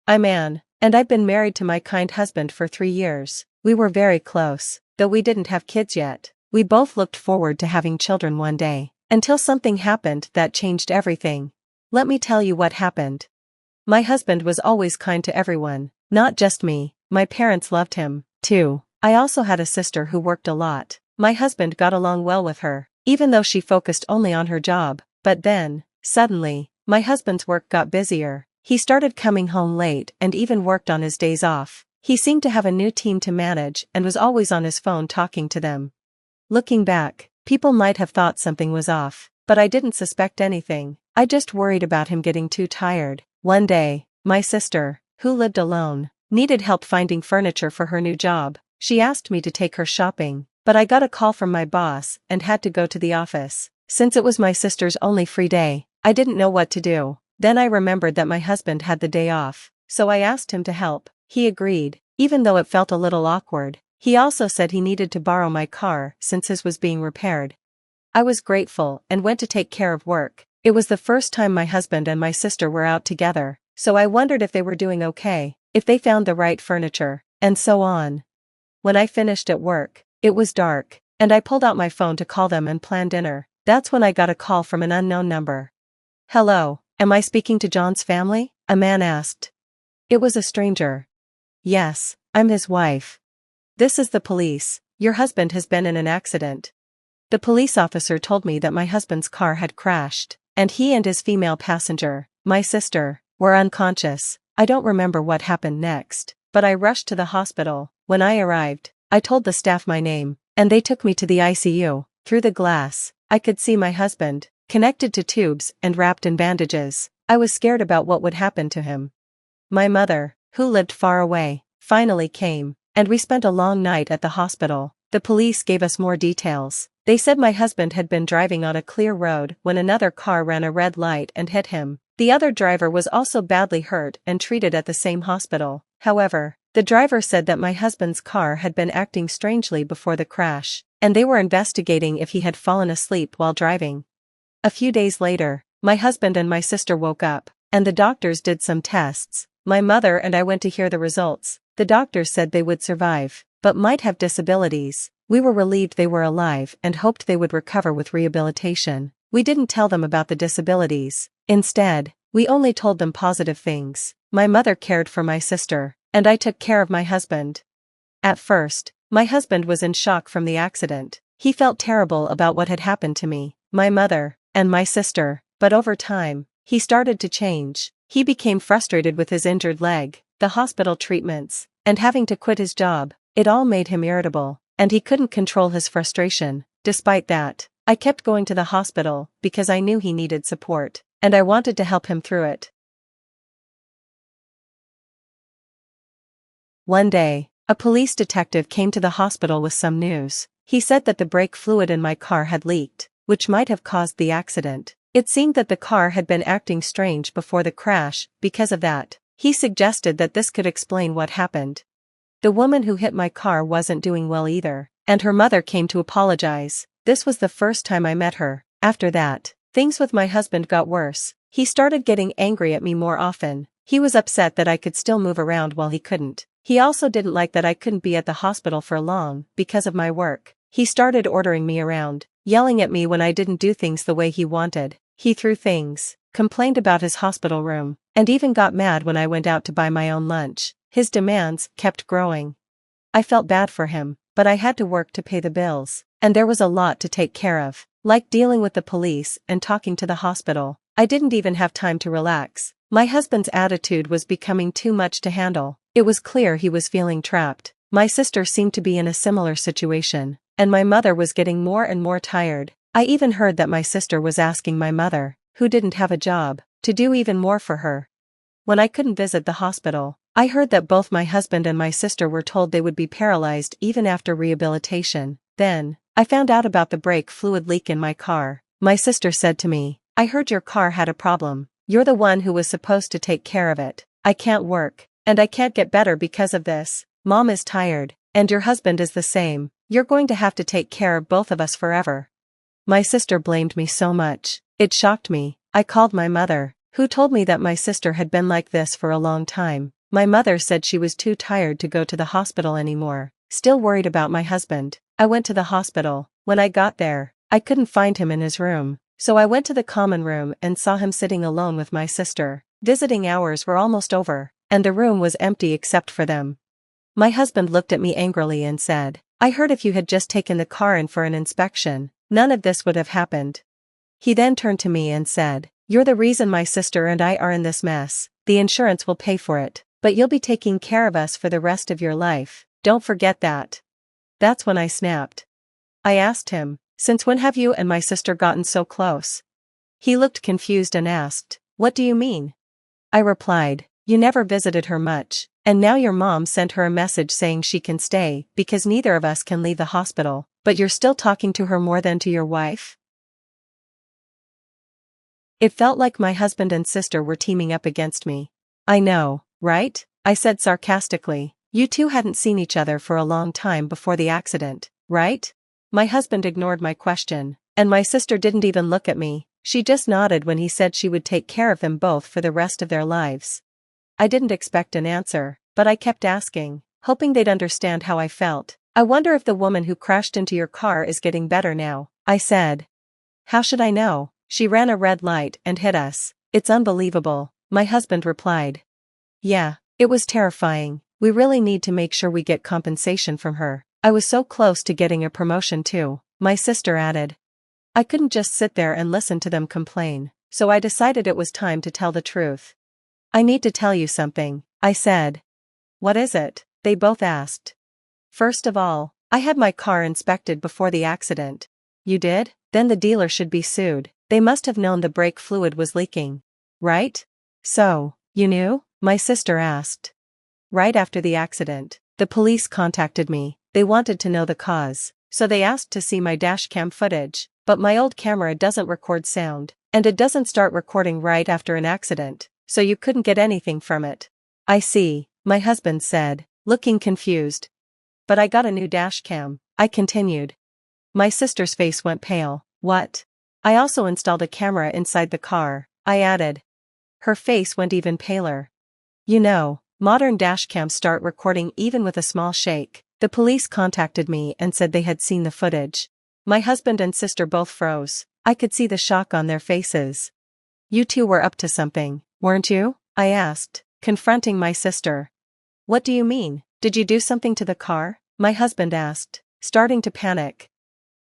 I'm Anne, and I've been married to my kind husband for 3 years. We were very close, though we didn't have kids yet. We both looked forward to having children one day, until something happened that changed everything. Let me tell you what happened. My husband was always kind to everyone, not just me. My parents loved him, too. I also had a sister who worked a lot. My husband got along well with her, even though she focused only on her job. But then, suddenly, my husband's work got busier. He started coming home late and even worked on his days off. He seemed to have a new team to manage and was always on his phone talking to them. Looking back, people might have thought something was off, but I didn't suspect anything. I just worried about him getting too tired. One day, my sister, who lived alone, needed help finding furniture for her new job. She asked me to take her shopping, but I got a call from my boss and had to go to the office. Since it was my sister's only free day, I didn't know what to do. Then I remembered that my husband had the day off, so I asked him to help. He agreed, even though it felt a little awkward. He also said he needed to borrow my car since his was being repaired. I was grateful and went to take care of work. It was the first time my husband and my sister were out together, so I wondered if they were doing okay, if they found the right furniture, and so on. When I finished at work, it was dark, and I pulled out my phone to call them and plan dinner. That's when I got a call from an unknown number. "Hello, am I speaking to John's family?" a man asked. It was a stranger. "Yes, I'm his wife. This is the police. Your husband has been in an accident." The police officer told me that my husband's car had crashed, and he and his female passenger, my sister, were unconscious. I don't remember what happened next, but I rushed to the hospital. When I arrived, I told the staff my name, and they took me to the ICU. Through the glass, I could see my husband, connected to tubes and wrapped in bandages. I was scared about what would happen to him. My mother, who lived far away, finally came, and we spent a long night at the hospital. The police gave us more details. They said my husband had been driving on a clear road when another car ran a red light and hit him. The other driver was also badly hurt and treated at the same hospital. However, the driver said that my husband's car had been acting strangely before the crash, and they were investigating if he had fallen asleep while driving. A few days later, my husband and my sister woke up, and the doctors did some tests. My mother and I went to hear the results. The doctors said they would survive, but might have disabilities. We were relieved they were alive and hoped they would recover with rehabilitation. We didn't tell them about the disabilities. Instead, we only told them positive things. My mother cared for my sister, and I took care of my husband. At first, my husband was in shock from the accident. He felt terrible about what had happened to me, my mother, and my sister, but over time, he started to change. He became frustrated with his injured leg, the hospital treatments, and having to quit his job. It all made him irritable, and he couldn't control his frustration. Despite that, I kept going to the hospital because I knew he needed support, and I wanted to help him through it. One day, a police detective came to the hospital with some news. He said that the brake fluid in my car had leaked, which might have caused the accident. It seemed that the car had been acting strange before the crash. Because of that, he suggested that this could explain what happened. The woman who hit my car wasn't doing well either, and her mother came to apologize. This was the first time I met her. After that, things with my husband got worse. He started getting angry at me more often. He was upset that I could still move around while he couldn't. He also didn't like that I couldn't be at the hospital for long because of my work. He started ordering me around, yelling at me when I didn't do things the way he wanted. He threw things, complained about his hospital room, and even got mad when I went out to buy my own lunch. His demands kept growing. I felt bad for him, but I had to work to pay the bills, and there was a lot to take care of, like dealing with the police and talking to the hospital. I didn't even have time to relax. My husband's attitude was becoming too much to handle. It was clear he was feeling trapped. My sister seemed to be in a similar situation, and my mother was getting more and more tired. I even heard that my sister was asking my mother, who didn't have a job, to do even more for her. When I couldn't visit the hospital, I heard that both my husband and my sister were told they would be paralyzed even after rehabilitation. Then, I found out about the brake fluid leak in my car. My sister said to me, "I heard your car had a problem. You're the one who was supposed to take care of it. I can't work, and I can't get better because of this. Mom is tired, and your husband is the same. You're going to have to take care of both of us forever." My sister blamed me so much. It shocked me. I called my mother, who told me that my sister had been like this for a long time. My mother said she was too tired to go to the hospital anymore, still worried about my husband. I went to the hospital. When I got there, I couldn't find him in his room, so I went to the common room and saw him sitting alone with my sister. Visiting hours were almost over, and the room was empty except for them. My husband looked at me angrily and said, "I heard if you had just taken the car in for an inspection, none of this would have happened." He then turned to me and said, "You're the reason my sister and I are in this mess. The insurance will pay for it, but you'll be taking care of us for the rest of your life. Don't forget that." That's when I snapped. I asked him, "Since when have you and my sister gotten so close?" He looked confused and asked, "What do you mean?" I replied, "You never visited her much, and now your mom sent her a message saying she can stay because neither of us can leave the hospital, but you're still talking to her more than to your wife?" It felt like my husband and sister were teaming up against me. "I know, right?" I said sarcastically. "You two hadn't seen each other for a long time before the accident, right?" My husband ignored my question, and my sister didn't even look at me. She just nodded when he said she would take care of them both for the rest of their lives. I didn't expect an answer, but I kept asking, hoping they'd understand how I felt. "I wonder if the woman who crashed into your car is getting better now," I said. "How should I know? She ran a red light and hit us. It's unbelievable," my husband replied. "Yeah, it was terrifying. We really need to make sure we get compensation from her. I was so close to getting a promotion too," my sister added. I couldn't just sit there and listen to them complain, so I decided it was time to tell the truth. "I need to tell you something," I said. "What is it?" they both asked. "First of all, I had my car inspected before the accident." "You did? Then the dealer should be sued. They must have known the brake fluid was leaking. Right?" "So, you knew?" my sister asked. "Right after the accident, the police contacted me. They wanted to know the cause, so they asked to see my dashcam footage, but my old camera doesn't record sound, and it doesn't start recording right after an accident, so you couldn't get anything from it." "I see," my husband said, looking confused. "But I got a new dashcam," I continued. My sister's face went pale. "What?" "I also installed a camera inside the car," I added. Her face went even paler. "You know, modern dashcams start recording even with a small shake. The police contacted me and said they had seen the footage." My husband and sister both froze. I could see the shock on their faces. "You two were up to something, weren't you?" I asked, confronting my sister. "What do you mean? Did you do something to the car?" my husband asked, starting to panic.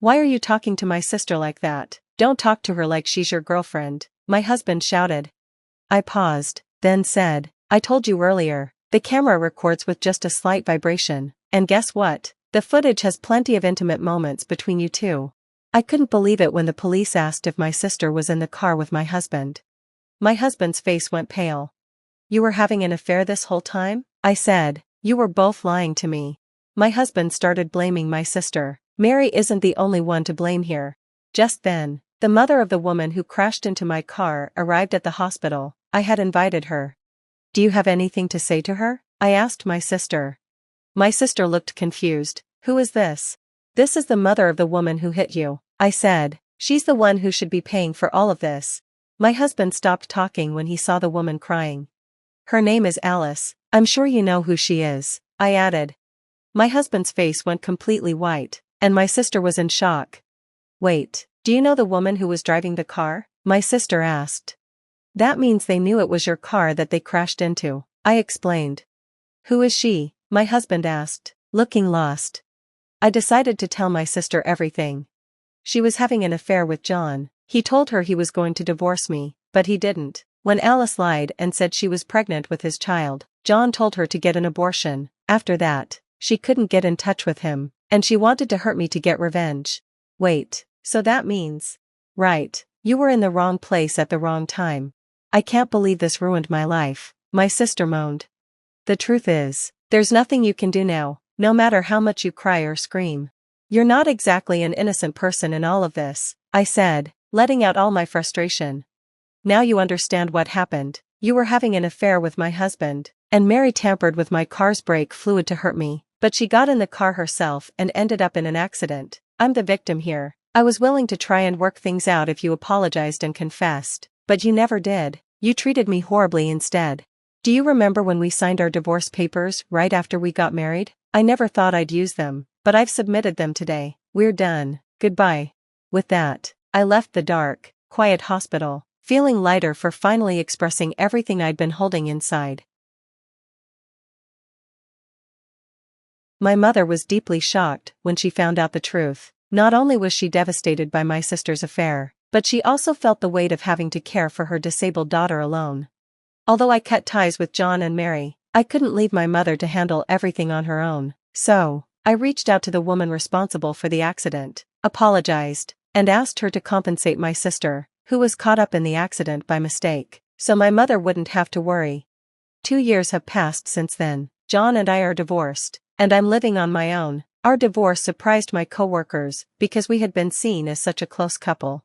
"Why are you talking to my sister like that? Don't talk to her like she's your girlfriend," my husband shouted. I paused, then said, "I told you earlier, the camera records with just a slight vibration, and guess what? The footage has plenty of intimate moments between you two." I couldn't believe it when the police asked if my sister was in the car with my husband. My husband's face went pale. "You were having an affair this whole time?" I said. "You were both lying to me." My husband started blaming my sister. "Mary isn't the only one to blame here." Just then, the mother of the woman who crashed into my car arrived at the hospital. I had invited her. "Do you have anything to say to her?" I asked my sister. My sister looked confused. "Who is this?" "This is the mother of the woman who hit you," I said. "She's the one who should be paying for all of this." My husband stopped talking when he saw the woman crying. "Her name is Alice. I'm sure you know who she is," I added. My husband's face went completely white, and my sister was in shock. "Wait, do you know the woman who was driving the car?" my sister asked. "That means they knew it was your car that they crashed into," I explained. "Who is she?" my husband asked, looking lost. I decided to tell my sister everything. She was having an affair with John. He told her he was going to divorce me, but he didn't. When Alice lied and said she was pregnant with his child, John told her to get an abortion. After that, she couldn't get in touch with him, and she wanted to hurt me to get revenge. "Wait, so that means..." "Right, you were in the wrong place at the wrong time." "I can't believe this ruined my life," my sister moaned. "The truth is, there's nothing you can do now, no matter how much you cry or scream. You're not exactly an innocent person in all of this," I said, letting out all my frustration. "Now you understand what happened. You were having an affair with my husband, and Mary tampered with my car's brake fluid to hurt me, but she got in the car herself and ended up in an accident. I'm the victim here. I was willing to try and work things out if you apologized and confessed, but you never did. You treated me horribly instead." Do you remember when we signed our divorce papers right after we got married? I never thought I'd use them, but I've submitted them today. We're done. Goodbye. With that, I left the dark, quiet hospital, feeling lighter for finally expressing everything I'd been holding inside. My mother was deeply shocked when she found out the truth. Not only was she devastated by my sister's affair, but she also felt the weight of having to care for her disabled daughter alone. Although I cut ties with John and Mary, I couldn't leave my mother to handle everything on her own. So, I reached out to the woman responsible for the accident, apologized, and asked her to compensate my sister, who was caught up in the accident by mistake, so my mother wouldn't have to worry. 2 years have passed since then. John and I are divorced, and I'm living on my own. Our divorce surprised my coworkers because we had been seen as such a close couple.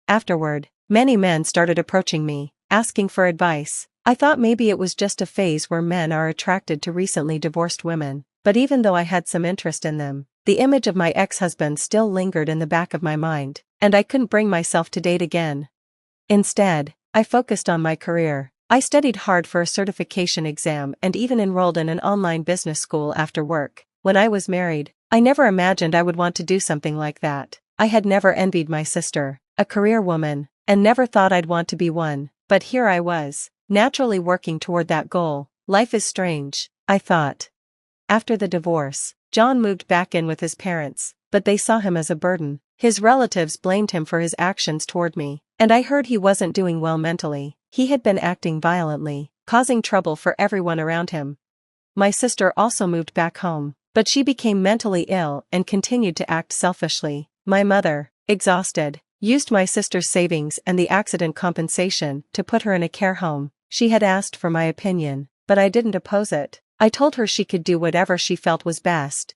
Afterward, many men started approaching me, asking for advice. I thought maybe it was just a phase where men are attracted to recently divorced women, but even though I had some interest in them, the image of my ex-husband still lingered in the back of my mind, and I couldn't bring myself to date again. Instead, I focused on my career. I studied hard for a certification exam and even enrolled in an online business school after work. When I was married, I never imagined I would want to do something like that. I had never envied my sister, a career woman, and never thought I'd want to be one, but here I was, naturally working toward that goal. Life is strange, I thought. After the divorce, John moved back in with his parents, but they saw him as a burden. His relatives blamed him for his actions toward me, and I heard he wasn't doing well mentally. He had been acting violently, causing trouble for everyone around him. My sister also moved back home, but she became mentally ill and continued to act selfishly. My mother, exhausted, used my sister's savings and the accident compensation to put her in a care home. She had asked for my opinion, but I didn't oppose it. I told her she could do whatever she felt was best.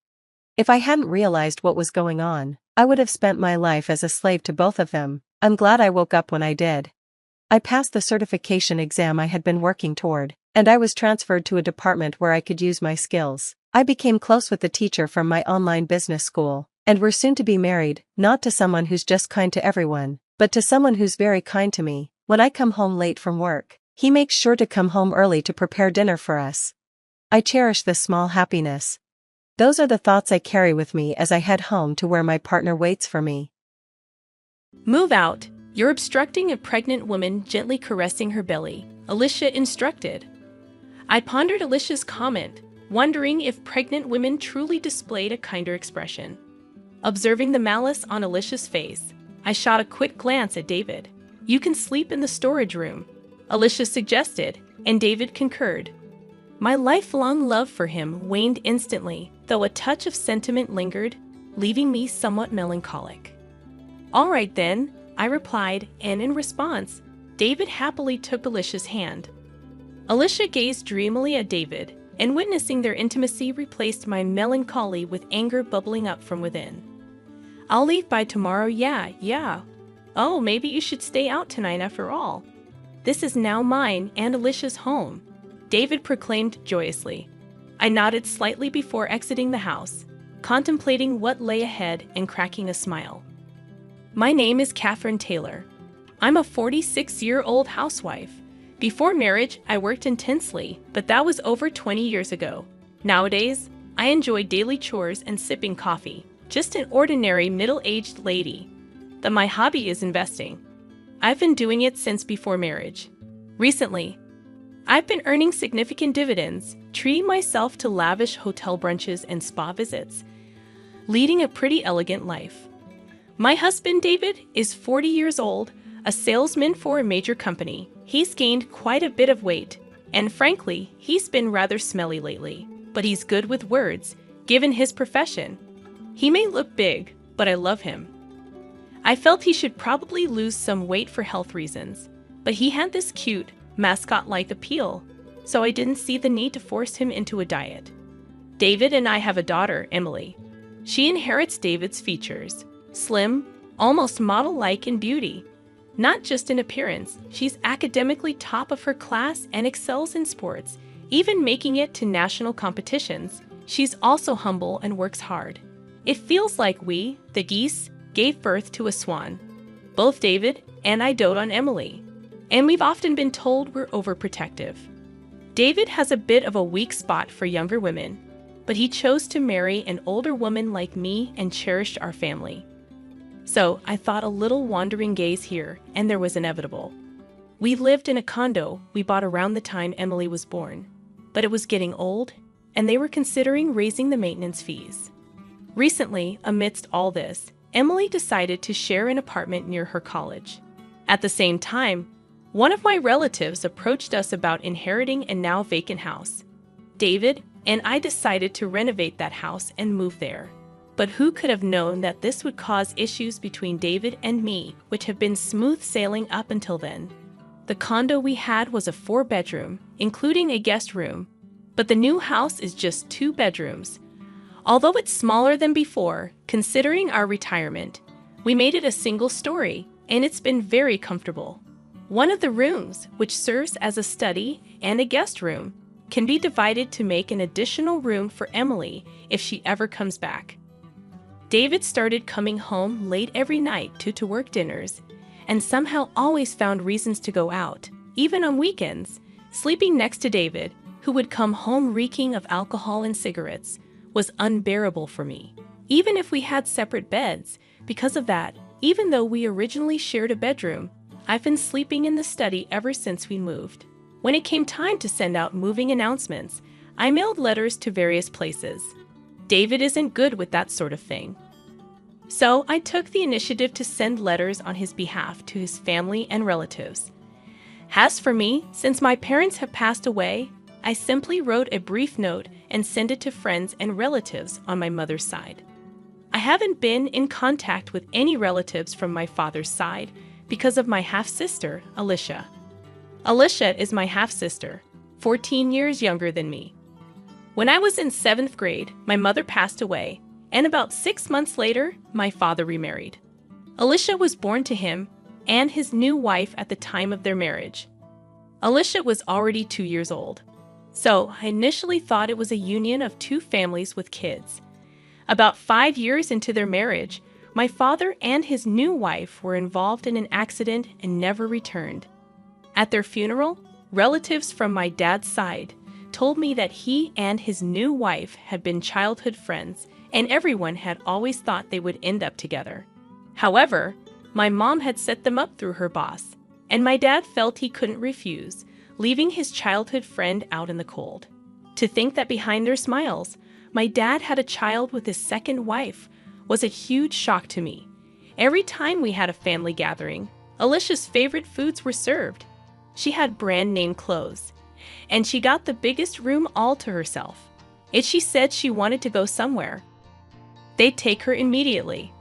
If I hadn't realized what was going on, I would have spent my life as a slave to both of them. I'm glad I woke up when I did. I passed the certification exam I had been working toward, and I was transferred to a department where I could use my skills. I became close with the teacher from my online business school, and we're soon to be married, not to someone who's just kind to everyone, but to someone who's very kind to me. When I come home late from work, he makes sure to come home early to prepare dinner for us. I cherish this small happiness. Those are the thoughts I carry with me as I head home to where my partner waits for me. Move out. You're obstructing a pregnant woman gently caressing her belly, Alicia instructed. I pondered Alicia's comment, wondering if pregnant women truly displayed a kinder expression. Observing the malice on Alicia's face, I shot a quick glance at David. You can sleep in the storage room, Alicia suggested, and David concurred. My lifelong love for him waned instantly, though a touch of sentiment lingered, leaving me somewhat melancholic. All right then, I replied, and in response, David happily took Alicia's hand. Alicia gazed dreamily at David, and witnessing their intimacy replaced my melancholy with anger bubbling up from within. I'll leave by tomorrow, yeah. Oh, maybe you should stay out tonight after all. This is now mine and Alicia's home, David proclaimed joyously. I nodded slightly before exiting the house, contemplating what lay ahead and cracking a smile. My name is Catherine Taylor. I'm a 46-year-old housewife. Before marriage, I worked intensely, but that was over 20 years ago. Nowadays, I enjoy daily chores and sipping coffee. Just an ordinary middle-aged lady. My hobby is investing. I've been doing it since before marriage. Recently, I've been earning significant dividends, treating myself to lavish hotel brunches and spa visits, leading a pretty elegant life. My husband, David, is 40 years old, a salesman for a major company. He's gained quite a bit of weight, and frankly, he's been rather smelly lately. But he's good with words, given his profession. He may look big, but I love him. I felt he should probably lose some weight for health reasons, but he had this cute, mascot-like appeal, so I didn't see the need to force him into a diet. David and I have a daughter, Emily. She inherits David's features. Slim, almost model-like in beauty. Not just in appearance, she's academically top of her class and excels in sports, even making it to national competitions. She's also humble and works hard. It feels like we, the geese, gave birth to a swan. Both David and I dote on Emily, and we've often been told we're overprotective. David has a bit of a weak spot for younger women, but he chose to marry an older woman like me and cherished our family. So I thought a little wandering gaze here, and there was inevitable. We lived in a condo we bought around the time Emily was born, but it was getting old, and they were considering raising the maintenance fees. Recently, amidst all this, Emily decided to share an apartment near her college. At the same time, one of my relatives approached us about inheriting a now vacant house. David and I decided to renovate that house and move there. But who could have known that this would cause issues between David and me, which have been smooth sailing up until then? The condo we had was a 4-bedroom, including a guest room, but the new house is just 2 bedrooms. Although it's smaller than before, considering our retirement, we made it a single story, and it's been very comfortable. One of the rooms, which serves as a study and a guest room, can be divided to make an additional room for Emily if she ever comes back. David started coming home late every night to work dinners, and somehow always found reasons to go out, even on weekends. Sleeping next to David, who would come home reeking of alcohol and cigarettes, was unbearable for me, even if we had separate beds. Because of that, even though we originally shared a bedroom, I've been sleeping in the study ever since we moved. When it came time to send out moving announcements, I mailed letters to various places. David isn't good with that sort of thing. So I took the initiative to send letters on his behalf to his family and relatives. As for me, since my parents have passed away, I simply wrote a brief note and sent it to friends and relatives on my mother's side. I haven't been in contact with any relatives from my father's side because of my half-sister, Alicia. Alicia is my half-sister, 14 years younger than me. When I was in 7th grade, my mother passed away, and about 6 months later, my father remarried. Alicia was born to him and his new wife at the time of their marriage. Alicia was already 2 years old. So I initially thought it was a union of 2 families with kids. About 5 years into their marriage, my father and his new wife were involved in an accident and never returned. At their funeral, relatives from my dad's side told me that he and his new wife had been childhood friends, and everyone had always thought they would end up together. However, my mom had set them up through her boss, and my dad felt he couldn't refuse, leaving his childhood friend out in the cold. To think that behind their smiles, my dad had a child with his second wife was a huge shock to me. Every time we had a family gathering, Alicia's favorite foods were served. She had brand-name clothes, and she got the biggest room all to herself. If she said she wanted to go somewhere, they'd take her immediately.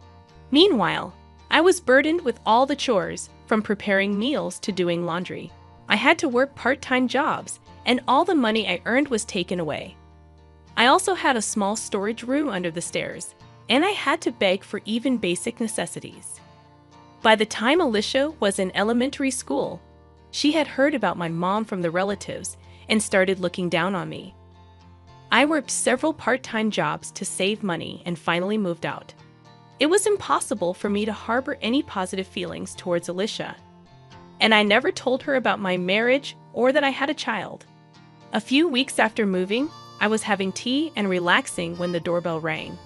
Meanwhile, I was burdened with all the chores, from preparing meals to doing laundry. I had to work part-time jobs, and all the money I earned was taken away. I also had a small storage room under the stairs, and I had to beg for even basic necessities. By the time Alicia was in elementary school, she had heard about my mom from the relatives and started looking down on me. I worked several part-time jobs to save money and finally moved out. It was impossible for me to harbor any positive feelings towards Alicia, and I never told her about my marriage or that I had a child. A few weeks after moving, I was having tea and relaxing when the doorbell rang.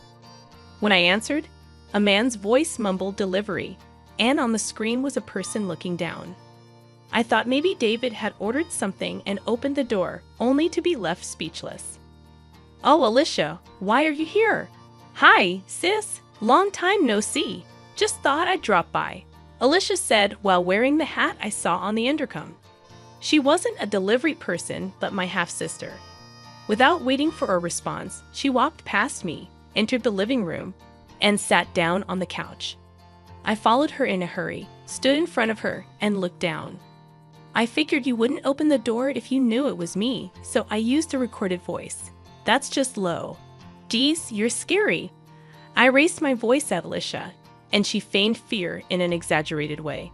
When I answered, a man's voice mumbled delivery, and on the screen was a person looking down. I thought maybe David had ordered something and opened the door, only to be left speechless. "Oh, Alicia, why are you here?" "Hi, sis. Long time no see. Just thought I'd drop by," Alicia said while wearing the hat I saw on the intercom. She wasn't a delivery person, but my half-sister. Without waiting for a response, she walked past me, entered the living room, and sat down on the couch. I followed her in a hurry, stood in front of her, and looked down. "I figured you wouldn't open the door if you knew it was me, so I used a recorded voice. That's just low. Geez, you're scary." I raised my voice at Alicia, and she feigned fear in an exaggerated way.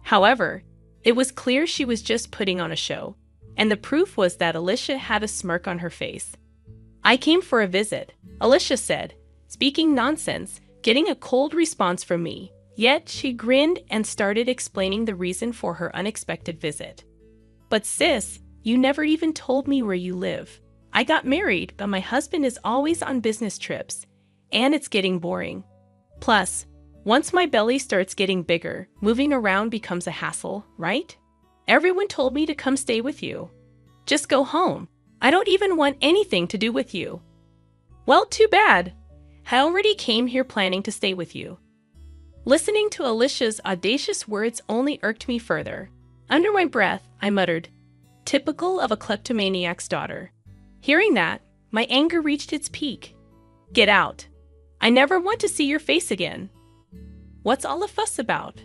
However, it was clear she was just putting on a show, and the proof was that Alicia had a smirk on her face. "I came for a visit," Alicia said, speaking nonsense, getting a cold response from me. Yet she grinned and started explaining the reason for her unexpected visit. "But sis, You never even told me where you live. I got married, but my husband is always on business trips, and it's getting boring. Plus, once my belly starts getting bigger, moving around becomes a hassle, right? Everyone told me to come stay with you. Just go home. I don't even want anything to do with you. Well, too bad. I already came here planning to stay with you. Listening to Alicia's audacious words only irked me further. Under my breath, I muttered, "Typical of a kleptomaniac's daughter." Hearing that, my anger reached its peak. "Get out. I never want to see your face again." "What's all the fuss about?"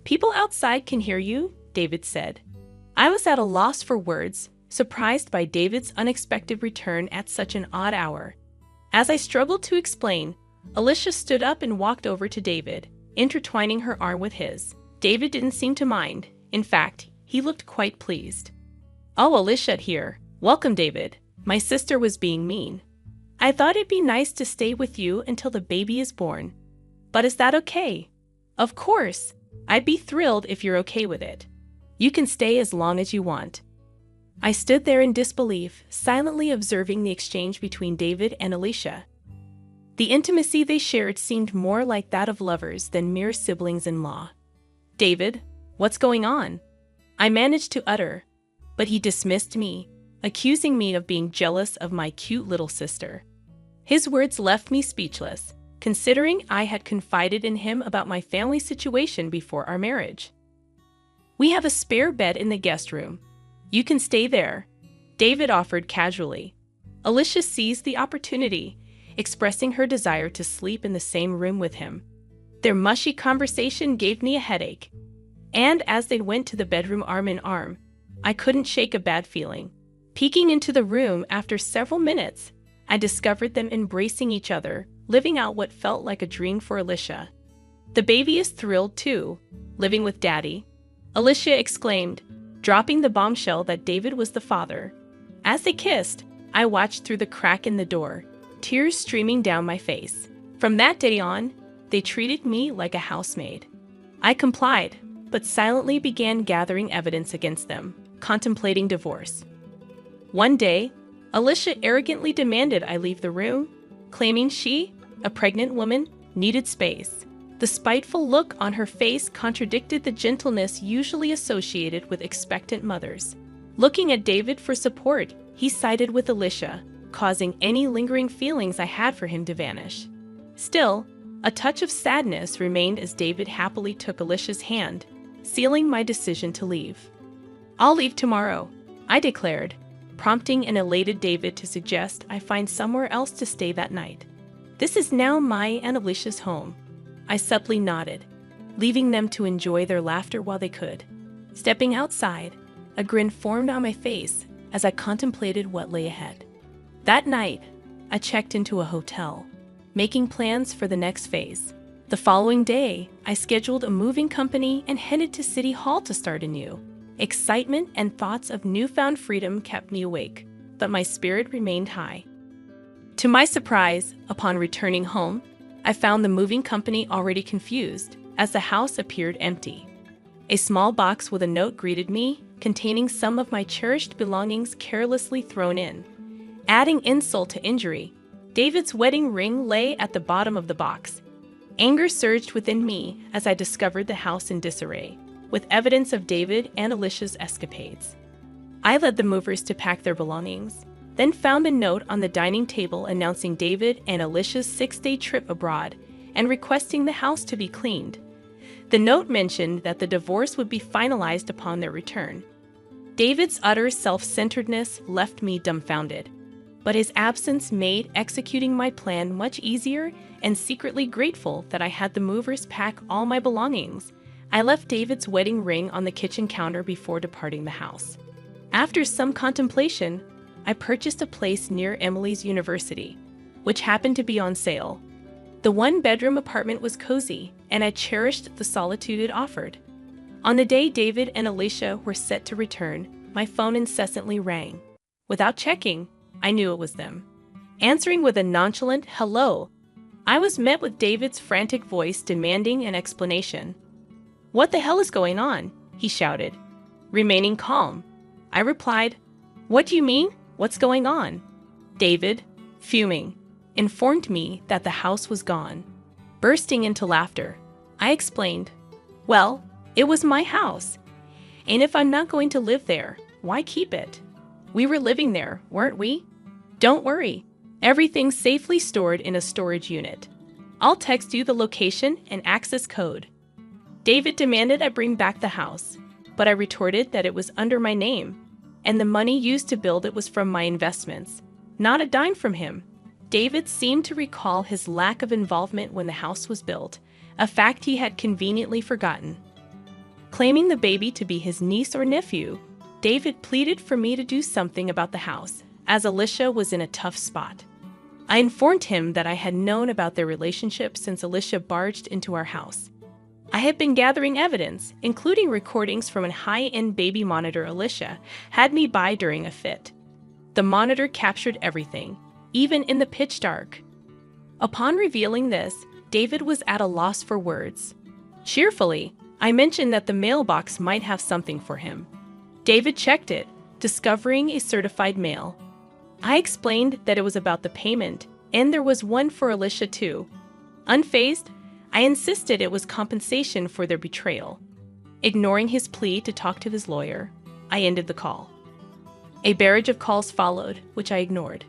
"People outside can hear you," David said. I was at a loss for words, surprised by David's unexpected return at such an odd hour. As I struggled to explain, Alicia stood up and walked over to David, intertwining her arm with his. David didn't seem to mind. In fact, he looked quite pleased. "Oh, Alicia here. Welcome, David. My sister was being mean. I thought it'd be nice to stay with you until the baby is born. But is that okay?" "Of course. I'd be thrilled if you're okay with it. You can stay as long as you want." I stood there in disbelief, silently observing the exchange between David and Alicia. The intimacy they shared seemed more like that of lovers than mere siblings-in-law. "David, what's going on?" I managed to utter, but he dismissed me, accusing me of being jealous of my cute little sister. His words left me speechless, considering I had confided in him about my family situation before our marriage. "We have a spare bed in the guest room. You can stay there," David offered casually. Alicia seized the opportunity, expressing her desire to sleep in the same room with him. Their mushy conversation gave me a headache, and as they went to the bedroom arm in arm, I couldn't shake a bad feeling. Peeking into the room after several minutes, I discovered them embracing each other, living out what felt like a dream for Alicia. "The baby is thrilled too, living with Daddy," Alicia exclaimed, dropping the bombshell that David was the father. As they kissed, I watched through the crack in the door, tears streaming down my face. From that day on, they treated me like a housemaid. I complied, but silently began gathering evidence against them, contemplating divorce. One day, Alicia arrogantly demanded I leave the room, claiming she, a pregnant woman, needed space. The spiteful look on her face contradicted the gentleness usually associated with expectant mothers. Looking at David for support, he sided with Alicia, causing any lingering feelings I had for him to vanish. Still, a touch of sadness remained as David happily took Alicia's hand, sealing my decision to leave. "I'll leave tomorrow," I declared, prompting an elated David to suggest I find somewhere else to stay that night. "This is now my and Alicia's home." I supplely nodded, leaving them to enjoy their laughter while they could. Stepping outside, a grin formed on my face as I contemplated what lay ahead. That night, I checked into a hotel, making plans for the next phase. The following day, I scheduled a moving company and headed to City Hall to start anew. Excitement and thoughts of newfound freedom kept me awake, but my spirit remained high. To my surprise, upon returning home, I found the moving company already confused, as the house appeared empty. A small box with a note greeted me, containing some of my cherished belongings carelessly thrown in. Adding insult to injury, David's wedding ring lay at the bottom of the box. Anger surged within me as I discovered the house in disarray, with evidence of David and Alicia's escapades. I led the movers to pack their belongings, then found a note on the dining table announcing David and Alicia's 6-day trip abroad and requesting the house to be cleaned. The note mentioned that the divorce would be finalized upon their return. David's utter self-centeredness left me dumbfounded, but his absence made executing my plan much easier and secretly grateful that I had the movers pack all my belongings. I left David's wedding ring on the kitchen counter before departing the house. After some contemplation, I purchased a place near Emily's university, which happened to be on sale. The one-bedroom apartment was cozy, and I cherished the solitude it offered. On the day David and Alicia were set to return, my phone incessantly rang. Without checking, I knew it was them. Answering with a nonchalant hello, I was met with David's frantic voice demanding an explanation. "What the hell is going on?" he shouted. Remaining calm, I replied, "What do you mean? What's going on?" David, fuming, informed me that the house was gone. Bursting into laughter, I explained, "Well, it was my house, and if I'm not going to live there, why keep it? We were living there, weren't we? Don't worry, everything's safely stored in a storage unit. I'll text you the location and access code." David demanded I bring back the house, but I retorted that it was under my name, and the money used to build it was from my investments, not a dime from him. David seemed to recall his lack of involvement when the house was built, a fact he had conveniently forgotten. Claiming the baby to be his niece or nephew, David pleaded for me to do something about the house, as Alicia was in a tough spot. I informed him that I had known about their relationship since Alicia barged into our house. I had been gathering evidence, including recordings from a high-end baby monitor Alicia had me buy during a fit. The monitor captured everything, even in the pitch dark. Upon revealing this, David was at a loss for words. Cheerfully, I mentioned that the mailbox might have something for him. David checked it, discovering a certified mail. I explained that it was about the payment, and there was one for Alicia too. Unfazed, I insisted it was compensation for their betrayal. Ignoring his plea to talk to his lawyer, I ended the call. A barrage of calls followed, which I ignored.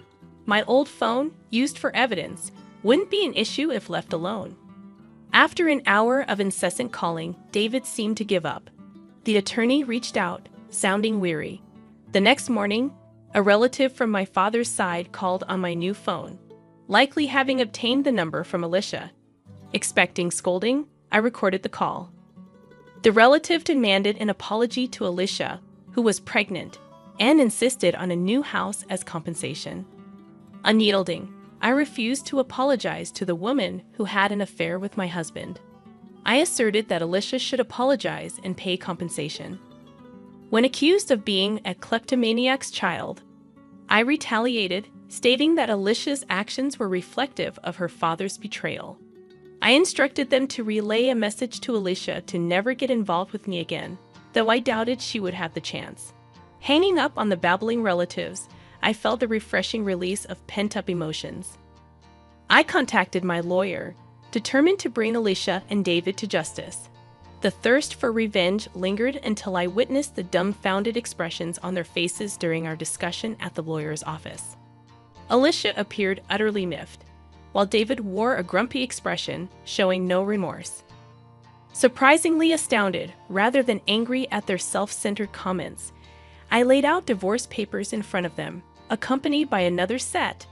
My old phone, used for evidence, wouldn't be an issue if left alone. After an hour of incessant calling, David seemed to give up. The attorney reached out, sounding weary. The next morning, a relative from my father's side called on my new phone, likely having obtained the number from Alicia. Expecting scolding, I recorded the call. The relative demanded an apology to Alicia, who was pregnant, and insisted on a new house as compensation. Unyielding, I refused to apologize to the woman who had an affair with my husband. I asserted that Alicia should apologize and pay compensation. When accused of being a kleptomaniac's child, I retaliated, stating that Alicia's actions were reflective of her father's betrayal. I instructed them to relay a message to Alicia to never get involved with me again, though I doubted she would have the chance. Hanging up on the babbling relatives, I felt the refreshing release of pent-up emotions. I contacted my lawyer, determined to bring Alicia and David to justice. The thirst for revenge lingered until I witnessed the dumbfounded expressions on their faces during our discussion at the lawyer's office. Alicia appeared utterly miffed, while David wore a grumpy expression, showing no remorse. Surprisingly astounded, rather than angry at their self-centered comments, I laid out divorce papers in front of them, accompanied by another set,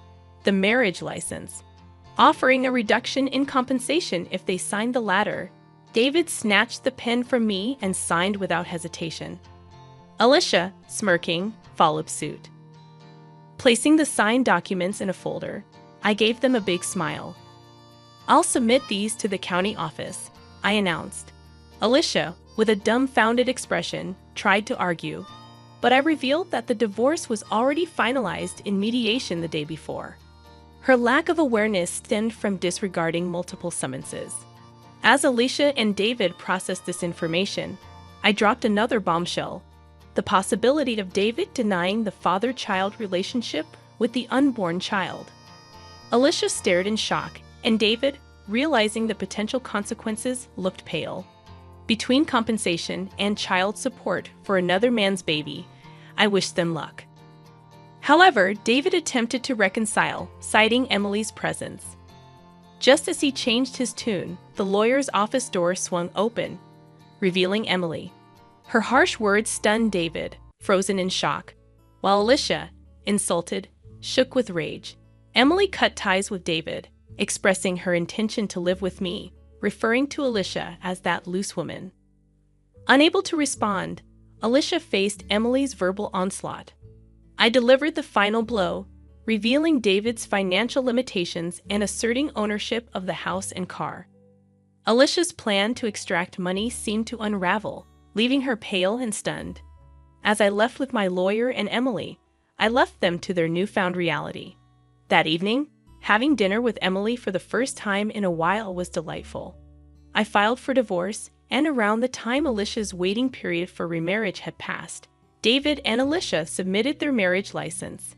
the marriage license, offering a reduction in compensation if they signed the latter. David snatched the pen from me and signed without hesitation. Alicia, smirking, followed suit. Placing the signed documents in a folder, I gave them a big smile. "I'll submit these to the county office," I announced. Alicia, with a dumbfounded expression, tried to argue, but I revealed that the divorce was already finalized in mediation the day before. Her lack of awareness stemmed from disregarding multiple summonses. As Alicia and David processed this information, I dropped another bombshell: the possibility of David denying the father-child relationship with the unborn child. Alicia stared in shock, and David, realizing the potential consequences, looked pale. Between compensation and child support for another man's baby, I wished them luck. However, David attempted to reconcile, citing Emily's presence. Just as he changed his tune, the lawyer's office door swung open, revealing Emily. Her harsh words stunned David, frozen in shock, while Alicia, insulted, shook with rage. Emily cut ties with David, expressing her intention to live with me, referring to Alicia as that loose woman. Unable to respond, Alicia faced Emily's verbal onslaught. I delivered the final blow, revealing David's financial limitations and asserting ownership of the house and car. Alicia's plan to extract money seemed to unravel, leaving her pale and stunned. As I left with my lawyer and Emily, I left them to their newfound reality. That evening, having dinner with Emily for the first time in a while was delightful. I filed for divorce, and around the time Alicia's waiting period for remarriage had passed, David and Alicia submitted their marriage license.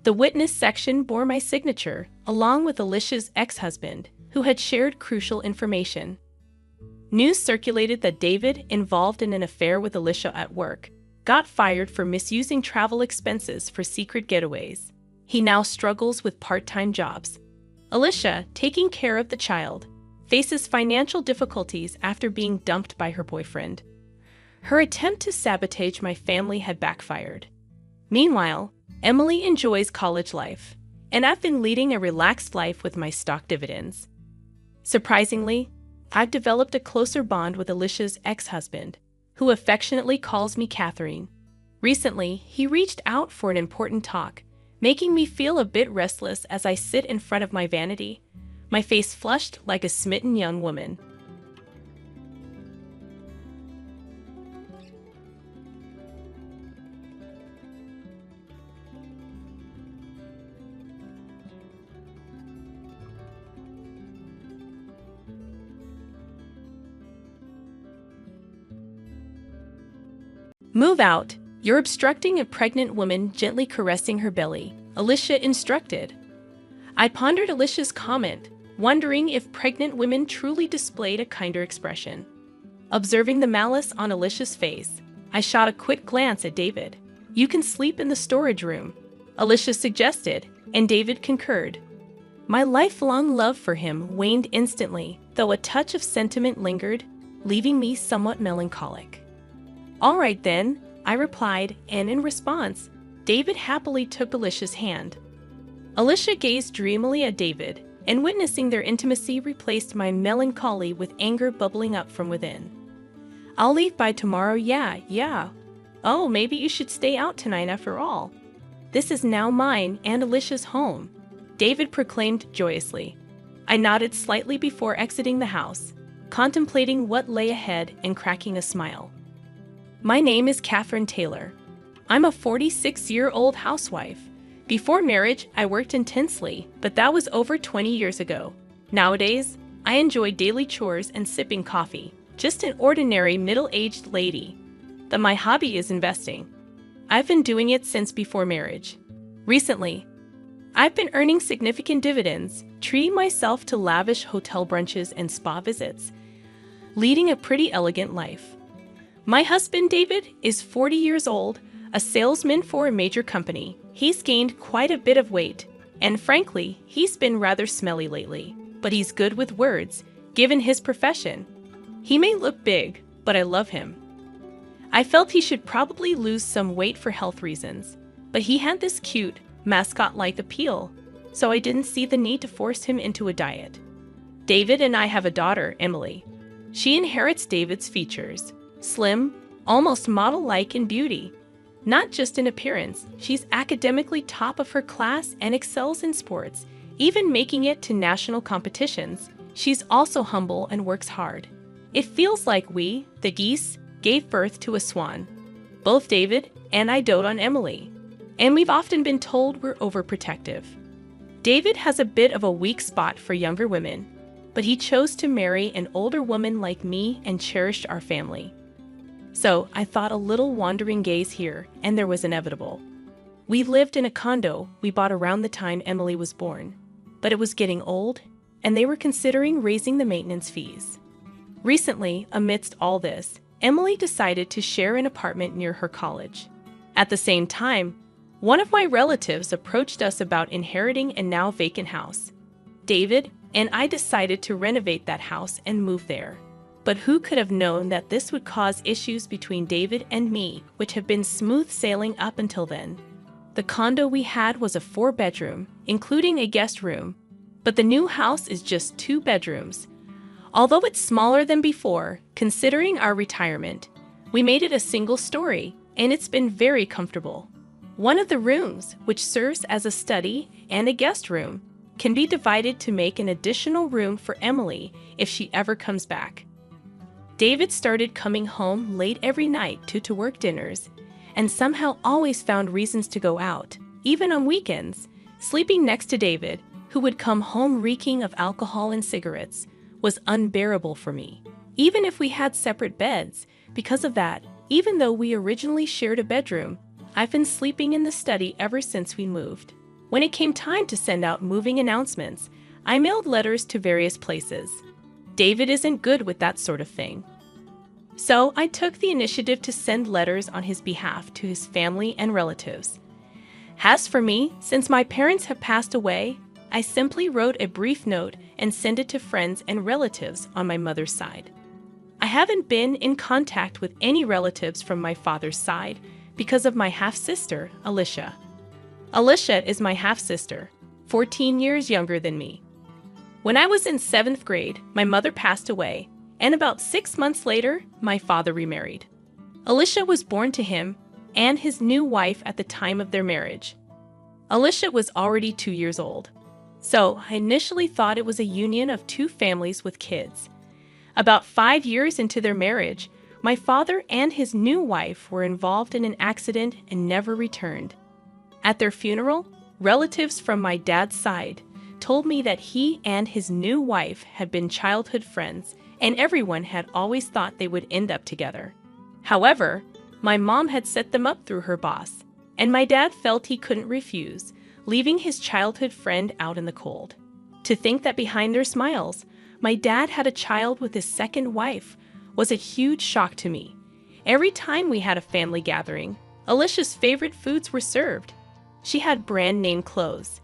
The witness section bore my signature, along with Alicia's ex-husband, who had shared crucial information. News circulated that David, involved in an affair with Alicia at work, got fired for misusing travel expenses for secret getaways. He now struggles with part-time jobs. Alicia, taking care of the child, faces financial difficulties after being dumped by her boyfriend. Her attempt to sabotage my family had backfired. Meanwhile, Emily enjoys college life, and I've been leading a relaxed life with my stock dividends. Surprisingly, I've developed a closer bond with Alicia's ex-husband, who affectionately calls me Catherine. Recently, he reached out for an important talk, making me feel a bit restless as I sit in front of my vanity, my face flushed like a smitten young woman. "Move out. You're obstructing a pregnant woman gently caressing her belly," Alicia instructed. I pondered Alicia's comment, wondering if pregnant women truly displayed a kinder expression. Observing the malice on Alicia's face, I shot a quick glance at David. "You can sleep in the storage room," Alicia suggested, and David concurred. My lifelong love for him waned instantly, though a touch of sentiment lingered, leaving me somewhat melancholic. "All right then," I replied, and in response, David happily took Alicia's hand. Alicia gazed dreamily at David, and witnessing their intimacy replaced my melancholy with anger bubbling up from within. "I'll leave by tomorrow, yeah. Oh, maybe you should stay out tonight after all. This is now mine and Alicia's home," David proclaimed joyously. I nodded slightly before exiting the house, contemplating what lay ahead and cracking a smile. My name is Catherine Taylor. I'm a 46-year-old housewife. Before marriage, I worked intensely, but that was over 20 years ago. Nowadays, I enjoy daily chores and sipping coffee, just an ordinary middle-aged lady. But my hobby is investing. I've been doing it since before marriage. Recently, I've been earning significant dividends, treating myself to lavish hotel brunches and spa visits, leading a pretty elegant life. My husband, David, is 40 years old, a salesman for a major company. He's gained quite a bit of weight, and frankly, he's been rather smelly lately. But he's good with words, given his profession. He may look big, but I love him. I felt he should probably lose some weight for health reasons, but he had this cute, mascot-like appeal, so I didn't see the need to force him into a diet. David and I have a daughter, Emily. She inherits David's features. Slim, almost model-like in beauty. Not just in appearance, she's academically top of her class and excels in sports, even making it to national competitions. She's also humble and works hard. It feels like we, the geese, gave birth to a swan. Both David and I dote on Emily, and we've often been told we're overprotective. David has a bit of a weak spot for younger women, but he chose to marry an older woman like me and cherished our family. So I thought a little wandering gaze here, and there was inevitable. We lived in a condo we bought around the time Emily was born, but it was getting old, and they were considering raising the maintenance fees. Recently, amidst all this, Emily decided to share an apartment near her college. At the same time, one of my relatives approached us about inheriting a now vacant house. David and I decided to renovate that house and move there. But who could have known that this would cause issues between David and me, which have been smooth sailing up until then? The condo we had was a 4-bedroom, including a guest room, but the new house is just 2 bedrooms. Although it's smaller than before, considering our retirement, we made it a single story, and it's been very comfortable. One of the rooms, which serves as a study and a guest room, can be divided to make an additional room for Emily if she ever comes back. David started coming home late every night to work dinners, and somehow always found reasons to go out, even on weekends. Sleeping next to David, who would come home reeking of alcohol and cigarettes, was unbearable for me. Even if we had separate beds, because of that, Even though we originally shared a bedroom, I've been sleeping in the study ever since we moved. When it came time to send out moving announcements, I mailed letters to various places. David isn't good with that sort of thing. So I took the initiative to send letters on his behalf to his family and relatives. As for me, since my parents have passed away, I simply wrote a brief note and sent it to friends and relatives on my mother's side. I haven't been in contact with any relatives from my father's side because of my half-sister, Alicia. Alicia is my half-sister, 14 years younger than me. When I was in 7th grade, my mother passed away, and about 6 months later, my father remarried. Alicia was born to him and his new wife at the time of their marriage. Alicia was already 2 years old, so I initially thought it was a union of two families with kids. About 5 years into their marriage, my father and his new wife were involved in an accident and never returned. At their funeral, relatives from my dad's side told me that he and his new wife had been childhood friends and everyone had always thought they would end up together. However, my mom had set them up through her boss, and my dad felt he couldn't refuse, leaving his childhood friend out in the cold. To think that behind their smiles, my dad had a child with his second wife was a huge shock to me. Every time we had a family gathering, Alicia's favorite foods were served. She had brand-name clothes,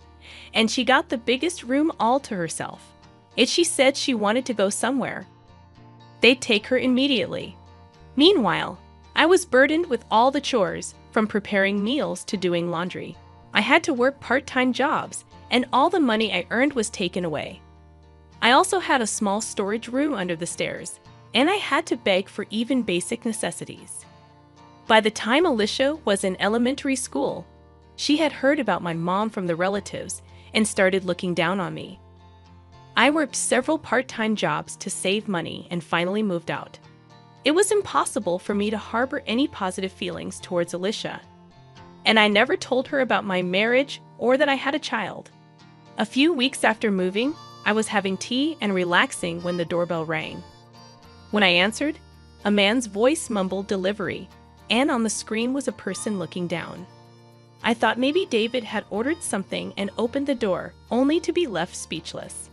and she got the biggest room all to herself. If she said she wanted to go somewhere, they'd take her immediately. Meanwhile, I was burdened with all the chores, from preparing meals to doing laundry. I had to work part-time jobs, and all the money I earned was taken away. I also had a small storage room under the stairs, and I had to beg for even basic necessities. By the time Alicia was in elementary school, she had heard about my mom from the relatives and started looking down on me. I worked several part-time jobs to save money and finally moved out. It was impossible for me to harbor any positive feelings towards Alicia, and I never told her about my marriage or that I had a child. A few weeks after moving, I was having tea and relaxing when the doorbell rang. When I answered, a man's voice mumbled delivery, and on the screen was a person looking down. I thought maybe David had ordered something and opened the door, only to be left speechless.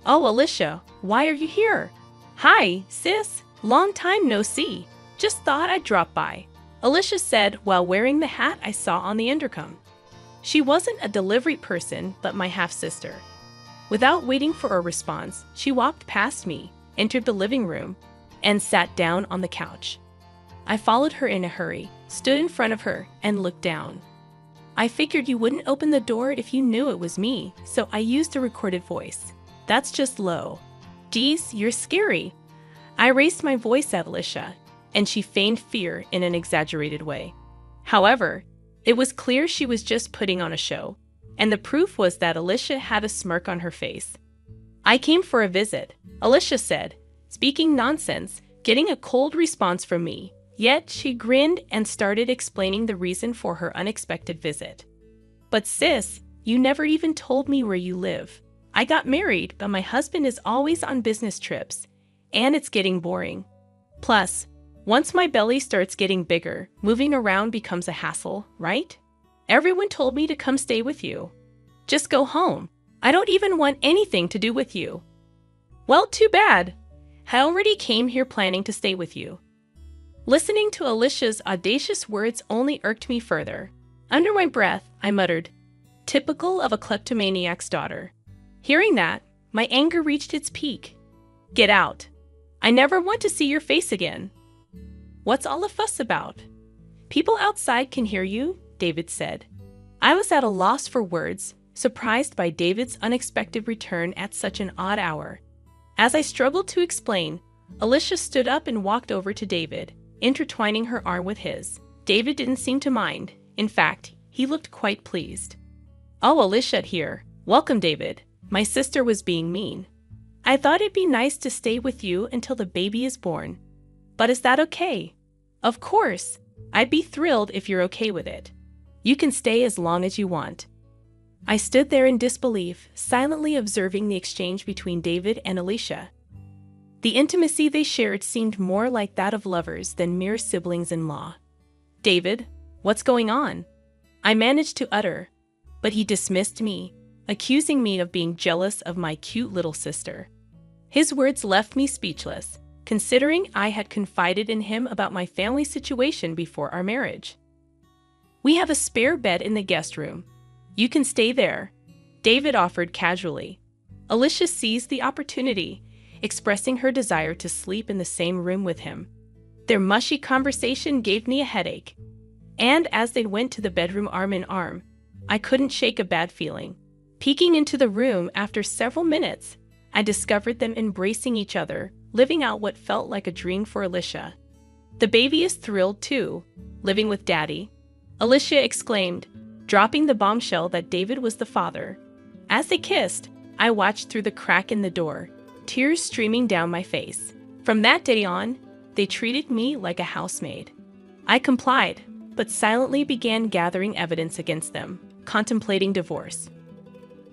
"Oh, Alicia, why are you here?" "Hi, sis. Long time no see. Just thought I'd drop by," Alicia said while wearing the hat I saw on the intercom. She wasn't a delivery person, but my half-sister. Without waiting for a response, she walked past me, entered the living room, and sat down on the couch. I followed her in a hurry, stood in front of her, and looked down. "I figured you wouldn't open the door if you knew it was me, so I used a recorded voice. That's just low. Geez, you're scary." I raised my voice at Alicia, and she feigned fear in an exaggerated way. However, it was clear she was just putting on a show, and the proof was that Alicia had a smirk on her face. "I came for a visit," Alicia said, speaking nonsense, getting a cold response from me. Yet she grinned and started explaining the reason for her unexpected visit. "But sis, you never even told me where you live. I got married, but my husband is always on business trips, and it's getting boring. Plus, once my belly starts getting bigger, moving around becomes a hassle, right? Everyone told me to come stay with you. Just go home. I don't even want anything to do with you." "Well, too bad. I already came here planning to stay with you." Listening to Alicia's audacious words only irked me further. Under my breath, I muttered, "Typical of a kleptomaniac's daughter." Hearing that, my anger reached its peak. "Get out. I never want to see your face again." "What's all the fuss about?" "People outside can hear you," David said. I was at a loss for words, surprised by David's unexpected return at such an odd hour. As I struggled to explain, Alicia stood up and walked over to David, intertwining her arm with his. David didn't seem to mind. In fact, he looked quite pleased. "Oh, Alicia here. Welcome, David. My sister was being mean. I thought it'd be nice to stay with you until the baby is born. But is that okay?" "Of course. I'd be thrilled if you're okay with it. You can stay as long as you want." I stood there in disbelief, silently observing the exchange between David and Alicia. The intimacy they shared seemed more like that of lovers than mere siblings-in-law. "David, what's going on?" I managed to utter, but he dismissed me, accusing me of being jealous of my cute little sister. His words left me speechless, considering I had confided in him about my family situation before our marriage. "We have a spare bed in the guest room. You can stay there," David offered casually. Alicia seized the opportunity, expressing her desire to sleep in the same room with him. Their mushy conversation gave me a headache, and as they went to the bedroom arm in arm, I couldn't shake a bad feeling. Peeking into the room after several minutes, I discovered them embracing each other, living out what felt like a dream for Alicia. "The baby is thrilled too, living with Daddy," Alicia exclaimed, dropping the bombshell that David was the father. As they kissed, I watched through the crack in the door, tears streaming down my face. From that day on, they treated me like a housemaid. I complied, but silently began gathering evidence against them, contemplating divorce.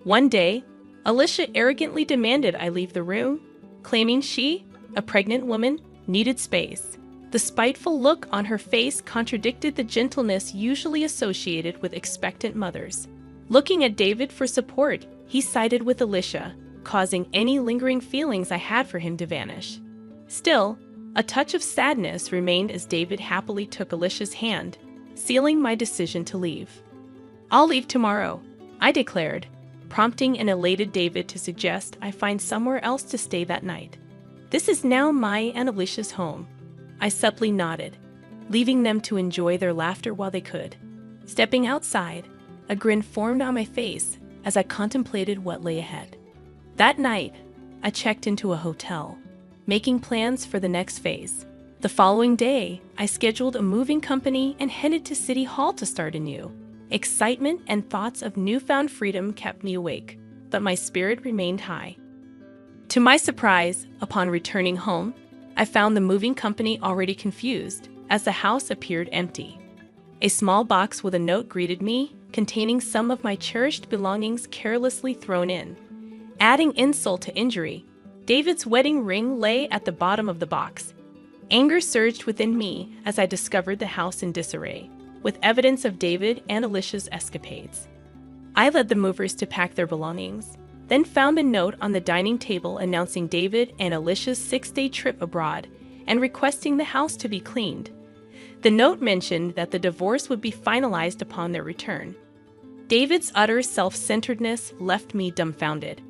One day, Alicia arrogantly demanded I leave the room, claiming she, a pregnant woman, needed space. The spiteful look on her face contradicted the gentleness usually associated with expectant mothers. Looking at David for support, he sided with Alicia, causing any lingering feelings I had for him to vanish. Still, a touch of sadness remained as David happily took Alicia's hand, sealing my decision to leave. "I'll leave tomorrow," I declared, prompting an elated David to suggest I find somewhere else to stay that night. "This is now my and Alicia's home." I subtly nodded, leaving them to enjoy their laughter while they could. Stepping outside, a grin formed on my face as I contemplated what lay ahead. That night, I checked into a hotel, making plans for the next phase. The following day, I scheduled a moving company and headed to City Hall to start anew. Excitement and thoughts of newfound freedom kept me awake, but my spirit remained high. To my surprise, upon returning home, I found the moving company already confused, as the house appeared empty. A small box with a note greeted me, containing some of my cherished belongings carelessly thrown in. Adding insult to injury, David's wedding ring lay at the bottom of the box. Anger surged within me as I discovered the house in disarray, with evidence of David and Alicia's escapades. I led the movers to pack their belongings, then found a note on the dining table announcing David and Alicia's 6-day trip abroad and requesting the house to be cleaned. The note mentioned that the divorce would be finalized upon their return. David's utter self-centeredness left me dumbfounded,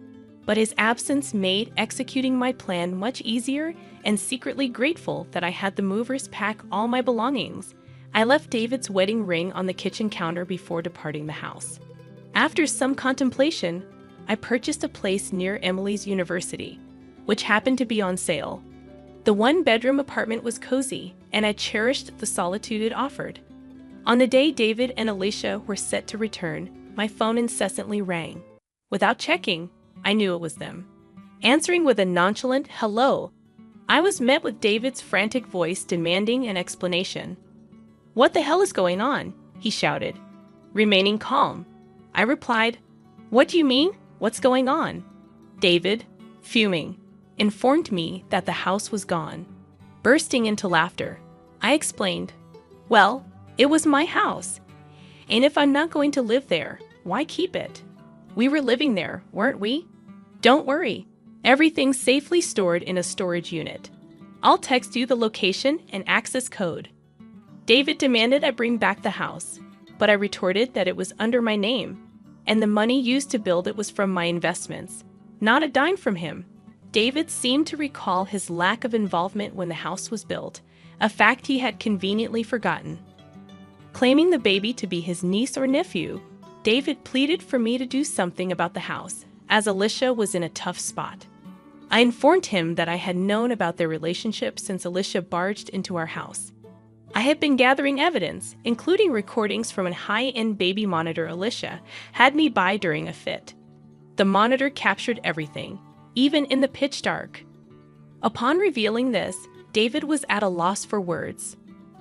but his absence made executing my plan much easier and secretly grateful that I had the movers pack all my belongings. I left David's wedding ring on the kitchen counter before departing the house. After some contemplation, I purchased a place near Emily's university, which happened to be on sale. The one-bedroom apartment was cozy, and I cherished the solitude it offered. On the day David and Alicia were set to return, my phone incessantly rang. Without checking, I knew it was them. Answering with a nonchalant hello, I was met with David's frantic voice demanding an explanation. "What the hell is going on?" he shouted. Remaining calm, I replied, "What do you mean? What's going on?" David, fuming, informed me that the house was gone. Bursting into laughter, I explained, "Well, it was my house, and if I'm not going to live there, why keep it? We were living there, weren't we? Don't worry, everything's safely stored in a storage unit. I'll text you the location and access code." David demanded I bring back the house, but I retorted that it was under my name, and the money used to build it was from my investments, not a dime from him. David seemed to recall his lack of involvement when the house was built, a fact he had conveniently forgotten. Claiming the baby to be his niece or nephew, David pleaded for me to do something about the house, as Alicia was in a tough spot. I informed him that I had known about their relationship since Alicia barged into our house. I had been gathering evidence, including recordings from a high-end baby monitor Alicia had me buy during a fit. The monitor captured everything, even in the pitch dark. Upon revealing this, David was at a loss for words.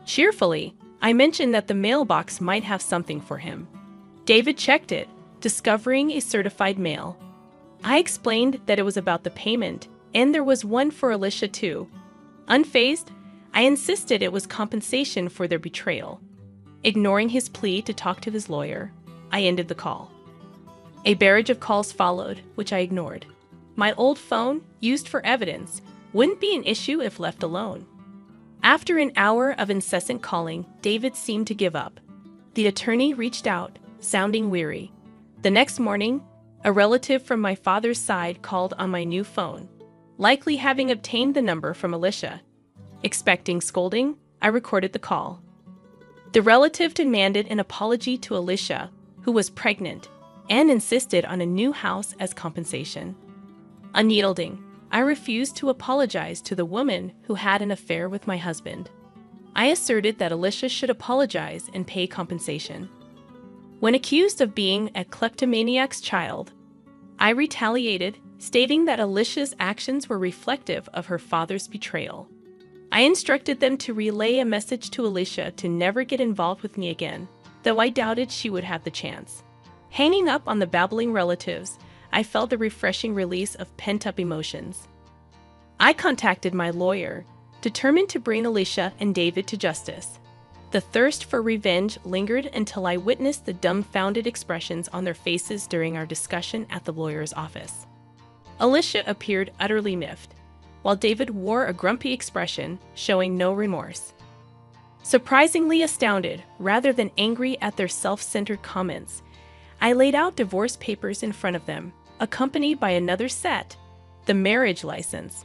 Cheerfully, I mentioned that the mailbox might have something for him. David checked it, discovering a certified mail. I explained that it was about the payment, And there was one for Alicia too. Unfazed, I insisted it was compensation for their betrayal. Ignoring his plea to talk to his lawyer, I ended the call. A barrage of calls followed, which I ignored. My old phone, used for evidence, wouldn't be an issue if left alone. After an hour of incessant calling, David seemed to give up. The attorney reached out, sounding weary. The next morning, a relative from my father's side called on my new phone, likely having obtained the number from Alicia. Expecting scolding, I recorded the call. The relative demanded an apology to Alicia, who was pregnant, and insisted on a new house as compensation. Unyielding, I refused to apologize to the woman who had an affair with my husband. I asserted that Alicia should apologize and pay compensation. When accused of being a kleptomaniac's child, I retaliated, stating that Alicia's actions were reflective of her father's betrayal. I instructed them to relay a message to Alicia to never get involved with me again, though I doubted she would have the chance. Hanging up on the babbling relatives, I felt the refreshing release of pent-up emotions. I contacted my lawyer, determined to bring Alicia and David to justice. The thirst for revenge lingered until I witnessed the dumbfounded expressions on their faces during our discussion at the lawyer's office. Alicia appeared utterly miffed, while David wore a grumpy expression, showing no remorse. Surprisingly astounded, rather than angry at their self-centered comments, I laid out divorce papers in front of them, accompanied by another set, the marriage license,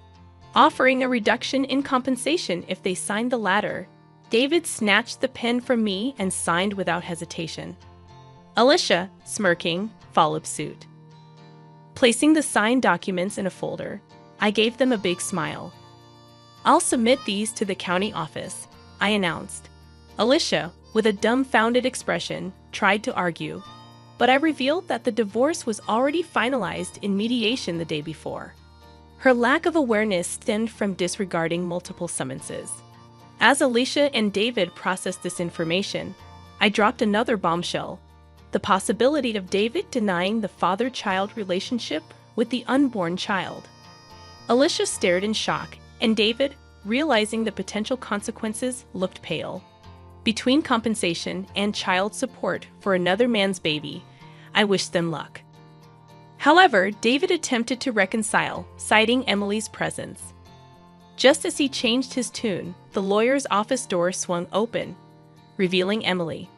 offering a reduction in compensation if they signed the latter. David snatched the pen from me and signed without hesitation. Alicia, smirking, followed suit. Placing the signed documents in a folder, I gave them a big smile. "I'll submit these to the county office," I announced. Alicia, with a dumbfounded expression, tried to argue, but I revealed that the divorce was already finalized in mediation the day before. Her lack of awareness stemmed from disregarding multiple summonses. As Alicia and David processed this information, I dropped another bombshell: the possibility of David denying the father-child relationship with the unborn child. Alicia stared in shock, and David, realizing the potential consequences, looked pale. Between compensation and child support for another man's baby, I wished them luck. However, David attempted to reconcile, citing Emily's presence. Just as he changed his tune, the lawyer's office door swung open, revealing Emily.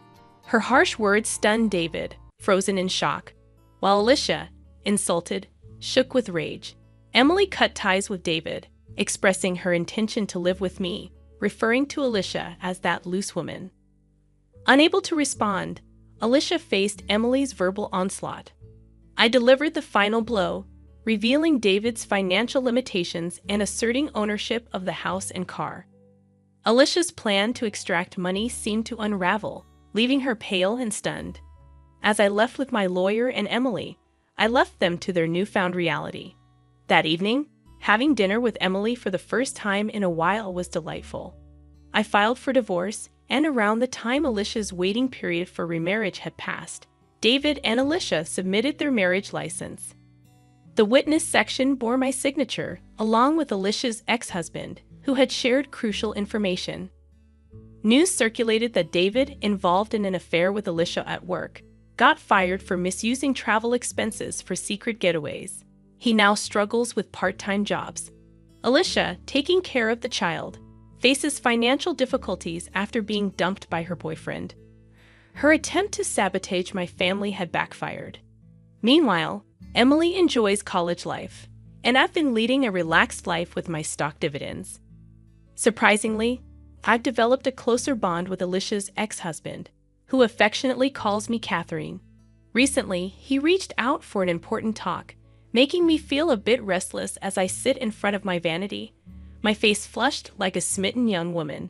Her harsh words stunned David, frozen in shock, while Alicia, insulted, shook with rage. Emily cut ties with David, expressing her intention to live with me, referring to Alicia as that loose woman. Unable to respond, Alicia faced Emily's verbal onslaught. I delivered the final blow, revealing David's financial limitations and asserting ownership of the house and car. Alicia's plan to extract money seemed to unravel, leaving her pale and stunned. As I left with my lawyer and Emily, I left them to their newfound reality. That evening, having dinner with Emily for the first time in a while was delightful. I filed for divorce, and around the time Alicia's waiting period for remarriage had passed, David and Alicia submitted their marriage license. The witness section bore my signature, along with Alicia's ex-husband, who had shared crucial information. News circulated that David, involved in an affair with Alicia at work, got fired for misusing travel expenses for secret getaways. He now struggles with part-time jobs. Alicia, taking care of the child, faces financial difficulties after being dumped by her boyfriend. Her attempt to sabotage my family had backfired. Meanwhile, Emily enjoys college life, and I've been leading a relaxed life with my stock dividends. Surprisingly, I've developed a closer bond with Alicia's ex-husband, who affectionately calls me Catherine. Recently, he reached out for an important talk, making me feel a bit restless as I sit in front of my vanity, my face flushed like a smitten young woman.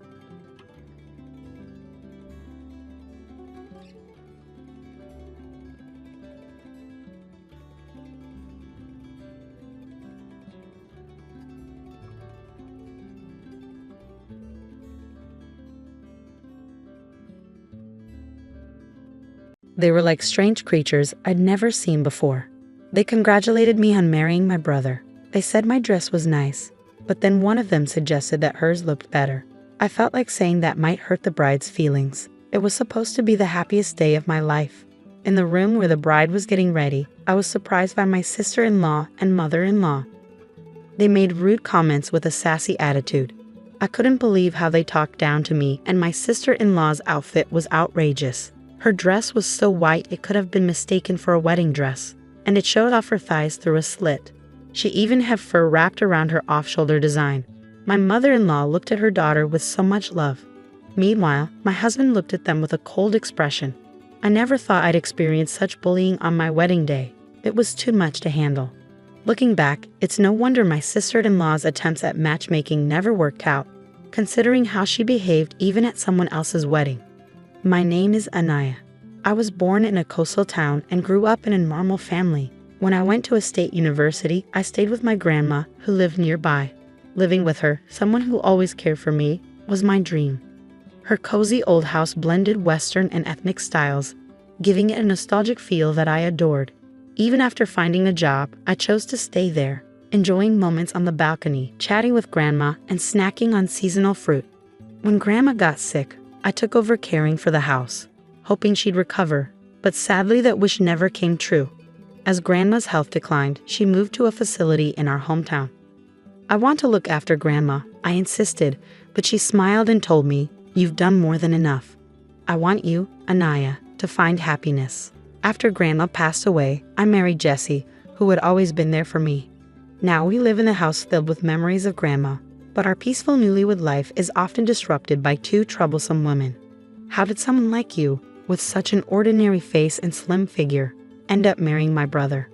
They were like strange creatures I'd never seen before. They congratulated me on marrying my brother, They said my dress was nice, but then one of them suggested that hers looked better. I felt like saying that might hurt the bride's feelings. It was supposed to be the happiest day of my life. In the room where the bride was getting ready, I was surprised by my sister-in-law and mother-in-law. They made rude comments with a sassy attitude. I couldn't believe how they talked down to me, and my sister-in-law's outfit was outrageous. Her dress was so white it could have been mistaken for a wedding dress, and it showed off her thighs through a slit. She even had fur wrapped around her off-shoulder design. My mother-in-law looked at her daughter with so much love. Meanwhile, my husband looked at them with a cold expression. I never thought I'd experience such bullying on my wedding day. It was too much to handle. Looking back, it's no wonder my sister-in-law's attempts at matchmaking never worked out, considering how she behaved even at someone else's wedding. My name is Anaya. I was born in a coastal town and grew up in a normal family. When I went to a state university, I stayed with my grandma, who lived nearby. Living with her, someone who always cared for me, was my dream. Her cozy old house blended Western and ethnic styles, giving it a nostalgic feel that I adored. Even after finding a job, I chose to stay there, enjoying moments on the balcony, chatting with grandma, and snacking on seasonal fruit. When grandma got sick, I took over caring for the house, hoping she'd recover, but sadly that wish never came true. As grandma's health declined, she moved to a facility in our hometown. I want to look after grandma, I insisted, but she smiled and told me, "You've done more than enough. I want you, Anaya, to find happiness." After grandma passed away, I married Jesse, who had always been there for me. Now we live in a house filled with memories of grandma, but our peaceful newlywed life is often disrupted by two troublesome women. How did someone like you, with such an ordinary face and slim figure, end up marrying my brother?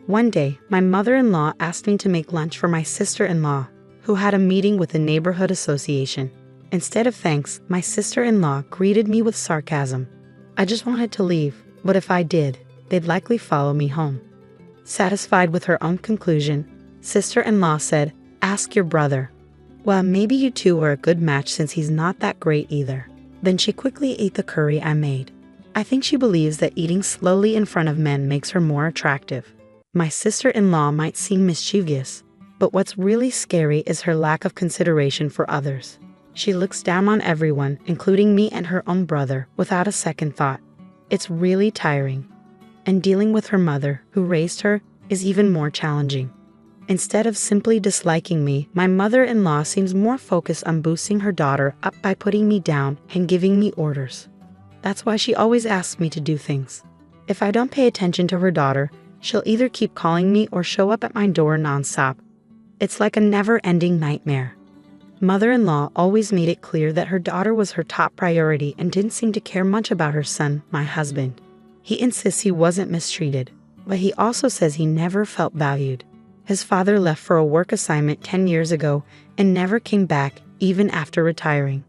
One day, my mother-in-law asked me to make lunch for my sister-in-law, who had a meeting with the neighborhood association. Instead of thanks, my sister-in-law greeted me with sarcasm. I just wanted to leave, but if I did, they'd likely follow me home. Satisfied with her own conclusion, sister-in-law said, "Ask your brother." "Well, maybe you two are a good match since he's not that great either." Then she quickly ate the curry I made. I think she believes that eating slowly in front of men makes her more attractive. My sister-in-law might seem mischievous, but what's really scary is her lack of consideration for others. She looks down on everyone, including me and her own brother, without a second thought. It's really tiring. And dealing with her mother, who raised her, is even more challenging. Instead of simply disliking me, my mother-in-law seems more focused on boosting her daughter up by putting me down and giving me orders. That's why she always asks me to do things. If I don't pay attention to her daughter, she'll either keep calling me or show up at my door nonstop. It's like a never-ending nightmare. Mother-in-law always made it clear that her daughter was her top priority and didn't seem to care much about her son, my husband. He insists he wasn't mistreated, but he also says he never felt valued. His father left for a work assignment 10 years ago and never came back, even after retiring.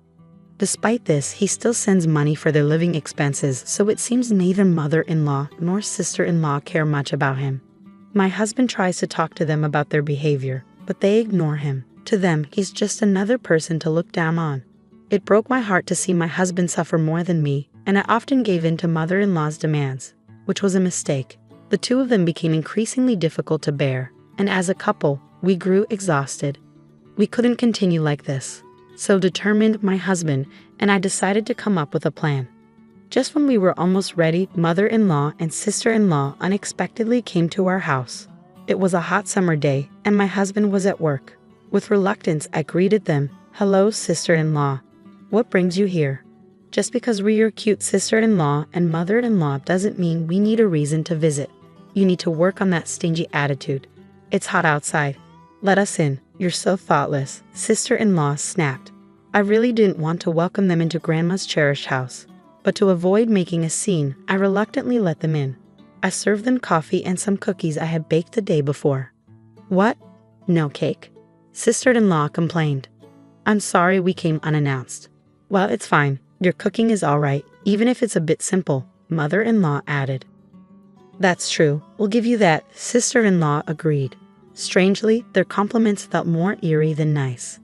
Despite this, he still sends money for their living expenses, so it seems neither mother-in-law nor sister-in-law care much about him. My husband tries to talk to them about their behavior, but they ignore him. To them, he's just another person to look down on. It broke my heart to see my husband suffer more than me, and I often gave in to mother-in-law's demands, which was a mistake. The two of them became increasingly difficult to bear, and as a couple, we grew exhausted. We couldn't continue like this. So determined, my husband and I decided to come up with a plan. Just when we were almost ready, mother-in-law and sister-in-law unexpectedly came to our house. It was a hot summer day, and my husband was at work. With reluctance, I greeted them. "Hello, sister-in-law. What brings you here?" Just because we're your cute sister-in-law and mother-in-law doesn't mean we need a reason to visit. You need to work on that stingy attitude. It's hot outside. Let us in. You're so thoughtless, sister-in-law snapped. I really didn't want to welcome them into Grandma's cherished house, but to avoid making a scene, I reluctantly let them in. I served them coffee and some cookies I had baked the day before. "What? No cake?" Sister-in-law complained. "I'm sorry we came unannounced." "Well, it's fine. Your cooking is all right, even if it's a bit simple," mother-in-law added. "That's true. We'll give you that," sister-in-law agreed. Strangely, their compliments felt more eerie than nice.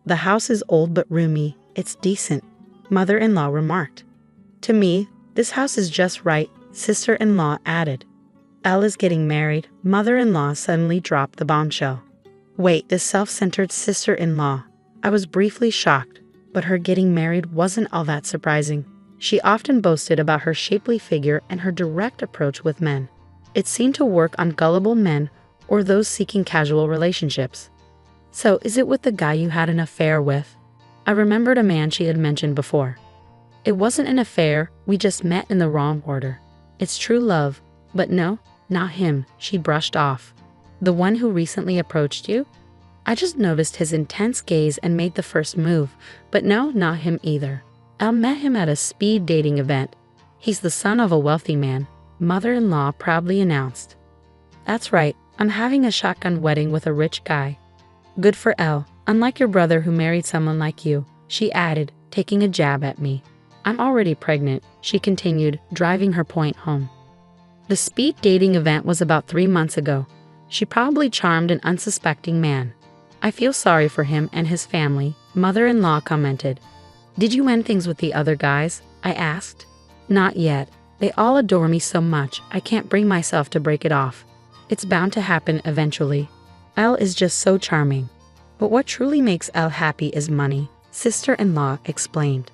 "The house is old but roomy. It's decent," mother-in-law remarked. "To me, this house is just right," sister-in-law added. "Elle is getting married," mother-in-law suddenly dropped the bombshell. Wait, this self-centered sister-in-law. I was briefly shocked, but her getting married wasn't all that surprising. She often boasted about her shapely figure and her direct approach with men. It seemed to work on gullible men or those seeking casual relationships. So, is it with the guy you had an affair with? I remembered a man she had mentioned before. It wasn't an affair, we just met in the wrong order. It's true love, but no, not him, she brushed off. The one who recently approached you? I just noticed his intense gaze and made the first move, but no, not him either. I met him at a speed dating event. He's the son of a wealthy man, mother-in-law proudly announced. That's right, I'm having a shotgun wedding with a rich guy. Good for Elle, unlike your brother who married someone like you, she added, taking a jab at me. I'm already pregnant, she continued, driving her point home. The speed dating event was about 3 months ago. She probably charmed an unsuspecting man. I feel sorry for him and his family, mother-in-law commented. Did you end things with the other guys? I asked. Not yet. They all adore me so much, I can't bring myself to break it off. It's bound to happen eventually. Elle is just so charming. But what truly makes Elle happy is money, sister-in-law explained.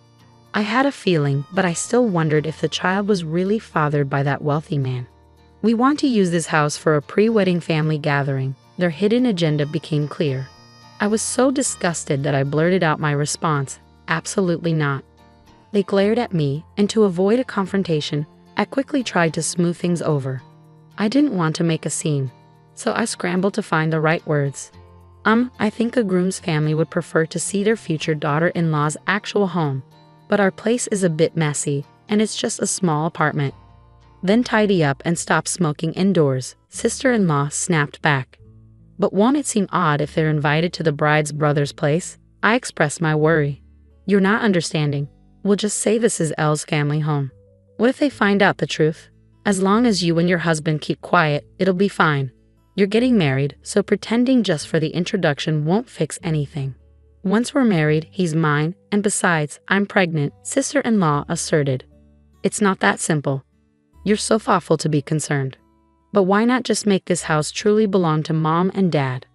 I had a feeling, but I still wondered if the child was really fathered by that wealthy man. We want to use this house for a pre-wedding family gathering. Their hidden agenda became clear. I was so disgusted that I blurted out my response, absolutely not. They glared at me, and to avoid a confrontation, I quickly tried to smooth things over. I didn't want to make a scene, so I scrambled to find the right words. I think a groom's family would prefer to see their future daughter-in-law's actual home, but our place is a bit messy, and it's just a small apartment. Then tidy up and stop smoking indoors, sister-in-law snapped back. But won't it seem odd if they're invited to the bride's brother's place? I expressed my worry. You're not understanding. We'll just say this is Elle's family home. What if they find out the truth? As long as you and your husband keep quiet, it'll be fine. You're getting married, so pretending just for the introduction won't fix anything. Once we're married, he's mine, and besides, I'm pregnant, sister-in-law asserted. It's not that simple. You're so thoughtful to be concerned. But why not just make this house truly belong to mom and dad?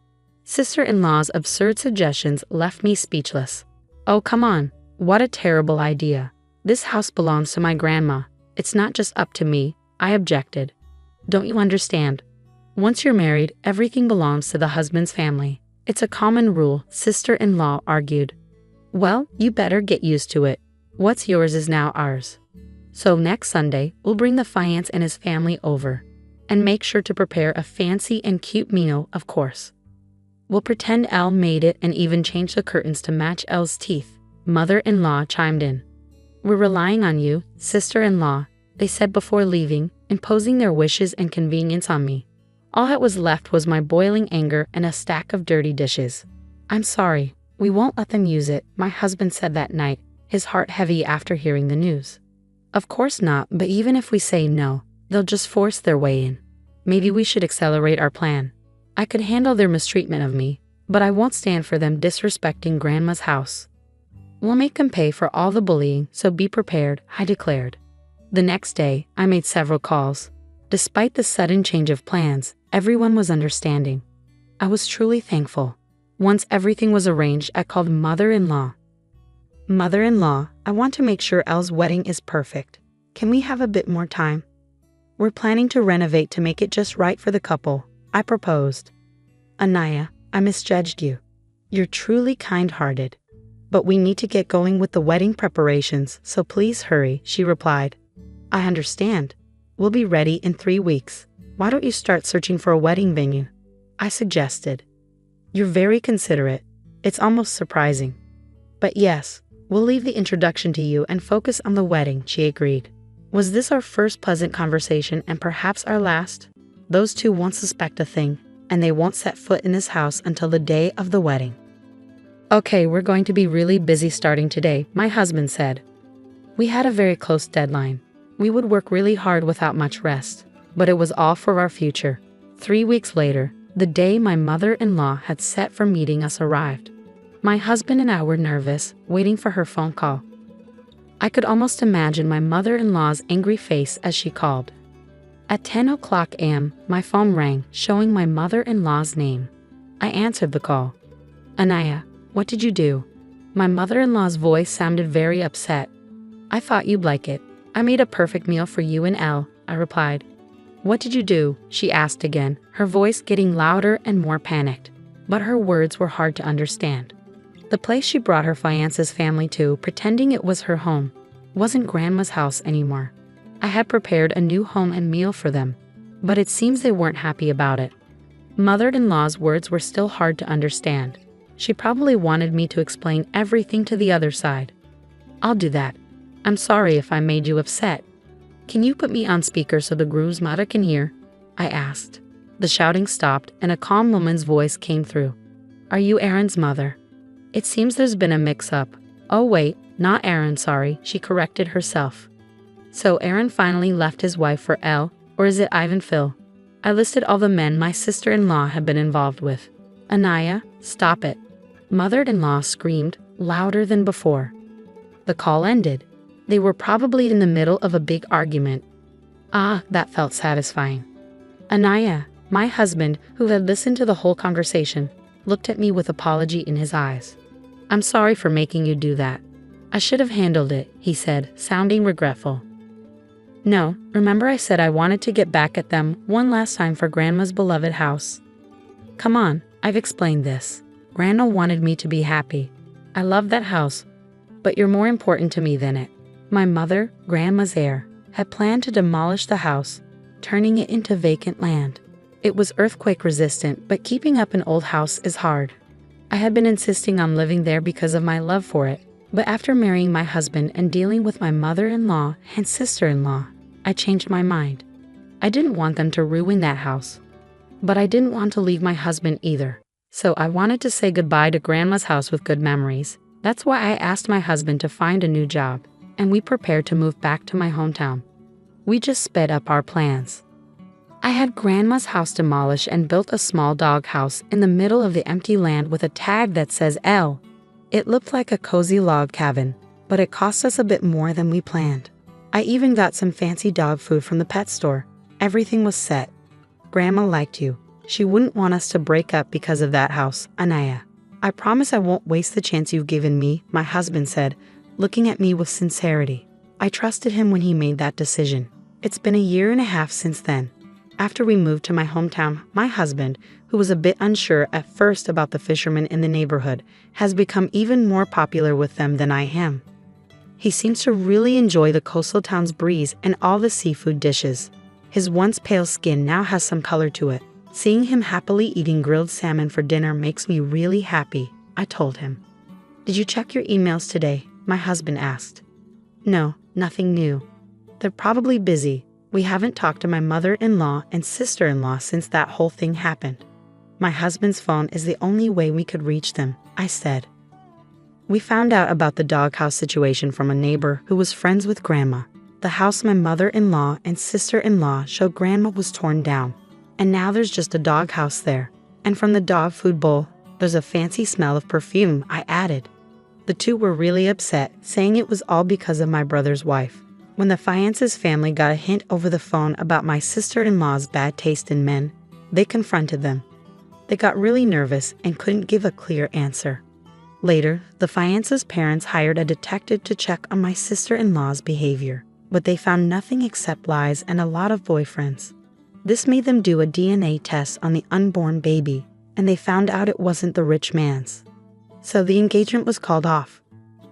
Sister-in-law's absurd suggestions left me speechless. Oh, come on. What a terrible idea. This house belongs to my grandma. It's not just up to me, I objected. Don't you understand? Once you're married, everything belongs to the husband's family. It's a common rule, sister-in-law argued. Well, you better get used to it. What's yours is now ours. So next Sunday, we'll bring the fiance and his family over. And make sure to prepare a fancy and cute meal, of course. We'll pretend Elle made it and even change the curtains to match Elle's teeth, mother-in-law chimed in. We're relying on you, sister-in-law, they said before leaving, imposing their wishes and convenience on me. All that was left was my boiling anger and a stack of dirty dishes. I'm sorry, we won't let them use it, my husband said that night, his heart heavy after hearing the news. Of course not, but even if we say no, they'll just force their way in. Maybe we should accelerate our plan. I could handle their mistreatment of me, but I won't stand for them disrespecting Grandma's house. We'll make them pay for all the bullying, so be prepared, I declared. The next day, I made several calls. Despite the sudden change of plans, everyone was understanding. I was truly thankful. Once everything was arranged, I called mother-in-law. Mother-in-law, I want to make sure Elle's wedding is perfect. Can we have a bit more time? We're planning to renovate to make it just right for the couple, I proposed. Anaya, I misjudged you. You're truly kind-hearted. But we need to get going with the wedding preparations, so please hurry, she replied. I understand. We'll be ready in 3 weeks. Why don't you start searching for a wedding venue? I suggested. You're very considerate. It's almost surprising. But yes, we'll leave the introduction to you and focus on the wedding, she agreed. Was this our first pleasant conversation and perhaps our last? Those two won't suspect a thing, and they won't set foot in this house until the day of the wedding. Okay, we're going to be really busy starting today, my husband said. We had a very close deadline. We would work really hard without much rest, but it was all for our future. 3 weeks later, the day my mother-in-law had set for meeting us arrived. My husband and I were nervous, waiting for her phone call. I could almost imagine my mother-in-law's angry face as she called. At 10 o'clock a.m., my phone rang, showing my mother-in-law's name. I answered the call. Anaya, what did you do? My mother-in-law's voice sounded very upset. I thought you'd like it. I made a perfect meal for you and Elle, I replied. What did you do? She asked again, her voice getting louder and more panicked. But her words were hard to understand. The place she brought her fiance's family to, pretending it was her home, wasn't Grandma's house anymore. I had prepared a new home and meal for them, but it seems they weren't happy about it. Mother-in-law's words were still hard to understand. She probably wanted me to explain everything to the other side. I'll do that. I'm sorry if I made you upset. Can you put me on speaker so the groomsmother can hear? I asked. The shouting stopped and a calm woman's voice came through. Are you Aaron's mother? It seems there's been a mix-up. Oh wait, not Aaron, sorry, she corrected herself. So Aaron finally left his wife for Elle, or is it Ivan Phil? I listed all the men my sister-in-law had been involved with. Anaya, stop it. Mother-in-law screamed, louder than before. The call ended. They were probably in the middle of a big argument. Ah, that felt satisfying. Anaya, my husband, who had listened to the whole conversation, looked at me with apology in his eyes. I'm sorry for making you do that. I should have handled it, he said, sounding regretful. No, remember I said I wanted to get back at them one last time for Grandma's beloved house. Come on, I've explained this. Grandma wanted me to be happy. I love that house, but you're more important to me than it. My mother, Grandma's heir, had planned to demolish the house, turning it into vacant land. It was earthquake resistant, but keeping up an old house is hard. I had been insisting on living there because of my love for it, but after marrying my husband and dealing with my mother-in-law and sister-in-law, I changed my mind. I didn't want them to ruin that house, but I didn't want to leave my husband either. So I wanted to say goodbye to Grandma's house with good memories. That's why I asked my husband to find a new job, and we prepared to move back to my hometown. We just sped up our plans. I had Grandma's house demolished and built a small dog house in the middle of the empty land with a tag that says L. It looked like a cozy log cabin, but it cost us a bit more than we planned. I even got some fancy dog food from the pet store. Everything was set. Grandma liked you. She wouldn't want us to break up because of that house, Anaya. I promise I won't waste the chance you've given me, my husband said, looking at me with sincerity. I trusted him when he made that decision. It's been a year and a half since then. After we moved to my hometown, my husband, who was a bit unsure at first about the fishermen in the neighborhood, has become even more popular with them than I am. He seems to really enjoy the coastal town's breeze and all the seafood dishes. His once pale skin now has some color to it. Seeing him happily eating grilled salmon for dinner makes me really happy, I told him. Did you check your emails today? My husband asked. No, nothing new. They're probably busy. We haven't talked to my mother-in-law and sister-in-law since that whole thing happened. My husband's phone is the only way we could reach them, I said. We found out about the doghouse situation from a neighbor who was friends with Grandma. The house my mother-in-law and sister-in-law showed Grandma was torn down. And now there's just a doghouse there. And from the dog food bowl, there's a fancy smell of perfume, I added. The two were really upset, saying it was all because of my brother's wife. When the fiance's family got a hint over the phone about my sister-in-law's bad taste in men, they confronted them. They got really nervous and couldn't give a clear answer. Later, the fiance's parents hired a detective to check on my sister-in-law's behavior, but they found nothing except lies and a lot of boyfriends. This made them do a DNA test on the unborn baby, and they found out it wasn't the rich man's. So the engagement was called off.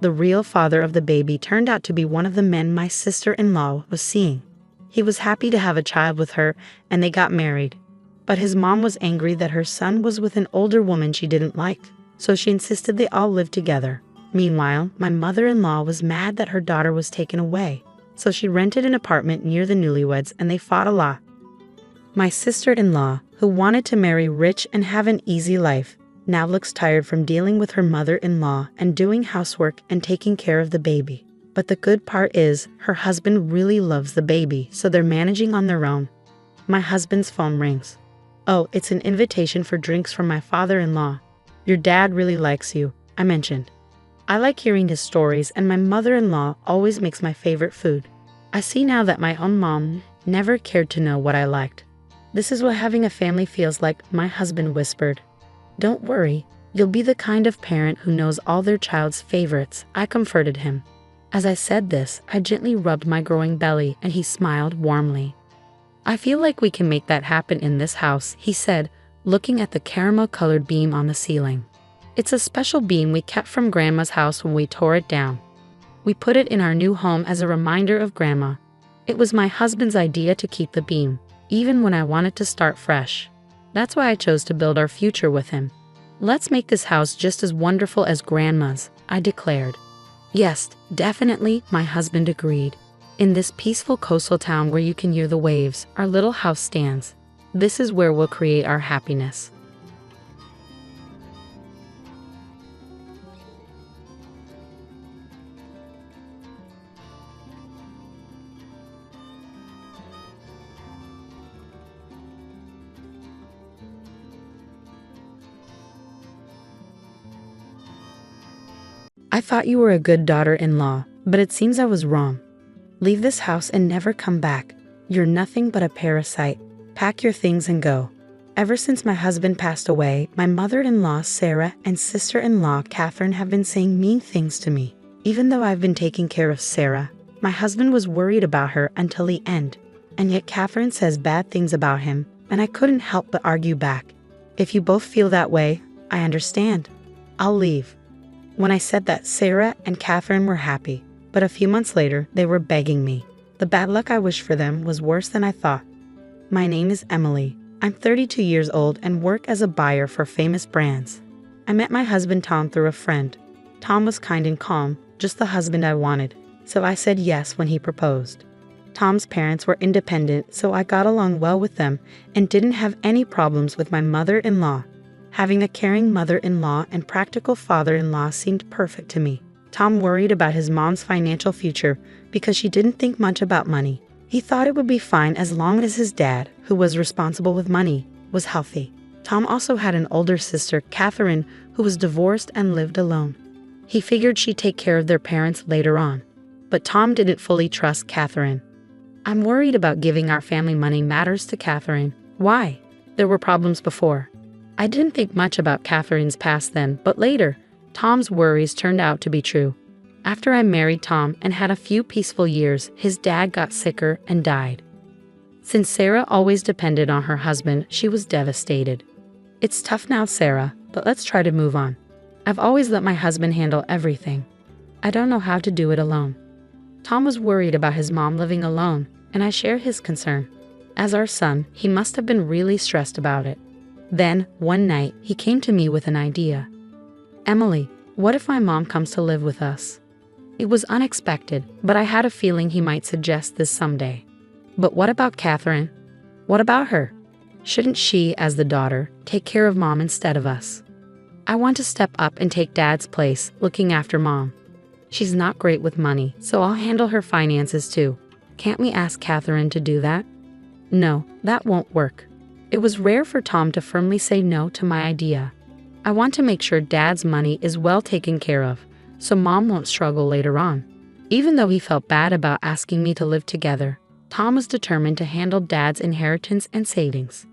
The real father of the baby turned out to be one of the men my sister-in-law was seeing. He was happy to have a child with her, and they got married. But his mom was angry that her son was with an older woman she didn't like, so she insisted they all live together. Meanwhile, my mother-in-law was mad that her daughter was taken away, so she rented an apartment near the newlyweds and they fought a lot. My sister-in-law, who wanted to marry rich and have an easy life, now looks tired from dealing with her mother-in-law and doing housework and taking care of the baby. But the good part is, her husband really loves the baby, so they're managing on their own. My husband's phone rings. Oh, it's an invitation for drinks from my father-in-law. Your dad really likes you, I mentioned. I like hearing his stories, and my mother-in-law always makes my favorite food. I see now that my own mom never cared to know what I liked. This is what having a family feels like, my husband whispered. "Don't worry, you'll be the kind of parent who knows all their child's favorites," I comforted him. As I said this, I gently rubbed my growing belly and he smiled warmly. "I feel like we can make that happen in this house," he said, looking at the caramel-colored beam on the ceiling. "It's a special beam we kept from Grandma's house when we tore it down. We put it in our new home as a reminder of Grandma. It was my husband's idea to keep the beam, even when I wanted to start fresh. That's why I chose to build our future with him. Let's make this house just as wonderful as Grandma's," I declared. "Yes, definitely," my husband agreed. "In this peaceful coastal town where you can hear the waves, our little house stands. This is where we'll create our happiness." "I thought you were a good daughter-in-law, but it seems I was wrong. Leave this house and never come back. You're nothing but a parasite. Pack your things and go." Ever since my husband passed away, my mother-in-law Sarah and sister-in-law Catherine have been saying mean things to me. Even though I've been taking care of Sarah, my husband was worried about her until the end. And yet Catherine says bad things about him, and I couldn't help but argue back. "If you both feel that way, I understand. I'll leave." When I said that, Sarah and Catherine were happy, but a few months later, they were begging me. The bad luck I wished for them was worse than I thought. "My name is Emily. I'm 32 years old and work as a buyer for famous brands. I met my husband Tom through a friend. Tom was kind and calm, just the husband I wanted, so I said yes when he proposed. Tom's parents were independent, so I got along well with them and didn't have any problems with my mother-in-law. Having a caring mother-in-law and practical father-in-law seemed perfect to me. Tom worried about his mom's financial future because she didn't think much about money. He thought it would be fine as long as his dad, who was responsible with money, was healthy. Tom also had an older sister, Catherine, who was divorced and lived alone. He figured she'd take care of their parents later on. But Tom didn't fully trust Catherine. "I'm worried about giving our family money matters to Catherine." "Why?" "There were problems before." I didn't think much about Catherine's past then, but later, Tom's worries turned out to be true. After I married Tom and had a few peaceful years, his dad got sicker and died. Since Sarah always depended on her husband, she was devastated. "It's tough now, Sarah, but let's try to move on. I've always let my husband handle everything. I don't know how to do it alone." Tom was worried about his mom living alone, and I shared his concern. As our son, he must have been really stressed about it. Then, one night, he came to me with an idea. "Emily, what if my mom comes to live with us?" It was unexpected, but I had a feeling he might suggest this someday. "But what about Catherine? What about her? Shouldn't she, as the daughter, take care of Mom instead of us? I want to step up and take Dad's place, looking after Mom. She's not great with money, so I'll handle her finances too. Can't we ask Catherine to do that?" "No, that won't work." It was rare for Tom to firmly say no to my idea. "I want to make sure Dad's money is well taken care of, so Mom won't struggle later on." Even though he felt bad about asking me to live together, Tom was determined to handle Dad's inheritance and savings.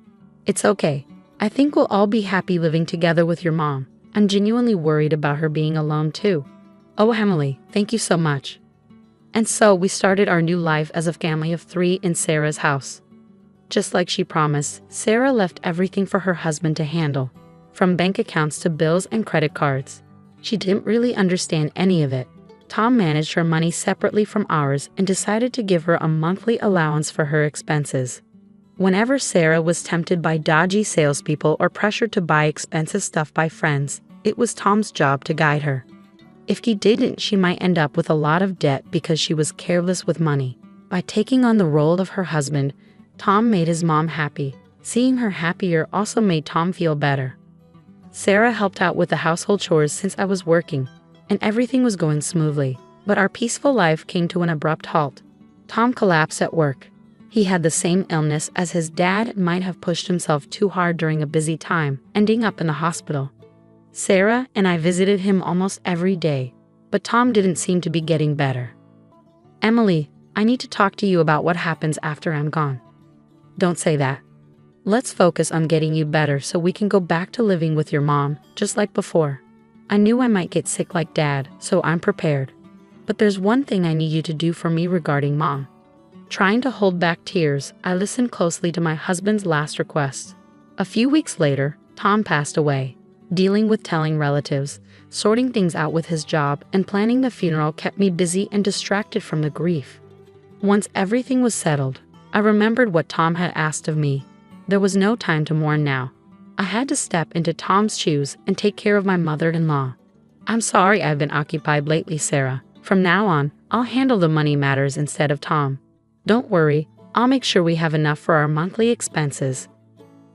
"It's okay. I think we'll all be happy living together with your mom. I'm genuinely worried about her being alone too." "Oh, Emily, thank you so much." And so we started our new life as a family of 3 in Sarah's house. Just like she promised, Sarah left everything for her husband to handle, from bank accounts to bills and credit cards. She didn't really understand any of it. Tom managed her money separately from ours and decided to give her a monthly allowance for her expenses. Whenever Sarah was tempted by dodgy salespeople or pressured to buy expensive stuff by friends, it was Tom's job to guide her. If he didn't, she might end up with a lot of debt because she was careless with money. By taking on the role of her husband, Tom made his mom happy. Seeing her happier also made Tom feel better. Sarah helped out with the household chores since I was working, and everything was going smoothly. But our peaceful life came to an abrupt halt. Tom collapsed at work. He had the same illness as his dad and might have pushed himself too hard during a busy time, ending up in the hospital. Sarah and I visited him almost every day, but Tom didn't seem to be getting better. "Emily, I need to talk to you about what happens after I'm gone." "Don't say that." Let's focus on getting you better so we can go back to living with your mom, just like before. I knew I might get sick like Dad, so I'm prepared. But there's one thing I need you to do for me regarding Mom. Trying to hold back tears, I listened closely to my husband's last request. A few weeks later, Tom passed away. Dealing with telling relatives, sorting things out with his job, and planning the funeral kept me busy and distracted from the grief. Once everything was settled, I remembered what Tom had asked of me. There was no time to mourn now. I had to step into Tom's shoes and take care of my mother-in-law. I'm sorry I've been occupied lately, Sarah. From now on, I'll handle the money matters instead of Tom. Don't worry, I'll make sure we have enough for our monthly expenses.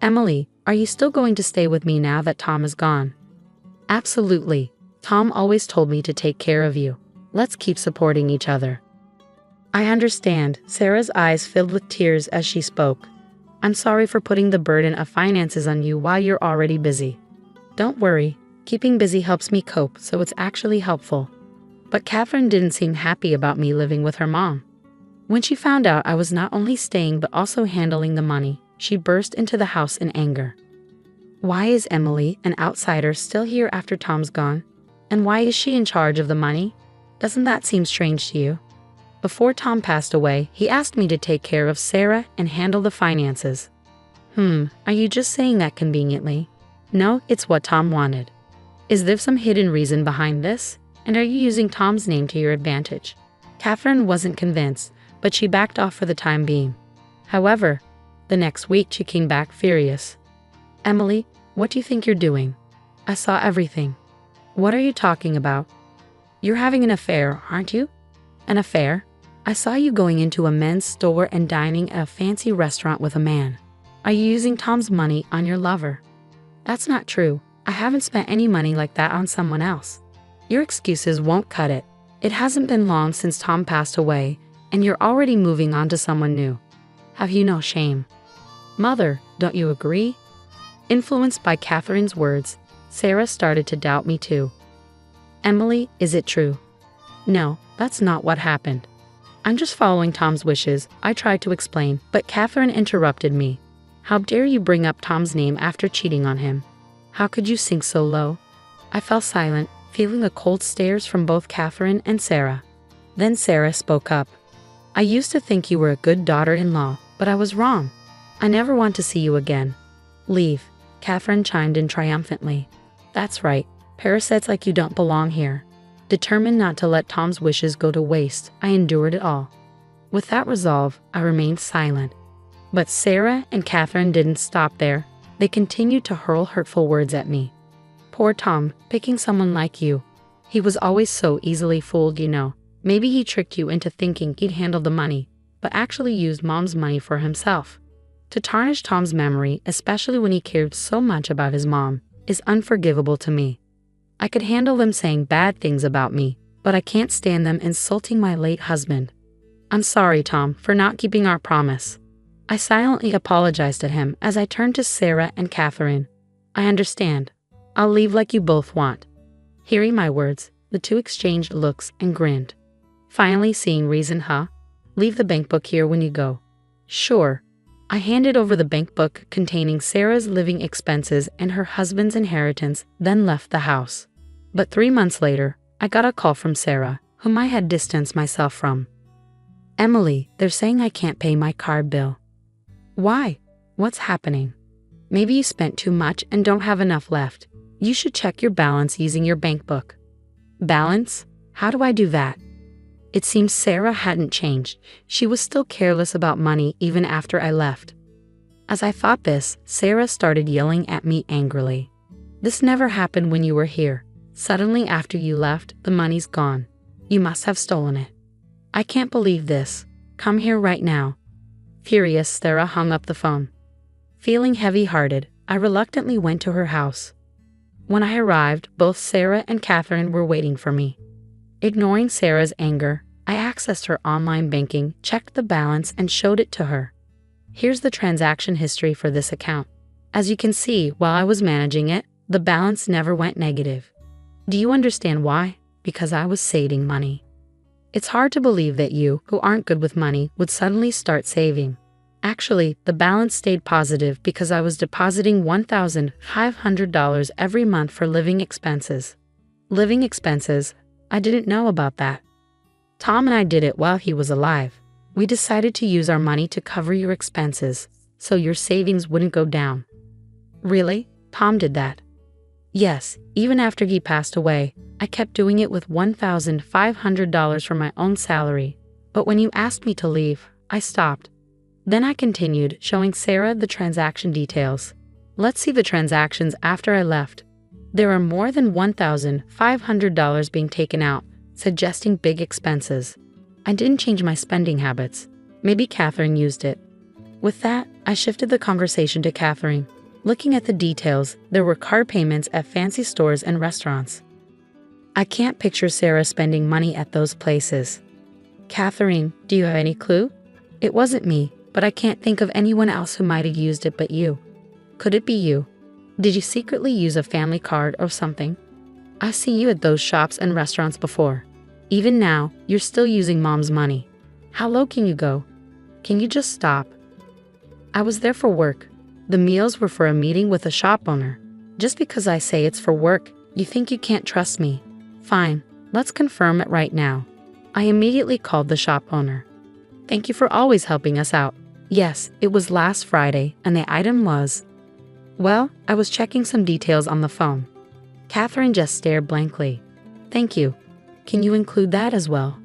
Emily, are you still going to stay with me now that Tom is gone? Absolutely. Tom always told me to take care of you. Let's keep supporting each other. I understand. Sarah's eyes filled with tears as she spoke. I'm sorry for putting the burden of finances on you while you're already busy. Don't worry, keeping busy helps me cope, so it's actually helpful. But Catherine didn't seem happy about me living with her mom. When she found out I was not only staying but also handling the money, she burst into the house in anger. Why is Emily, an outsider, still here after Tom's gone? And why is she in charge of the money? Doesn't that seem strange to you? Before Tom passed away, he asked me to take care of Sarah and handle the finances. Are you just saying that conveniently? No, it's what Tom wanted. Is there some hidden reason behind this? And are you using Tom's name to your advantage? Catherine wasn't convinced, but she backed off for the time being. However, the next week she came back furious. Emily, what do you think you're doing? I saw everything. What are you talking about? You're having an affair, aren't you? An affair? I saw you going into a men's store and dining at a fancy restaurant with a man. Are you using Tom's money on your lover? That's not true. I haven't spent any money like that on someone else. Your excuses won't cut it. It hasn't been long since Tom passed away, and you're already moving on to someone new. Have you no shame? Mother, don't you agree? Influenced by Catherine's words, Sarah started to doubt me too. Emily, is it true? No, that's not what happened. I'm just following Tom's wishes, I tried to explain, but Catherine interrupted me. How dare you bring up Tom's name after cheating on him? How could you sink so low? I fell silent, feeling the cold stares from both Catherine and Sarah. Then Sarah spoke up. I used to think you were a good daughter-in-law, but I was wrong. I never want to see you again. Leave, Catherine chimed in triumphantly. That's right, parasites like you don't belong here. Determined not to let Tom's wishes go to waste, I endured it all. With that resolve, I remained silent. But Sarah and Catherine didn't stop there. They continued to hurl hurtful words at me. Poor Tom, picking someone like you. He was always so easily fooled, you know. Maybe he tricked you into thinking he'd handle the money, but actually used Mom's money for himself. To tarnish Tom's memory, especially when he cared so much about his mom, is unforgivable to me. I could handle them saying bad things about me, but I can't stand them insulting my late husband. I'm sorry, Tom, for not keeping our promise. I silently apologized to him as I turned to Sarah and Catherine. I understand. I'll leave like you both want. Hearing my words, the two exchanged looks and grinned. Finally seeing reason, huh? Leave the bank book here when you go. Sure. I handed over the bank book containing Sarah's living expenses and her husband's inheritance, then left the house. But 3 months later, I got a call from Sarah, whom I had distanced myself from. Emily, they're saying I can't pay my card bill. Why? What's happening? Maybe you spent too much and don't have enough left. You should check your balance using your bank book. Balance? How do I do that? It seems Sarah hadn't changed. She was still careless about money even after I left. As I thought this, Sarah started yelling at me angrily. This never happened when you were here. Suddenly after you left, the money's gone. You must have stolen it. I can't believe this. Come here right now. Furious, Sarah hung up the phone. Feeling heavy-hearted, I reluctantly went to her house. When I arrived, both Sarah and Catherine were waiting for me. Ignoring Sarah's anger, I accessed her online banking, checked the balance, and showed it to her. Here's the transaction history for this account. As you can see, while I was managing it, the balance never went negative. Do you understand why? Because I was saving money. It's hard to believe that you, who aren't good with money, would suddenly start saving. Actually, the balance stayed positive because I was depositing $1,500 every month for living expenses. Living expenses? I didn't know about that. Tom and I did it while he was alive. We decided to use our money to cover your expenses, so your savings wouldn't go down. Really? Tom did that? Yes, even after he passed away, I kept doing it with $1,500 from my own salary. But when you asked me to leave, I stopped. Then I continued, showing Sarah the transaction details. Let's see the transactions after I left. There are more than $1,500 being taken out, suggesting big expenses. I didn't change my spending habits. Maybe Catherine used it. With that, I shifted the conversation to Catherine. Looking at the details, there were card payments at fancy stores and restaurants. I can't picture Sarah spending money at those places. Catherine, do you have any clue? It wasn't me, but I can't think of anyone else who might have used it but you. Could it be you? Did you secretly use a family card or something? I've seen you at those shops and restaurants before. Even now, you're still using Mom's money. How low can you go? Can you just stop? I was there for work. The meals were for a meeting with a shop owner. Just because I say it's for work, you think you can't trust me. Fine, let's confirm it right now. I immediately called the shop owner. Thank you for always helping us out. Yes, it was last Friday, and the item was... Well, I was checking some details on the phone. Catherine just stared blankly. Thank you. Can you include that as well?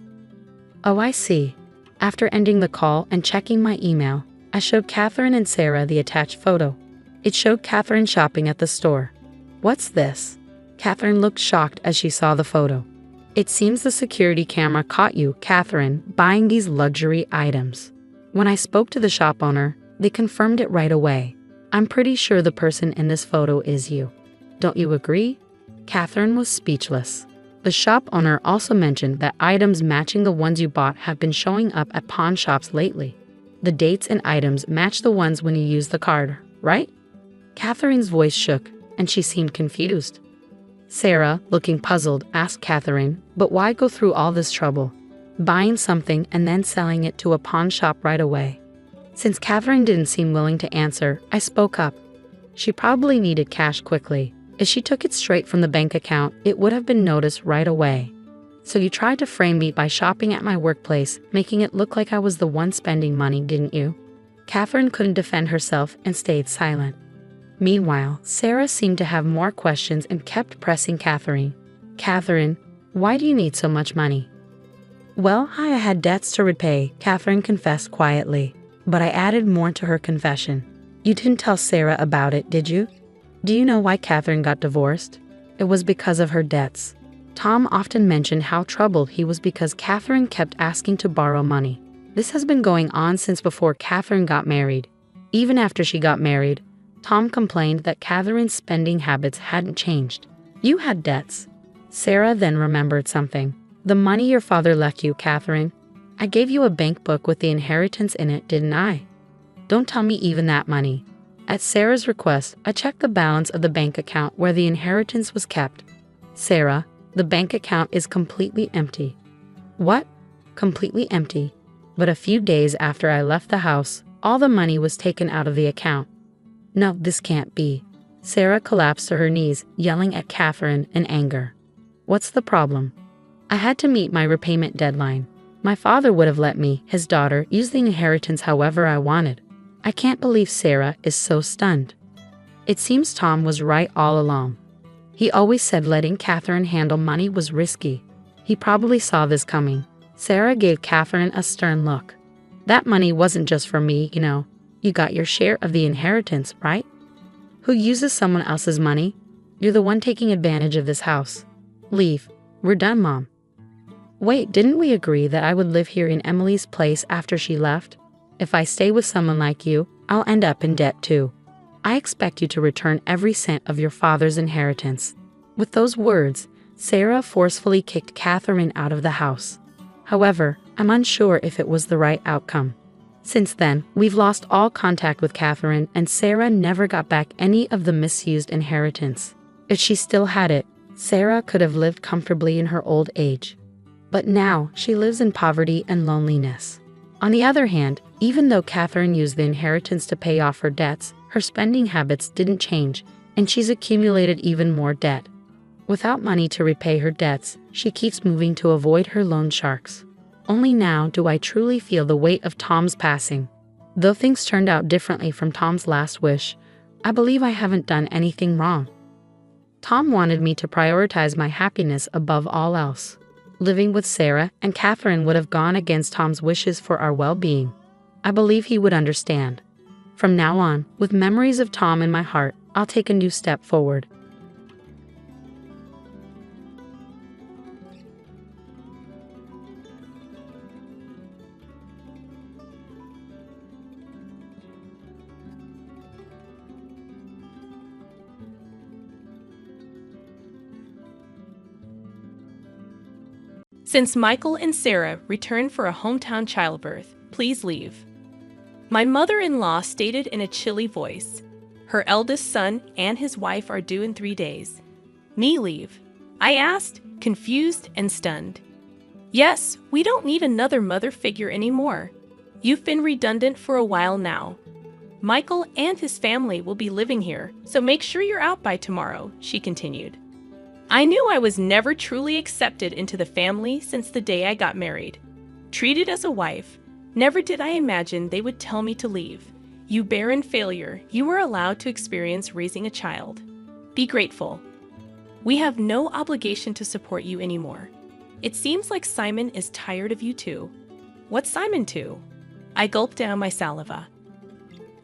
Oh, I see. After ending the call and checking my email, I showed Catherine and Sarah the attached photo. It showed Catherine shopping at the store. What's this? Catherine looked shocked as she saw the photo. It seems the security camera caught you, Catherine, buying these luxury items. When I spoke to the shop owner, they confirmed it right away. I'm pretty sure the person in this photo is you. Don't you agree? Catherine was speechless. The shop owner also mentioned that items matching the ones you bought have been showing up at pawn shops lately. The dates and items match the ones when you used the card, right? Catherine's voice shook, and she seemed confused. Sarah, looking puzzled, asked Catherine, but why go through all this trouble? Buying something and then selling it to a pawn shop right away. Since Catherine didn't seem willing to answer, I spoke up. She probably needed cash quickly. If she took it straight from the bank account, it would have been noticed right away. So you tried to frame me by shopping at my workplace, making it look like I was the one spending money, didn't you? Catherine couldn't defend herself and stayed silent. Meanwhile, Sarah seemed to have more questions and kept pressing Catherine. Catherine, why do you need so much money? Well, I had debts to repay, Catherine confessed quietly. But I added more to her confession. You didn't tell Sarah about it, did you? Do you know why Catherine got divorced? It was because of her debts. Tom often mentioned how troubled he was because Catherine kept asking to borrow money. This has been going on since before Catherine got married. Even after she got married, Tom complained that Catherine's spending habits hadn't changed. You had debts. Sarah then remembered something. The money your father left you, Catherine. I gave you a bank book with the inheritance in it, didn't I? Don't tell me even that money. At Sarah's request, I checked the balance of the bank account where the inheritance was kept. Sarah, the bank account is completely empty. What? Completely empty. But a few days after I left the house, all the money was taken out of the account. No, this can't be. Sarah collapsed to her knees, yelling at Catherine in anger. What's the problem? I had to meet my repayment deadline. My father would have let me, his daughter, use the inheritance however I wanted. I can't believe Sarah is so stunned. It seems Tom was right all along. He always said letting Catherine handle money was risky. He probably saw this coming. Sarah gave Catherine a stern look. That money wasn't just for me, you know. You got your share of the inheritance, right? Who uses someone else's money? You're the one taking advantage of this house. Leave. We're done, Mom. Wait, didn't we agree that I would live here in Emily's place after she left? If I stay with someone like you, I'll end up in debt too. I expect you to return every cent of your father's inheritance. With those words, Sarah forcefully kicked Catherine out of the house. However, I'm unsure if it was the right outcome. Since then, we've lost all contact with Catherine, and Sarah never got back any of the misused inheritance. If she still had it, Sarah could have lived comfortably in her old age. But now, she lives in poverty and loneliness. On the other hand, Even though Catherine used the inheritance to pay off her debts, her spending habits didn't change, and she's accumulated even more debt. Without money to repay her debts, she keeps moving to avoid her loan sharks. Only now do I truly feel the weight of Tom's passing. Though things turned out differently from Tom's last wish, I believe I haven't done anything wrong. Tom wanted me to prioritize my happiness above all else. Living with Sarah and Catherine would have gone against Tom's wishes for our well-being. I believe he would understand. From now on, with memories of Tom in my heart, I'll take a new step forward. Since Michael and Sarah returned for a hometown childbirth, please leave. My mother-in-law stated in a chilly voice. Her eldest son and his wife are due in 3 days. Me leave? I asked, confused and stunned. Yes, we don't need another mother figure anymore. You've been redundant for a while now. Michael and his family will be living here, so make sure you're out by tomorrow, she continued. I knew I was never truly accepted into the family since the day I got married. Treated as a wife, never did I imagine they would tell me to leave. You barren failure, you were allowed to experience raising a child. Be grateful. We have no obligation to support you anymore. It seems like Simon is tired of you too. What's Simon to? I gulped down my saliva.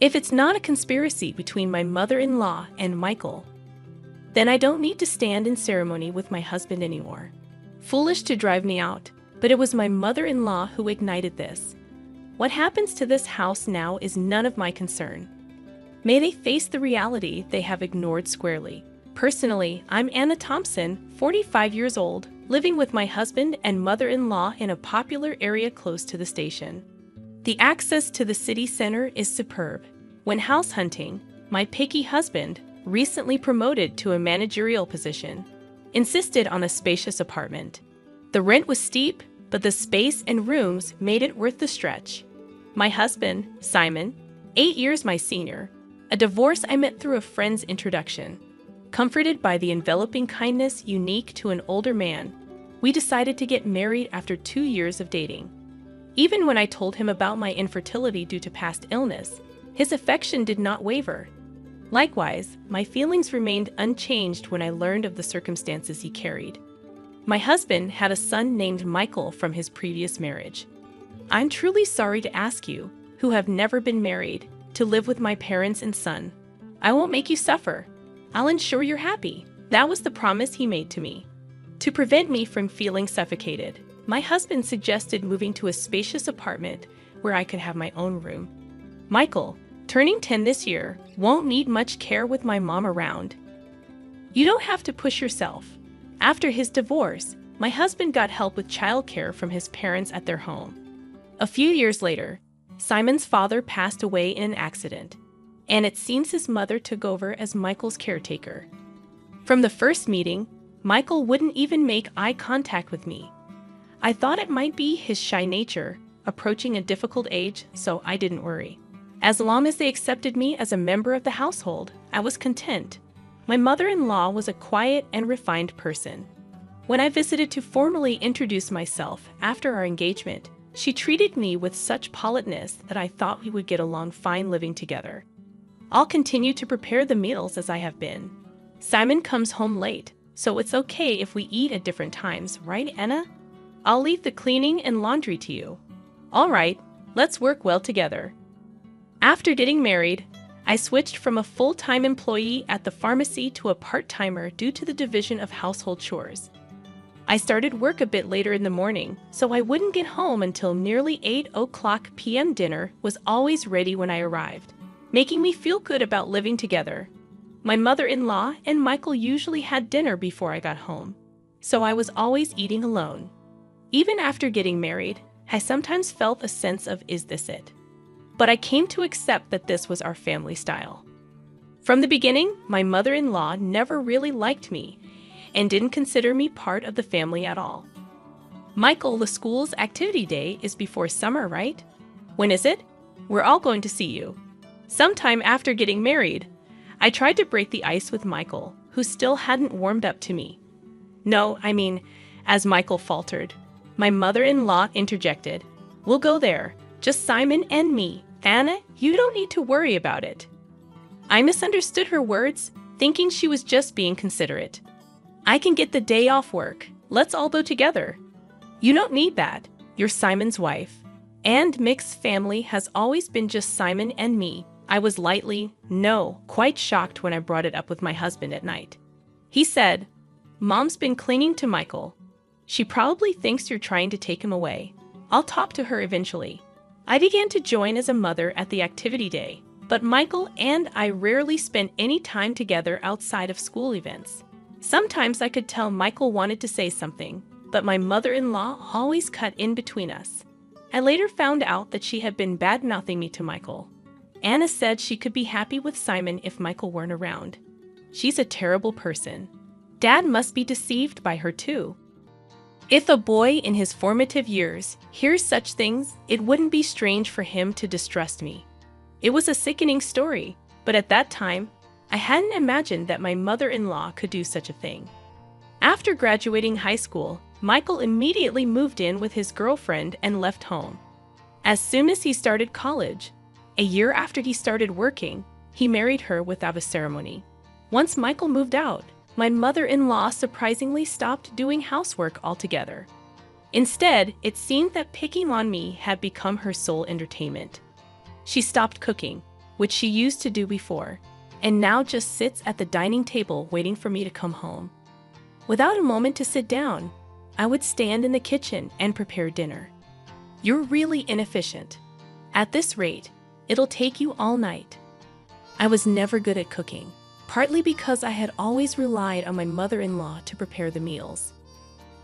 If it's not a conspiracy between my mother-in-law and Michael, then I don't need to stand in ceremony with my husband anymore. Foolish to drive me out, but it was my mother-in-law who ignited this. What happens to this house now is none of my concern. May they face the reality they have ignored squarely. Personally, I'm Anna Thompson, 45 years old, living with my husband and mother-in-law in a popular area close to the station. The access to the city center is superb. When house hunting, my picky husband, recently promoted to a managerial position, insisted on a spacious apartment. The rent was steep, but the space and rooms made it worth the stretch. My husband, Simon, 8 years my senior, a divorce I met through a friend's introduction. Comforted by the enveloping kindness unique to an older man, we decided to get married after 2 years of dating. Even when I told him about my infertility due to past illness, his affection did not waver. Likewise, my feelings remained unchanged when I learned of the circumstances he carried. My husband had a son named Michael from his previous marriage. I'm truly sorry to ask you, who have never been married, to live with my parents and son. I won't make you suffer. I'll ensure you're happy. That was the promise he made to me. To prevent me from feeling suffocated, my husband suggested moving to a spacious apartment where I could have my own room. Michael, turning 10 this year, won't need much care with my mom around. You don't have to push yourself. After his divorce, my husband got help with childcare from his parents at their home. A few years later, Simon's father passed away in an accident, and it seems his mother took over as Michael's caretaker. From the first meeting, Michael wouldn't even make eye contact with me. I thought it might be his shy nature, approaching a difficult age, so I didn't worry. As long as they accepted me as a member of the household, I was content. My mother-in-law was a quiet and refined person. When I visited to formally introduce myself after our engagement, she treated me with such politeness that I thought we would get along fine living together. I'll continue to prepare the meals as I have been. Simon comes home late, so it's okay if we eat at different times, right, Anna? I'll leave the cleaning and laundry to you. All right, let's work well together. After getting married, I switched from a full-time employee at the pharmacy to a part-timer due to the division of household chores. I started work a bit later in the morning, so I wouldn't get home until nearly 8 p.m. Dinner was always ready when I arrived, making me feel good about living together. My mother-in-law and Michael usually had dinner before I got home, so I was always eating alone. Even after getting married, I sometimes felt a sense of, is this it? But I came to accept that this was our family style. From the beginning, my mother-in-law never really liked me and didn't consider me part of the family at all. Michael, the school's activity day is before summer, right? When is it? We're all going to see you. Sometime after getting married, I tried to break the ice with Michael, who still hadn't warmed up to me. No, I mean, as Michael faltered, my mother-in-law interjected, "We'll go there, just Simon and me. Anna, you don't need to worry about it." I misunderstood her words, thinking she was just being considerate. "I can get the day off work. Let's all go together." "You don't need that. You're Simon's wife. And Mick's family has always been just Simon and me." I was quite shocked when I brought it up with my husband at night. He said, "Mom's been clinging to Michael. She probably thinks you're trying to take him away. I'll talk to her eventually." I began to join as a mother at the activity day, but Michael and I rarely spent any time together outside of school events. Sometimes I could tell Michael wanted to say something, but my mother-in-law always cut in between us. I later found out that she had been bad-mouthing me to Michael. Anna said she could be happy with Simon if Michael weren't around. She's a terrible person. Dad must be deceived by her too. If a boy in his formative years hears such things, it wouldn't be strange for him to distrust me. It was a sickening story, but at that time, I hadn't imagined that my mother-in-law could do such a thing. After graduating high school, Michael immediately moved in with his girlfriend and left home. As soon as he started college, a year after he started working, he married her without a ceremony. Once Michael moved out, my mother-in-law surprisingly stopped doing housework altogether. Instead, it seemed that picking on me had become her sole entertainment. She stopped cooking, which she used to do before, and now just sits at the dining table waiting for me to come home. Without a moment to sit down, I would stand in the kitchen and prepare dinner. "You're really inefficient. At this rate, it'll take you all night." I was never good at cooking, partly because I had always relied on my mother-in-law to prepare the meals.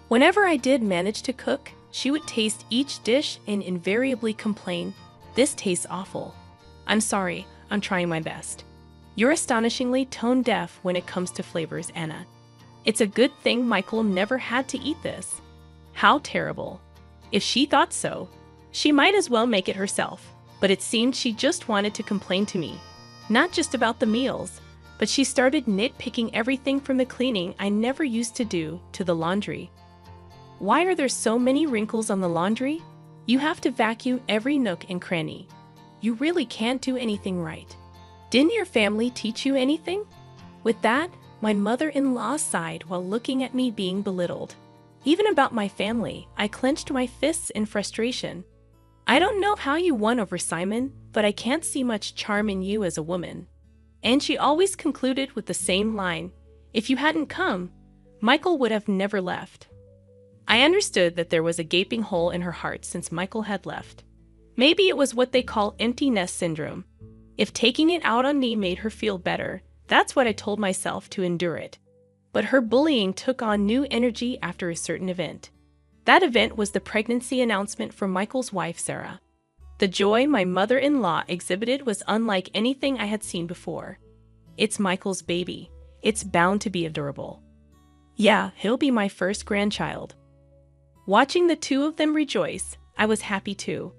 Whenever I did manage to cook, she would taste each dish and invariably complain, "This tastes awful." "I'm sorry, I'm trying my best." "You're astonishingly tone-deaf when it comes to flavors, Anna." "It's a good thing Michael never had to eat this." How terrible. If she thought so, she might as well make it herself. But it seemed she just wanted to complain to me, not just about the meals, but she started nitpicking everything from the cleaning I never used to do to the laundry. "Why are there so many wrinkles on the laundry? You have to vacuum every nook and cranny. You really can't do anything right. Didn't your family teach you anything?" With that, my mother-in-law sighed while looking at me being belittled. Even about my family, I clenched my fists in frustration. "I don't know how you won over Simon, but I can't see much charm in you as a woman." And she always concluded with the same line, "If you hadn't come, Michael would have never left." I understood that there was a gaping hole in her heart since Michael had left. Maybe it was what they call empty nest syndrome. If taking it out on me made her feel better, that's what I told myself to endure it. But her bullying took on new energy after a certain event. That event was the pregnancy announcement from Michael's wife, Sarah. The joy my mother-in-law exhibited was unlike anything I had seen before. "It's Michael's baby. It's bound to be adorable. Yeah, he'll be my first grandchild." Watching the two of them rejoice, I was happy too.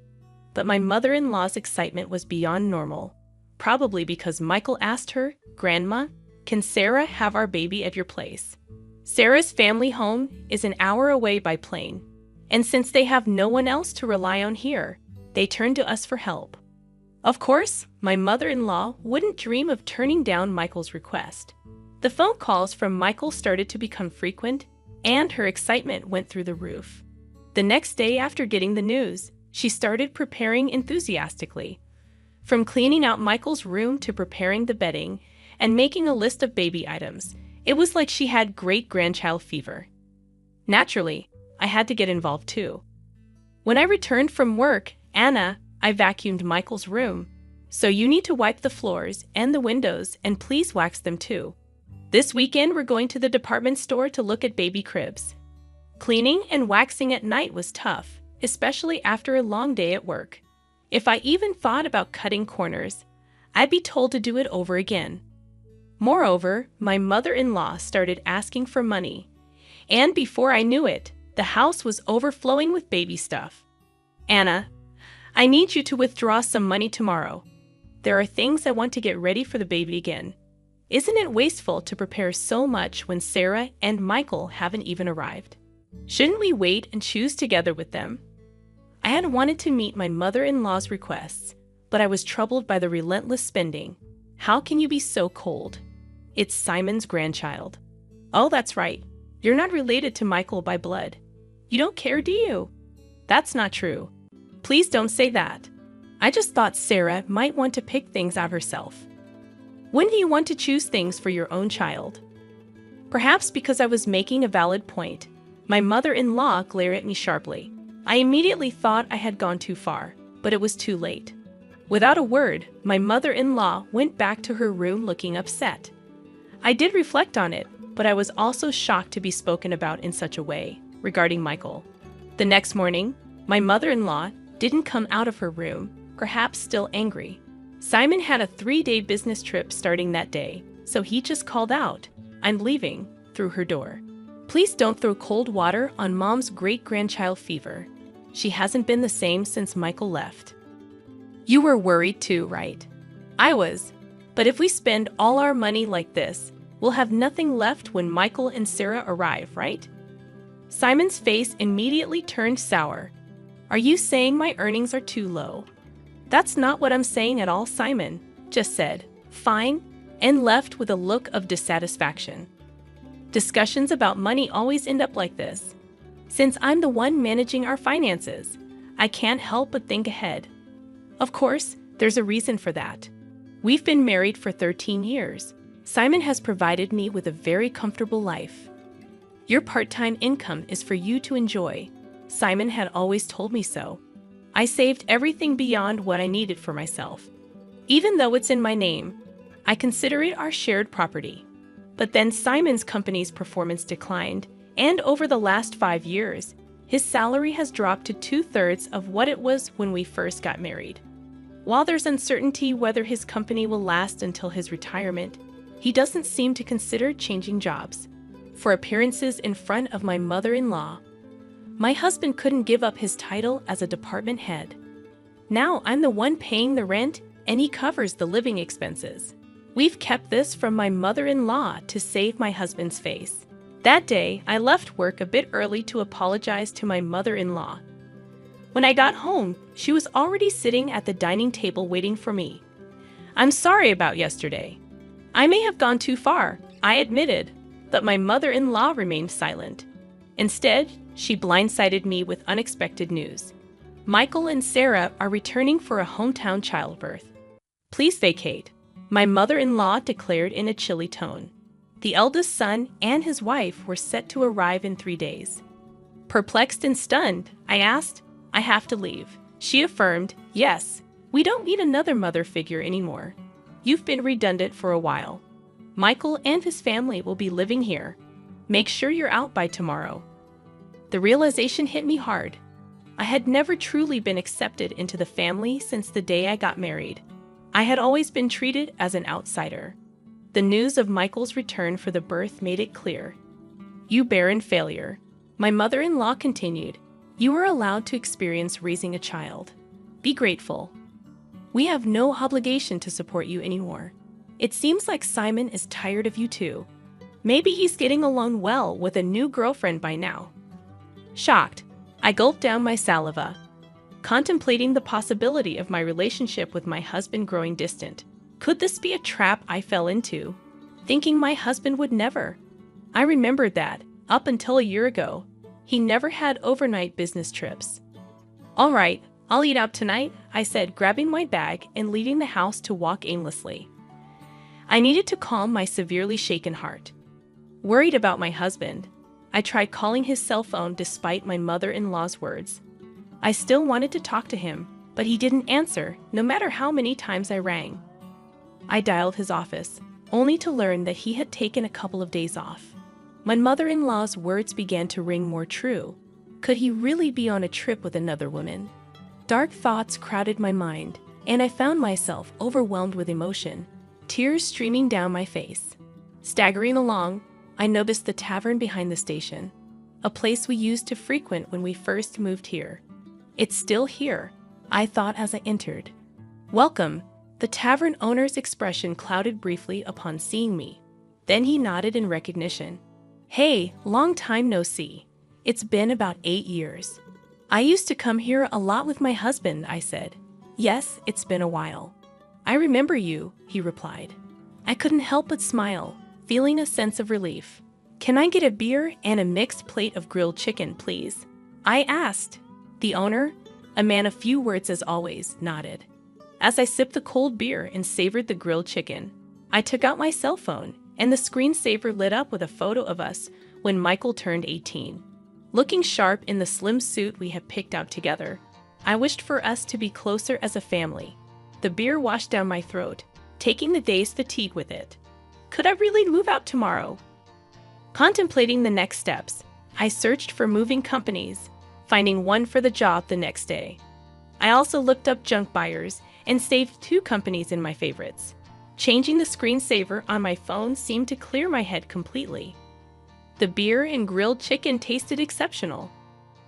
But my mother-in-law's excitement was beyond normal, probably because Michael asked her, "Grandma, can Sarah have our baby at your place?" Sarah's family home is an hour away by plane, and since they have no one else to rely on here, they turn to us for help. Of course, my mother-in-law wouldn't dream of turning down Michael's request. The phone calls from Michael started to become frequent, and her excitement went through the roof. The next day after getting the news, she started preparing enthusiastically. From cleaning out Michael's room to preparing the bedding and making a list of baby items, it was like she had great-grandchild fever. Naturally, I had to get involved too. When I returned from work, "Anna, I vacuumed Michael's room, so you need to wipe the floors and the windows and please wax them too. This weekend we're going to the department store to look at baby cribs." Cleaning and waxing at night was tough, especially after a long day at work. If I even thought about cutting corners, I'd be told to do it over again. Moreover, my mother-in-law started asking for money, and before I knew it, the house was overflowing with baby stuff. "Anna, I need you to withdraw some money tomorrow. There are things I want to get ready for the baby again. Isn't it wasteful to prepare so much when Sarah and Michael haven't even arrived? Shouldn't we wait and choose together with them? I had wanted to meet my mother-in-law's requests, but I was troubled by the relentless spending. How can you be so cold? It's Simon's grandchild. Oh, that's right. You're not related to Michael by blood. You don't care, do you? That's not true. Please don't say that. I just thought Sarah might want to pick things out herself. When do you want to choose things for your own child? Perhaps because I was making a valid point. My mother-in-law glared at me sharply. I immediately thought I had gone too far, but it was too late. Without a word, my mother-in-law went back to her room looking upset. I did reflect on it, but I was also shocked to be spoken about in such a way regarding Michael. The next morning, my mother-in-law didn't come out of her room, perhaps still angry. Simon had a 3-day business trip starting that day, so he just called out, "I'm leaving," through her door. Please don't throw cold water on Mom's great-grandchild fever. She hasn't been the same since Michael left. You were worried too, right? I was. But if we spend all our money like this, we'll have nothing left when Michael and Sarah arrive, right? Simon's face immediately turned sour. Are you saying my earnings are too low? That's not what I'm saying at all, Simon just said, fine, and left with a look of dissatisfaction. Discussions about money always end up like this. Since I'm the one managing our finances, I can't help but think ahead. Of course, there's a reason for that. We've been married for 13 years. Simon has provided me with a very comfortable life. Your part-time income is for you to enjoy. Simon had always told me so. I saved everything beyond what I needed for myself. Even though it's in my name, I consider it our shared property. But then Simon's company's performance declined, and over the last 5 years, his salary has dropped to 2/3 of what it was when we first got married. While there's uncertainty whether his company will last until his retirement, he doesn't seem to consider changing jobs. For appearances in front of my mother-in-law, my husband couldn't give up his title as a department head. Now I'm the one paying the rent, and he covers the living expenses. We've kept this from my mother-in-law to save my husband's face. That day, I left work a bit early to apologize to my mother-in-law. When I got home, she was already sitting at the dining table waiting for me. I'm sorry about yesterday. I may have gone too far, I admitted, but my mother-in-law remained silent. Instead, she blindsided me with unexpected news. Michael and Sarah are returning for a hometown childbirth. Please vacate, my mother-in-law declared in a chilly tone. The eldest son and his wife were set to arrive in 3 days. Perplexed and stunned, I asked, I have to leave. She affirmed, yes, we don't need another mother figure anymore. You've been redundant for a while. Michael and his family will be living here. Make sure you're out by tomorrow. The realization hit me hard. I had never truly been accepted into the family since the day I got married. I had always been treated as an outsider. The news of Michael's return for the birth made it clear. You barren failure, my mother-in-law continued. You are allowed to experience raising a child. Be grateful. We have no obligation to support you anymore. It seems like Simon is tired of you too. Maybe he's getting along well with a new girlfriend by now. Shocked, I gulped down my saliva, contemplating the possibility of my relationship with my husband growing distant. Could this be a trap I fell into, thinking my husband would never? I remembered that, up until a year ago, he never had overnight business trips. All right, I'll eat out tonight, I said, grabbing my bag and leaving the house to walk aimlessly. I needed to calm my severely shaken heart. Worried about my husband, I tried calling his cell phone despite my mother-in-law's words. I still wanted to talk to him, but he didn't answer, no matter how many times I rang. I dialed his office, only to learn that he had taken a couple of days off. My mother-in-law's words began to ring more true. Could he really be on a trip with another woman? Dark thoughts crowded my mind, and I found myself overwhelmed with emotion, tears streaming down my face. Staggering along, I noticed the tavern behind the station, a place we used to frequent when we first moved here. It's still here, I thought as I entered. "Welcome." The tavern owner's expression clouded briefly upon seeing me. Then he nodded in recognition. "Hey, long time no see. It's been about 8 years. I used to come here a lot with my husband," I said. "Yes, it's been a while." "I remember you," he replied. I couldn't help but smile, feeling a sense of relief. "Can I get a beer and a mixed plate of grilled chicken, please?" I asked. The owner, a man of few words as always, nodded. As I sipped the cold beer and savored the grilled chicken, I took out my cell phone, and the screensaver lit up with a photo of us when Michael turned 18. Looking sharp in the slim suit we had picked out together, I wished for us to be closer as a family. The beer washed down my throat, taking the day's fatigue with it. Could I really move out tomorrow? Contemplating the next steps, I searched for moving companies, finding one for the job the next day. I also looked up junk buyers and saved 2 companies in my favorites. Changing the screensaver on my phone seemed to clear my head completely. The beer and grilled chicken tasted exceptional.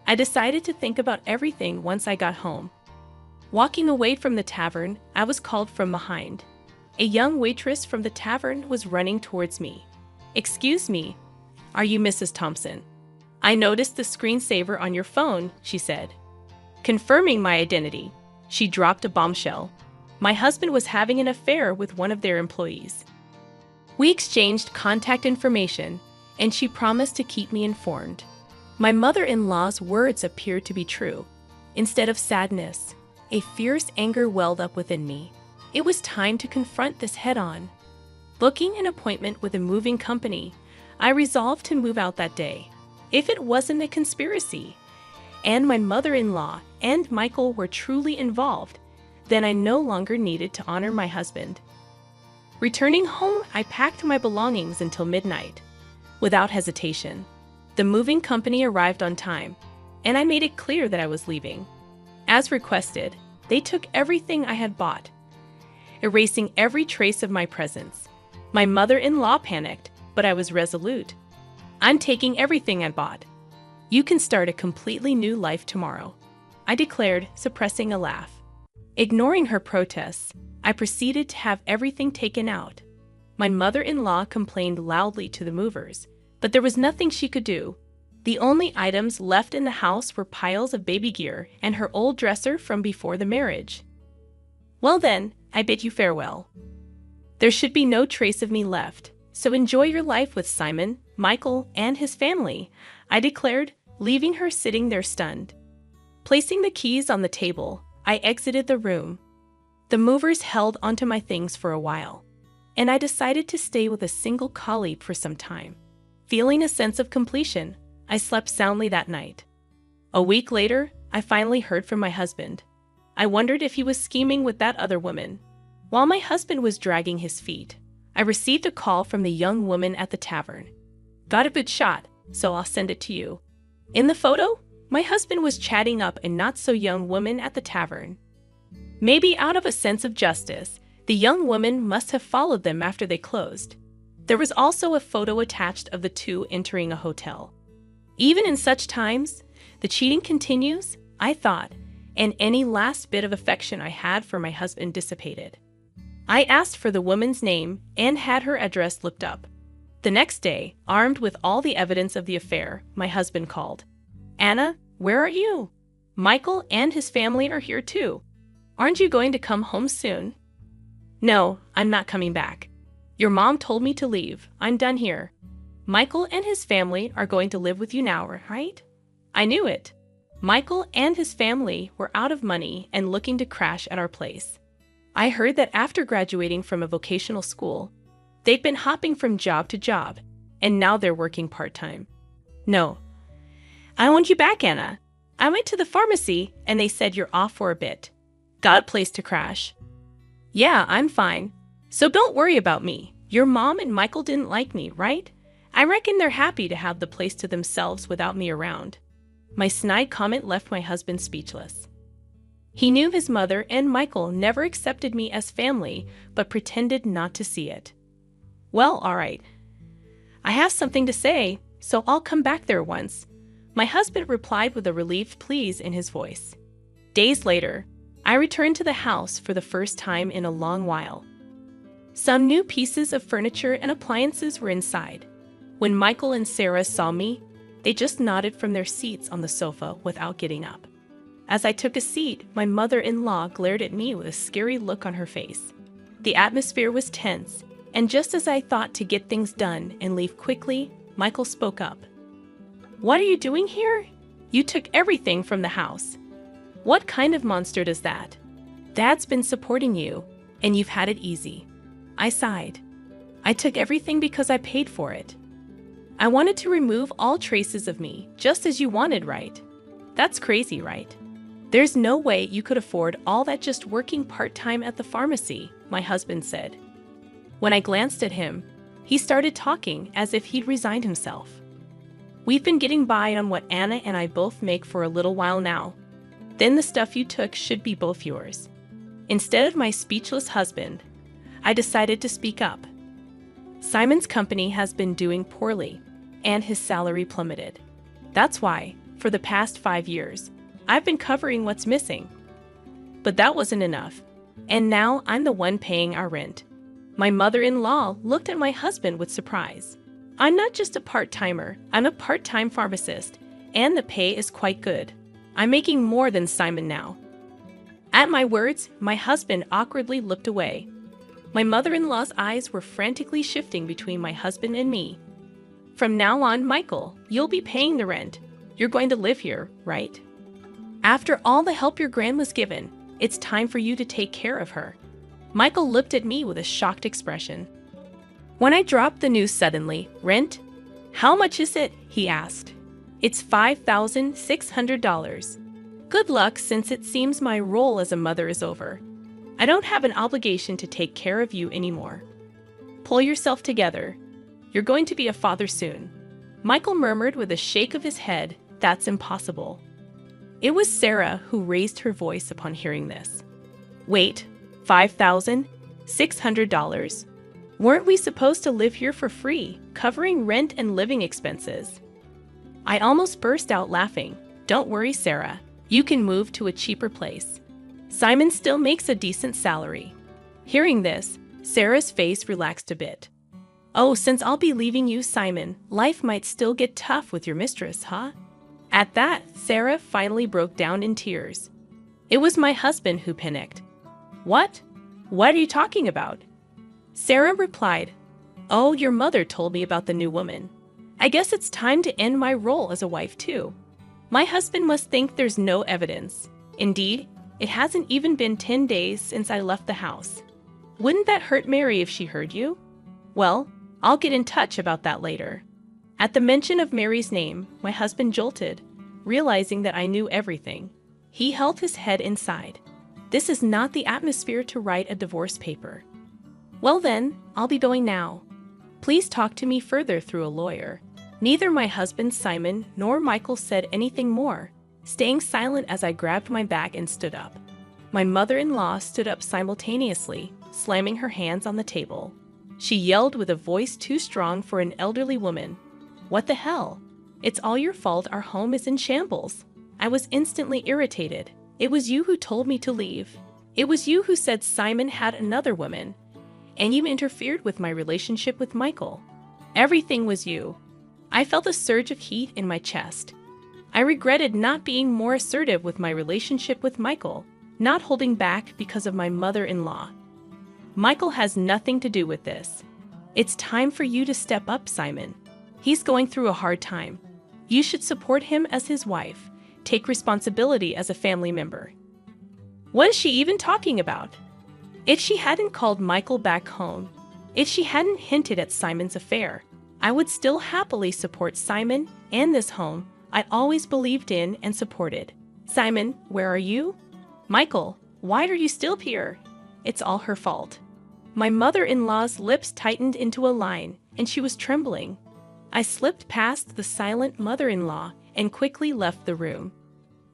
I decided to think about everything once I got home. Walking away from the tavern, I was called from behind. A young waitress from the tavern was running towards me. "Excuse me, are you Mrs. Thompson? I noticed the screensaver on your phone," she said. Confirming my identity, she dropped a bombshell. My husband was having an affair with one of their employees. We exchanged contact information, and she promised to keep me informed. My mother-in-law's words appeared to be true. Instead of sadness, a fierce anger welled up within me. It was time to confront this head-on. Booking an appointment with a moving company, I resolved to move out that day. If it wasn't a conspiracy, and my mother-in-law and Michael were truly involved, then I no longer needed to honor my husband. Returning home, I packed my belongings until midnight. Without hesitation, the moving company arrived on time, and I made it clear that I was leaving. As requested, they took everything I had bought, erasing every trace of my presence. My mother-in-law panicked, but I was resolute. "I'm taking everything I bought. You can start a completely new life tomorrow," I declared, suppressing a laugh. Ignoring her protests, I proceeded to have everything taken out. My mother-in-law complained loudly to the movers, but there was nothing she could do. The only items left in the house were piles of baby gear and her old dresser from before the marriage. "Well then, I bid you farewell. There should be no trace of me left, so enjoy your life with Simon, Michael, and his family," I declared, leaving her sitting there stunned. Placing the keys on the table, I exited the room. The movers held onto my things for a while, and I decided to stay with a single colleague for some time. Feeling a sense of completion, I slept soundly that night. A week later, I finally heard from my husband. I wondered if he was scheming with that other woman. While my husband was dragging his feet, I received a call from the young woman at the tavern. "Got a good shot, so I'll send it to you." In the photo, my husband was chatting up a not-so-young woman at the tavern. Maybe out of a sense of justice, the young woman must have followed them after they closed. There was also a photo attached of the two entering a hotel. Even in such times, the cheating continues, I thought, and any last bit of affection I had for my husband dissipated. I asked for the woman's name and had her address looked up. The next day, armed with all the evidence of the affair, my husband called. "Anna, where are you? Michael and his family are here too. Aren't you going to come home soon?" "No, I'm not coming back. Your mom told me to leave. I'm done here. Michael and his family are going to live with you now, right?" I knew it. Michael and his family were out of money and looking to crash at our place. I heard that after graduating from a vocational school, they'd been hopping from job to job, and now they're working part-time. "No. I want you back, Anna. I went to the pharmacy, and they said you're off for a bit. Got a place to crash?" "Yeah, I'm fine. So don't worry about me. Your mom and Michael didn't like me, right? I reckon they're happy to have the place to themselves without me around." My snide comment left my husband speechless. He knew his mother and Michael never accepted me as family, but pretended not to see it. "Well, all right. I have something to say, so I'll come back there once," my husband replied with a relieved please in his voice. Days later, I returned to the house for the first time in a long while. Some new pieces of furniture and appliances were inside. When Michael and Sarah saw me, they just nodded from their seats on the sofa without getting up. As I took a seat, my mother-in-law glared at me with a scary look on her face. The atmosphere was tense, and just as I thought to get things done and leave quickly, Michael spoke up. "What are you doing here? You took everything from the house. What kind of monster does that? Dad's been supporting you, and you've had it easy." I sighed. "I took everything because I paid for it. I wanted to remove all traces of me, just as you wanted, right? That's crazy, right? There's no way you could afford all that just working part-time at the pharmacy," my husband said. When I glanced at him, he started talking as if he'd resigned himself. "We've been getting by on what Anna and I both make for a little while now. Then the stuff you took should be both yours." Instead of my speechless husband, I decided to speak up. "Simon's company has been doing poorly, and his salary plummeted. That's why, for the past 5 years, I've been covering what's missing. But that wasn't enough, and now I'm the one paying our rent." My mother-in-law looked at my husband with surprise. "I'm not just a part-timer, I'm a part-time pharmacist, and the pay is quite good. I'm making more than Simon now." At my words, my husband awkwardly looked away. My mother-in-law's eyes were frantically shifting between my husband and me. "From now on, Michael, you'll be paying the rent. You're going to live here, right? After all the help your grandma's given, it's time for you to take care of her." Michael looked at me with a shocked expression. When I dropped the news suddenly, "Rent? How much is it?" he asked. "It's $5,600. Good luck, since it seems my role as a mother is over. I don't have an obligation to take care of you anymore. Pull yourself together. You're going to be a father soon." Michael murmured with a shake of his head, "That's impossible." It was Sarah who raised her voice upon hearing this. "Wait, $5,600? Weren't we supposed to live here for free, covering rent and living expenses?" I almost burst out laughing. "Don't worry, Sarah. You can move to a cheaper place. Simon still makes a decent salary." Hearing this, Sarah's face relaxed a bit. "Oh, since I'll be leaving you, Simon, life might still get tough with your mistress, huh?" At that, Sarah finally broke down in tears. It was my husband who panicked. "What? What are you talking about?" Sarah replied, "Oh, your mother told me about the new woman. I guess it's time to end my role as a wife too. My husband must think there's no evidence. Indeed, it hasn't even been 10 days since I left the house. Wouldn't that hurt Mary if she heard you? Well, I'll get in touch about that later." At the mention of Mary's name, my husband jolted, realizing that I knew everything. He held his head inside. This is not the atmosphere to write a divorce paper. "Well then, I'll be going now. Please talk to me further through a lawyer." Neither my husband Simon nor Michael said anything more, staying silent as I grabbed my bag and stood up. My mother-in-law stood up simultaneously, slamming her hands on the table. She yelled with a voice too strong for an elderly woman. "What the hell? It's all your fault our home is in shambles." I was instantly irritated. "It was you who told me to leave. It was you who said Simon had another woman. And you interfered with my relationship with Michael. Everything was you." I felt a surge of heat in my chest. I regretted not being more assertive with my relationship with Michael, not holding back because of my mother-in-law. "Michael has nothing to do with this. It's time for you to step up, Simon. He's going through a hard time. You should support him as his wife. Take responsibility as a family member." What is she even talking about? If she hadn't called Michael back home, if she hadn't hinted at Simon's affair, I would still happily support Simon and this home I always believed in and supported. "Simon, where are you? Michael, why are you still here?" It's all her fault. My mother-in-law's lips tightened into a line, and she was trembling. I slipped past the silent mother-in-law and quickly left the room.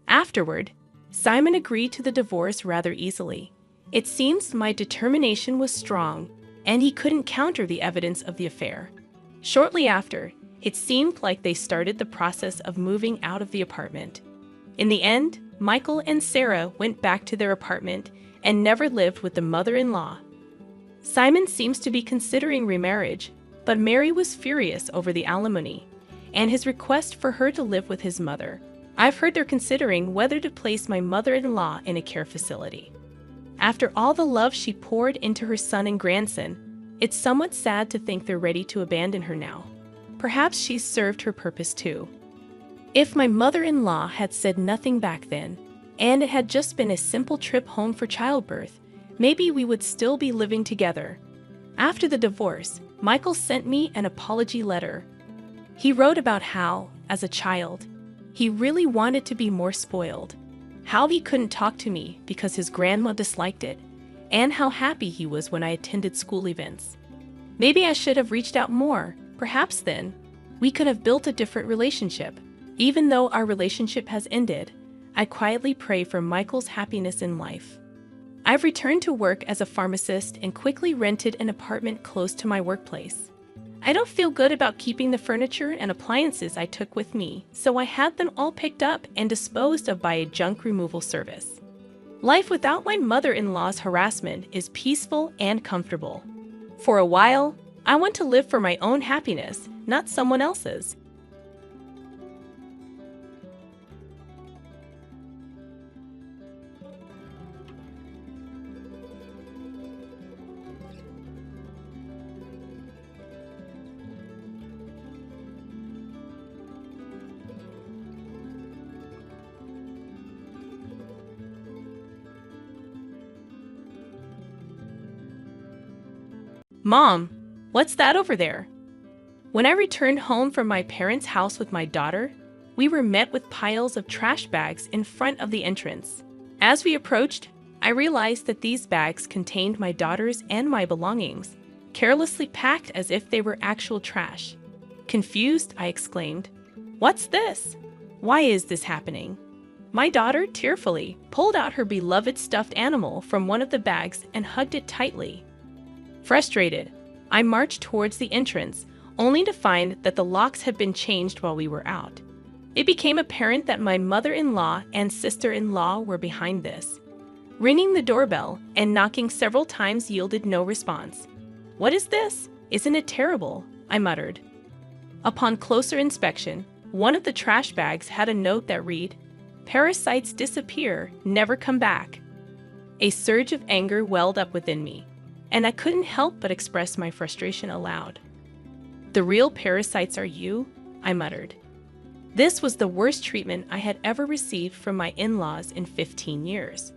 Afterward, Simon agreed to the divorce rather easily. It seems my determination was strong, and he couldn't counter the evidence of the affair. Shortly after, it seemed like they started the process of moving out of the apartment. In the end, Michael and Sarah went back to their apartment and never lived with the mother-in-law. Simon seems to be considering remarriage, but Mary was furious over the alimony and his request for her to live with his mother. I've heard they're considering whether to place my mother-in-law in a care facility. After all the love she poured into her son and grandson, it's somewhat sad to think they're ready to abandon her now. Perhaps she's served her purpose too. If my mother-in-law had said nothing back then, and it had just been a simple trip home for childbirth, maybe we would still be living together. After the divorce, Michael sent me an apology letter. He wrote about how, as a child, he really wanted to be more spoiled, how he couldn't talk to me because his grandma disliked it, and how happy he was when I attended school events. Maybe I should have reached out more. Perhaps then, we could have built a different relationship. Even though our relationship has ended, I quietly pray for Michael's happiness in life. I've returned to work as a pharmacist and quickly rented an apartment close to my workplace. I don't feel good about keeping the furniture and appliances I took with me, so I had them all picked up and disposed of by a junk removal service. Life without my mother-in-law's harassment is peaceful and comfortable. For a while, I want to live for my own happiness, not someone else's. Mom, what's that over there? When I returned home from my parents' house with my daughter, we were met with piles of trash bags in front of the entrance. As we approached, I realized that these bags contained my daughter's and my belongings, carelessly packed as if they were actual trash. Confused, I exclaimed, "What's this? Why is this happening?" My daughter tearfully pulled out her beloved stuffed animal from one of the bags and hugged it tightly. Frustrated, I marched towards the entrance, only to find that the locks had been changed while we were out. It became apparent that my mother-in-law and sister-in-law were behind this. Ringing the doorbell and knocking several times yielded no response. "What is this? Isn't it terrible?" I muttered. Upon closer inspection, one of the trash bags had a note that read, "Parasites disappear, never come back." A surge of anger welled up within me, and I couldn't help but express my frustration aloud. "The real parasites are you," I muttered. This was the worst treatment I had ever received from my in-laws in 15 years.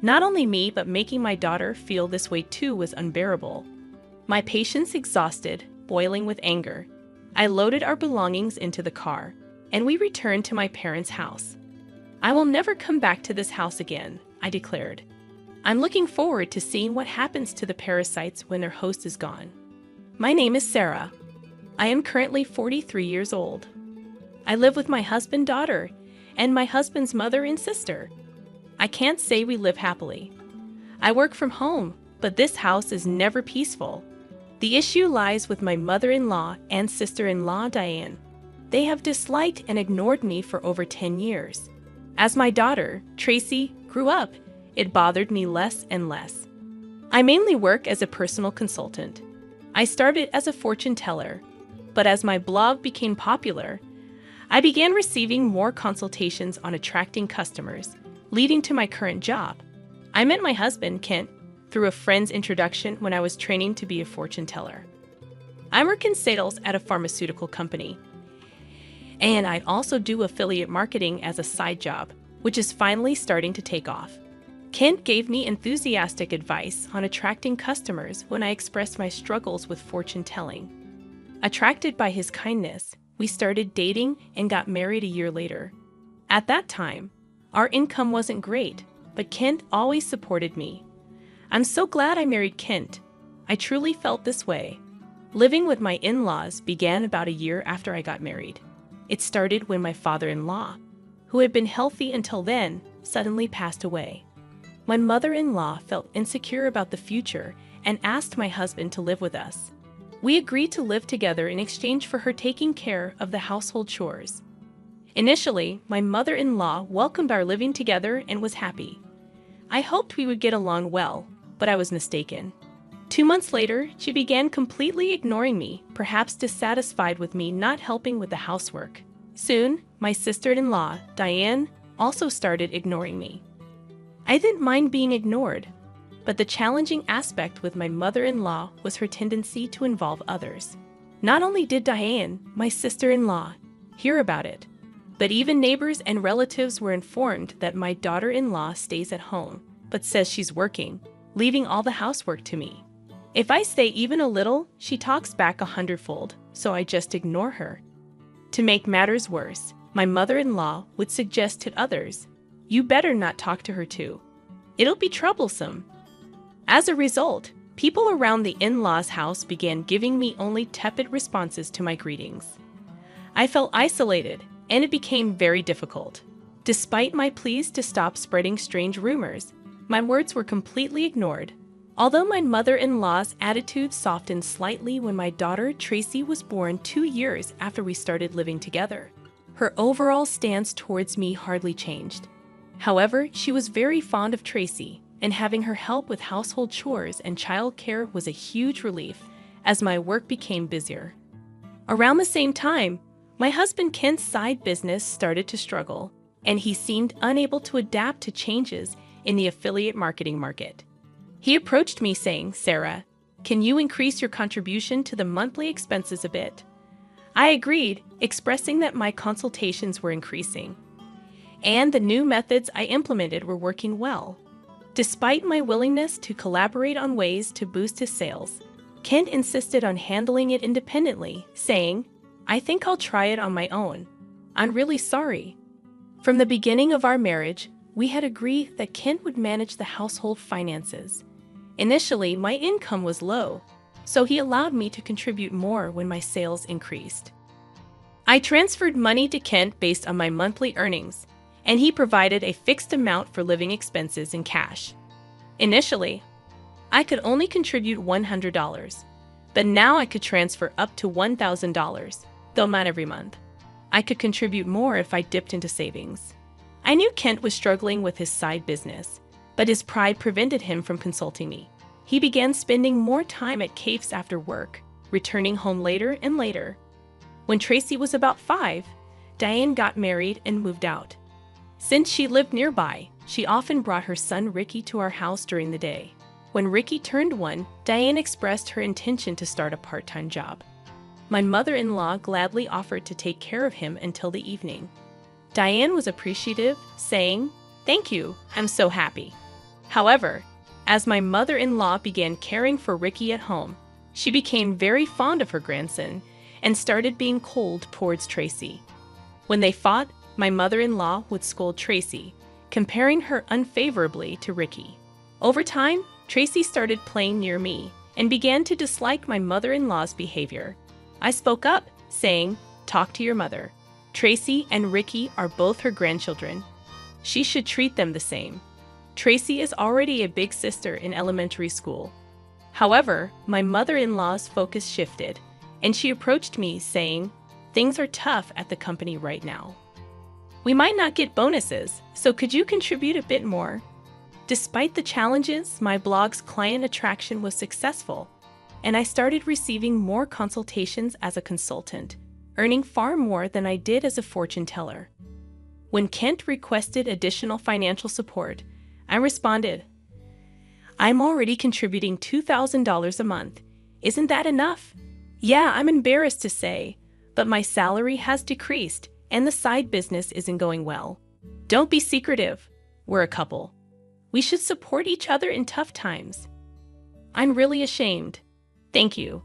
Not only me, but making my daughter feel this way too was unbearable. My patience exhausted, boiling with anger, I loaded our belongings into the car, and we returned to my parents' house. "I will never come back to this house again," I declared. "I'm looking forward to seeing what happens to the parasites when their host is gone." My name is Sarah. I am currently 43 years old. I live with my husband, daughter, and my husband's mother and sister. I can't say we live happily. I work from home, but this house is never peaceful. The issue lies with my mother-in-law and sister-in-law, Diane. They have disliked and ignored me for over 10 years. As my daughter, Tracy, grew up, it bothered me less and less. I mainly work as a personal consultant. I started as a fortune teller, but as my blog became popular, I began receiving more consultations on attracting customers, leading to my current job. I met my husband, Kent, through a friend's introduction when I was training to be a fortune teller. I work in sales at a pharmaceutical company, and I also do affiliate marketing as a side job, which is finally starting to take off. Kent gave me enthusiastic advice on attracting customers when I expressed my struggles with fortune telling. Attracted by his kindness, we started dating and got married a year later. At that time, our income wasn't great, but Kent always supported me. I'm so glad I married Kent. I truly felt this way. Living with my in-laws began about a year after I got married. It started when my father-in-law, who had been healthy until then, suddenly passed away. My mother-in-law felt insecure about the future and asked my husband to live with us. We agreed to live together in exchange for her taking care of the household chores. Initially, my mother-in-law welcomed our living together and was happy. I hoped we would get along well, but I was mistaken. 2 months later, she began completely ignoring me, perhaps dissatisfied with me not helping with the housework. Soon, my sister-in-law, Diane, also started ignoring me. I didn't mind being ignored, but the challenging aspect with my mother-in-law was her tendency to involve others. Not only did Diane, my sister-in-law, hear about it, but even neighbors and relatives were informed that my daughter-in-law stays at home, but says she's working, leaving all the housework to me. If I stay even a little, she talks back 100-fold, so I just ignore her. To make matters worse, my mother-in-law would suggest to others, "You better not talk to her too. It'll be troublesome." As a result, people around the in-laws' house began giving me only tepid responses to my greetings. I felt isolated, and it became very difficult. Despite my pleas to stop spreading strange rumors, my words were completely ignored. Although my mother-in-law's attitude softened slightly when my daughter Tracy was born 2 years after we started living together, her overall stance towards me hardly changed. However, she was very fond of Tracy, and having her help with household chores and childcare was a huge relief as my work became busier. Around the same time, my husband Kent's side business started to struggle, and he seemed unable to adapt to changes in the affiliate marketing market. He approached me saying, "Sarah, can you increase your contribution to the monthly expenses a bit?" I agreed, expressing that my consultations were increasing, and the new methods I implemented were working well. Despite my willingness to collaborate on ways to boost his sales, Kent insisted on handling it independently, saying, "I think I'll try it on my own. I'm really sorry." From the beginning of our marriage, we had agreed that Kent would manage the household finances. Initially, my income was low, so he allowed me to contribute more when my sales increased. I transferred money to Kent based on my monthly earnings, and he provided a fixed amount for living expenses in cash. Initially, I could only contribute $100, but now I could transfer up to $1,000, though not every month. I could contribute more if I dipped into savings. I knew Kent was struggling with his side business, but his pride prevented him from consulting me. He began spending more time at cafes after work, returning home later and later. When Tracy was about 5, Diane got married and moved out. Since she lived nearby, she often brought her son Ricky to our house during the day. When Ricky turned 1, Diane expressed her intention to start a part-time job. My mother-in-law gladly offered to take care of him until the evening. Diane was appreciative, saying, "Thank you, I'm so happy." However, as my mother-in-law began caring for Ricky at home, she became very fond of her grandson and started being cold towards Tracy. When they fought, my mother-in-law would scold Tracy, comparing her unfavorably to Ricky. Over time, Tracy started playing near me and began to dislike my mother-in-law's behavior. I spoke up, saying, "Talk to your mother. Tracy and Ricky are both her grandchildren. She should treat them the same. Tracy is already a big sister in elementary school." However, my mother-in-law's focus shifted, and she approached me saying, "Things are tough at the company right now. We might not get bonuses, so could you contribute a bit more?" Despite the challenges, my blog's client attraction was successful, and I started receiving more consultations as a consultant, earning far more than I did as a fortune teller. When Kent requested additional financial support, I responded, "I'm already contributing $2,000 a month. Isn't that enough? Yeah, I'm embarrassed to say, but my salary has decreased and the side business isn't going well. Don't be secretive. We're a couple. We should support each other in tough times. I'm really ashamed. Thank you."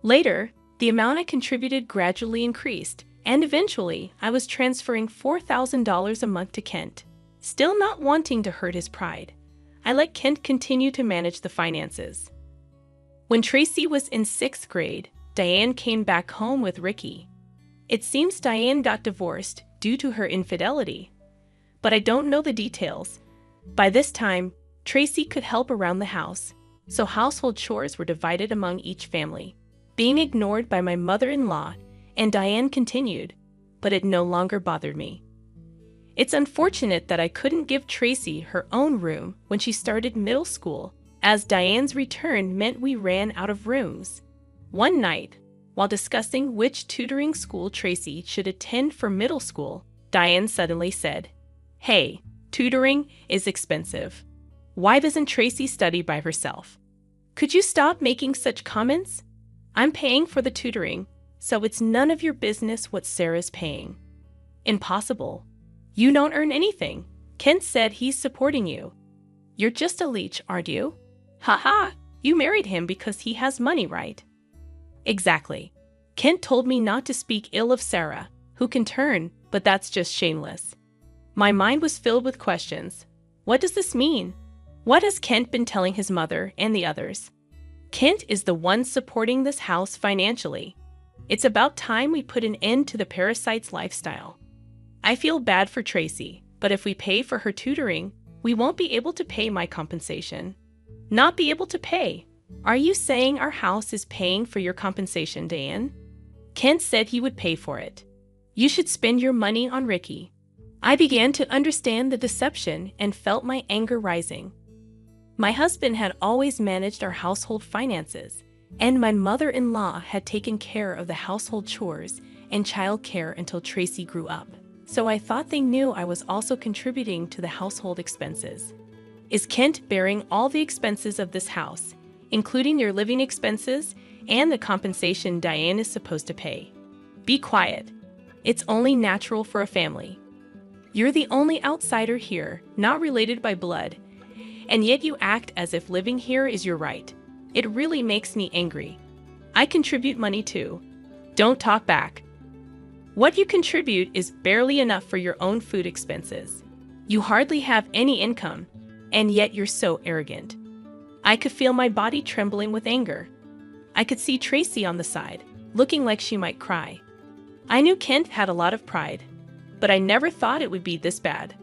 Later, the amount I contributed gradually increased, and eventually I was transferring $4,000 a month to Kent. Still not wanting to hurt his pride, I let Kent continue to manage the finances. When Tracy was in 6th grade, Diane came back home with Ricky. It seems Diane got divorced due to her infidelity, but I don't know the details. By this time, Tracy could help around the house, so household chores were divided among each family. Being ignored by my mother-in-law, and Diane continued, but it no longer bothered me. It's unfortunate that I couldn't give Tracy her own room when she started middle school, as Diane's return meant we ran out of rooms. One night, while discussing which tutoring school Tracy should attend for middle school, Diane suddenly said, "Hey, tutoring is expensive. Why doesn't Tracy study by herself? Could you stop making such comments? I'm paying for the tutoring, so it's none of your business what Sarah's paying." "Impossible. You don't earn anything. Kent said he's supporting you. You're just a leech, aren't you? Ha ha, you married him because he has money, right?" "Exactly. Kent told me not to speak ill of Sarah, who can turn, but that's just shameless." My mind was filled with questions. What does this mean? What has Kent been telling his mother and the others? Kent is the one supporting this house financially. It's about time we put an end to the parasite's lifestyle. I feel bad for Tracy, but if we pay for her tutoring, we won't be able to pay my compensation. Not be able to pay? Are you saying our house is paying for your compensation, Diane? Kent said he would pay for it. You should spend your money on Ricky. I began to understand the deception and felt my anger rising. My husband had always managed our household finances, and my mother-in-law had taken care of the household chores and child care until Tracy grew up. So I thought they knew I was also contributing to the household expenses. Is Kent bearing all the expenses of this house, including your living expenses and the compensation Diane is supposed to pay? Be quiet. It's only natural for a family. You're the only outsider here, not related by blood, and yet you act as if living here is your right. It really makes me angry. I contribute money too. Don't talk back. What you contribute is barely enough for your own food expenses. You hardly have any income, and yet you're so arrogant. I could feel my body trembling with anger. I could see Tracy on the side, looking like she might cry. I knew Kent had a lot of pride, but I never thought it would be this bad.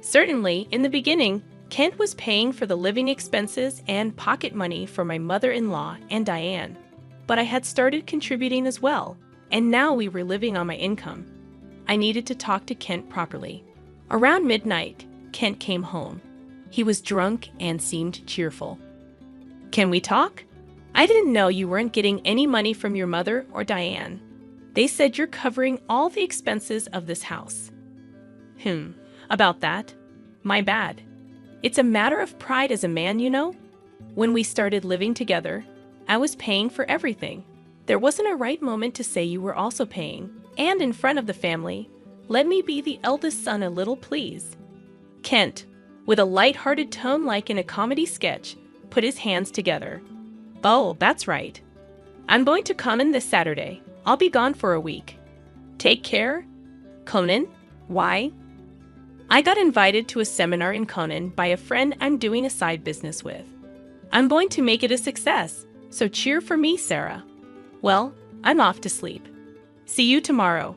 Certainly, in the beginning, Kent was paying for the living expenses and pocket money for my mother-in-law and Diane, but I had started contributing as well, and now we were living on my income. I needed to talk to Kent properly. Around midnight, Kent came home. He was drunk and seemed cheerful. "Can we talk? I didn't know you weren't getting any money from your mother or Diane. They said you're covering all the expenses of this house." About that? My bad. It's a matter of pride as a man, you know. When we started living together, I was paying for everything. There wasn't a right moment to say you were also paying, and in front of the family, let me be the eldest son a little, please. Kent, with a light-hearted tone like in a comedy sketch, put his hands together. "Oh, that's right. I'm going to Conan this Saturday. I'll be gone for a week. Take care." "Conan? Why?" "I got invited to a seminar in Conan by a friend I'm doing a side business with. I'm going to make it a success, so cheer for me, Sarah. Well, I'm off to sleep. See you tomorrow."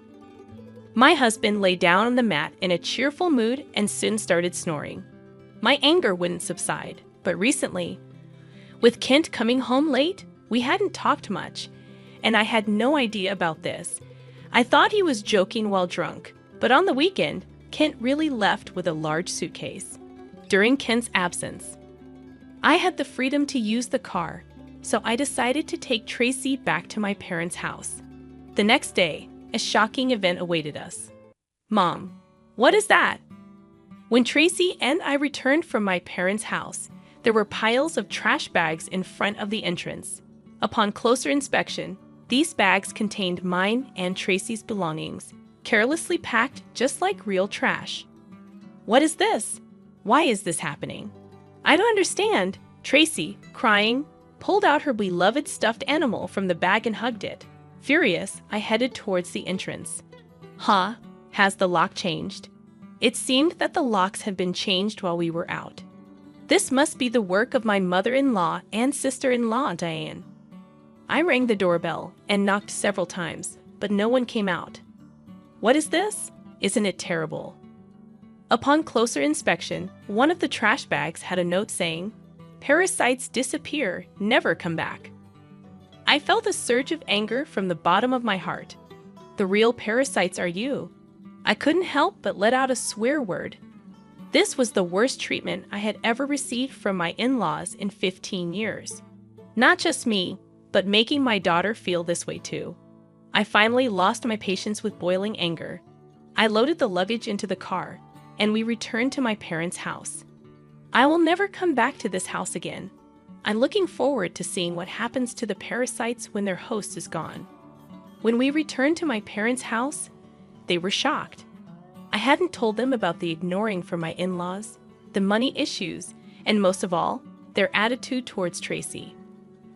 My husband lay down on the mat in a cheerful mood and soon started snoring. My anger wouldn't subside, but recently, with Kent coming home late, we hadn't talked much, and I had no idea about this. I thought he was joking while drunk, but on the weekend, Kent really left with a large suitcase. During Kent's absence, I had the freedom to use the car, so I decided to take Tracy back to my parents' house. The next day, a shocking event awaited us. "Mom, what is that?" When Tracy and I returned from my parents' house, there were piles of trash bags in front of the entrance. Upon closer inspection, these bags contained mine and Tracy's belongings, carelessly packed just like real trash. "What is this? Why is this happening? I don't understand." Tracy, crying, pulled out her beloved stuffed animal from the bag and hugged it. Furious, I headed towards the entrance. Has the lock changed? It seemed that the locks had been changed while we were out. This must be the work of my mother-in-law and sister-in-law, Diane. I rang the doorbell and knocked several times, but no one came out. What is this? Isn't it terrible? Upon closer inspection, one of the trash bags had a note saying, "Parasites disappear, never come back." I felt a surge of anger from the bottom of my heart. The real parasites are you. I couldn't help but let out a swear word. This was the worst treatment I had ever received from my in-laws in 15 years. Not just me, but making my daughter feel this way too. I finally lost my patience with boiling anger. I loaded the luggage into the car, and we returned to my parents' house. I will never come back to this house again. I'm looking forward to seeing what happens to the parasites when their host is gone. When we returned to my parents' house, they were shocked. I hadn't told them about the ignoring from my in-laws, the money issues, and most of all, their attitude towards Tracy.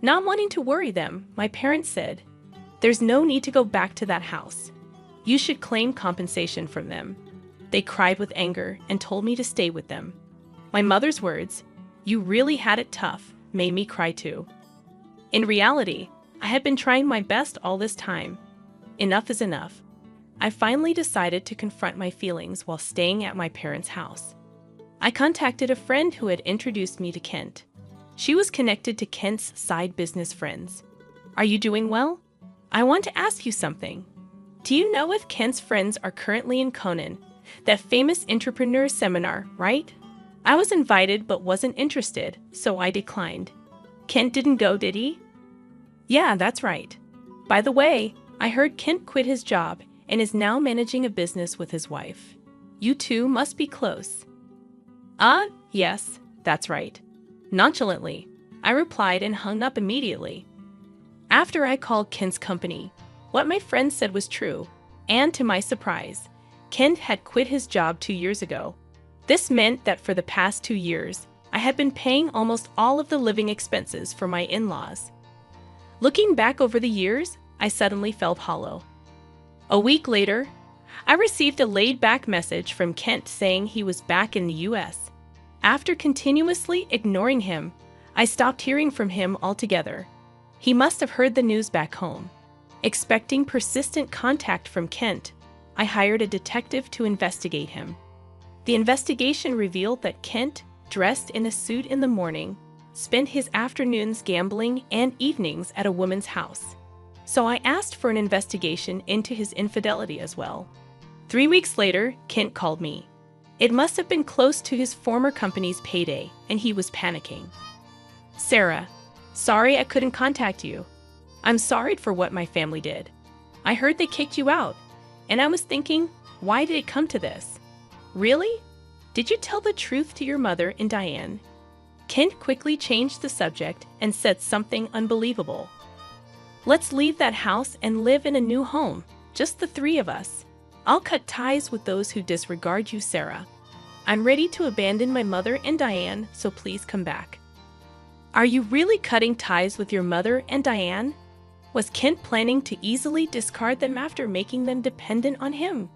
Not wanting to worry them, my parents said, "There's no need to go back to that house. You should claim compensation from them." They cried with anger and told me to stay with them. My mother's words, "You really had it tough," made me cry too. In reality, I had been trying my best all this time. Enough is enough. I finally decided to confront my feelings while staying at my parents' house. I contacted a friend who had introduced me to Kent. She was connected to Kent's side business friends. "Are you doing well? I want to ask you something. Do you know if Kent's friends are currently in Conan, that famous entrepreneur seminar, right? I was invited but wasn't interested, so I declined." "Kent didn't go, did he?" "Yeah, that's right. By the way, I heard Kent quit his job and is now managing a business with his wife. You two must be close." Yes, that's right." Nonchalantly, I replied and hung up immediately. After I called Kent's company, what my friend said was true, and to my surprise, Kent had quit his job 2 years ago. This meant that for the past 2 years, I had been paying almost all of the living expenses for my in-laws. Looking back over the years, I suddenly felt hollow. A week later, I received a laid-back message from Kent saying he was back in the US. After continuously ignoring him, I stopped hearing from him altogether. He must have heard the news back home. Expecting persistent contact from Kent, I hired a detective to investigate him. The investigation revealed that Kent, dressed in a suit in the morning, spent his afternoons gambling and evenings at a woman's house. So I asked for an investigation into his infidelity as well. 3 weeks later, Kent called me. It must have been close to his former company's payday, and he was panicking. "Sarah, sorry I couldn't contact you. I'm sorry for what my family did. I heard they kicked you out, and I was thinking, why did it come to this? Really? Did you tell the truth to your mother and Diane?" Kent quickly changed the subject and said something unbelievable. "Let's leave that house and live in a new home, just the 3 of us. I'll cut ties with those who disregard you, Sarah. I'm ready to abandon my mother and Diane, so please come back." Are you really cutting ties with your mother and Diane? Was Kent planning to easily discard them after making them dependent on him?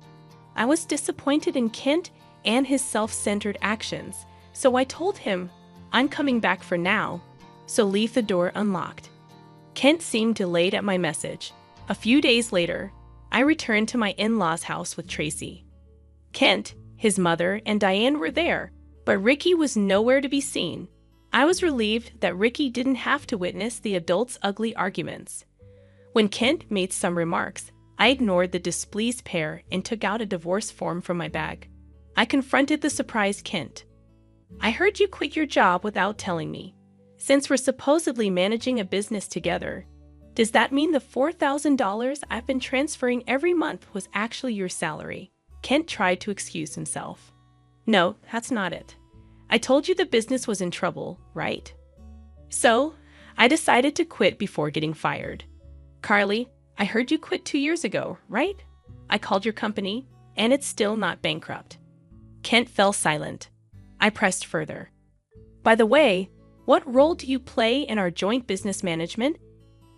I was disappointed in Kent and his self-centered actions, so I told him, "I'm coming back for now, so leave the door unlocked." Kent seemed delayed at my message. A few days later, I returned to my in-laws' house with Tracy. Kent, his mother, and Diane were there, but Ricky was nowhere to be seen. I was relieved that Ricky didn't have to witness the adults' ugly arguments. When Kent made some remarks, I ignored the displeased pair and took out a divorce form from my bag. I confronted the surprised Kent. "I heard you quit your job without telling me. Since we're supposedly managing a business together, does that mean the $4,000 I've been transferring every month was actually your salary?" Kent tried to excuse himself. "No, that's not it. I told you the business was in trouble, right? So, I decided to quit before getting fired. Carly, I heard you quit 2 years ago, right? I called your company, and it's still not bankrupt." Kent fell silent. I pressed further. "By the way, what role do you play in our joint business management?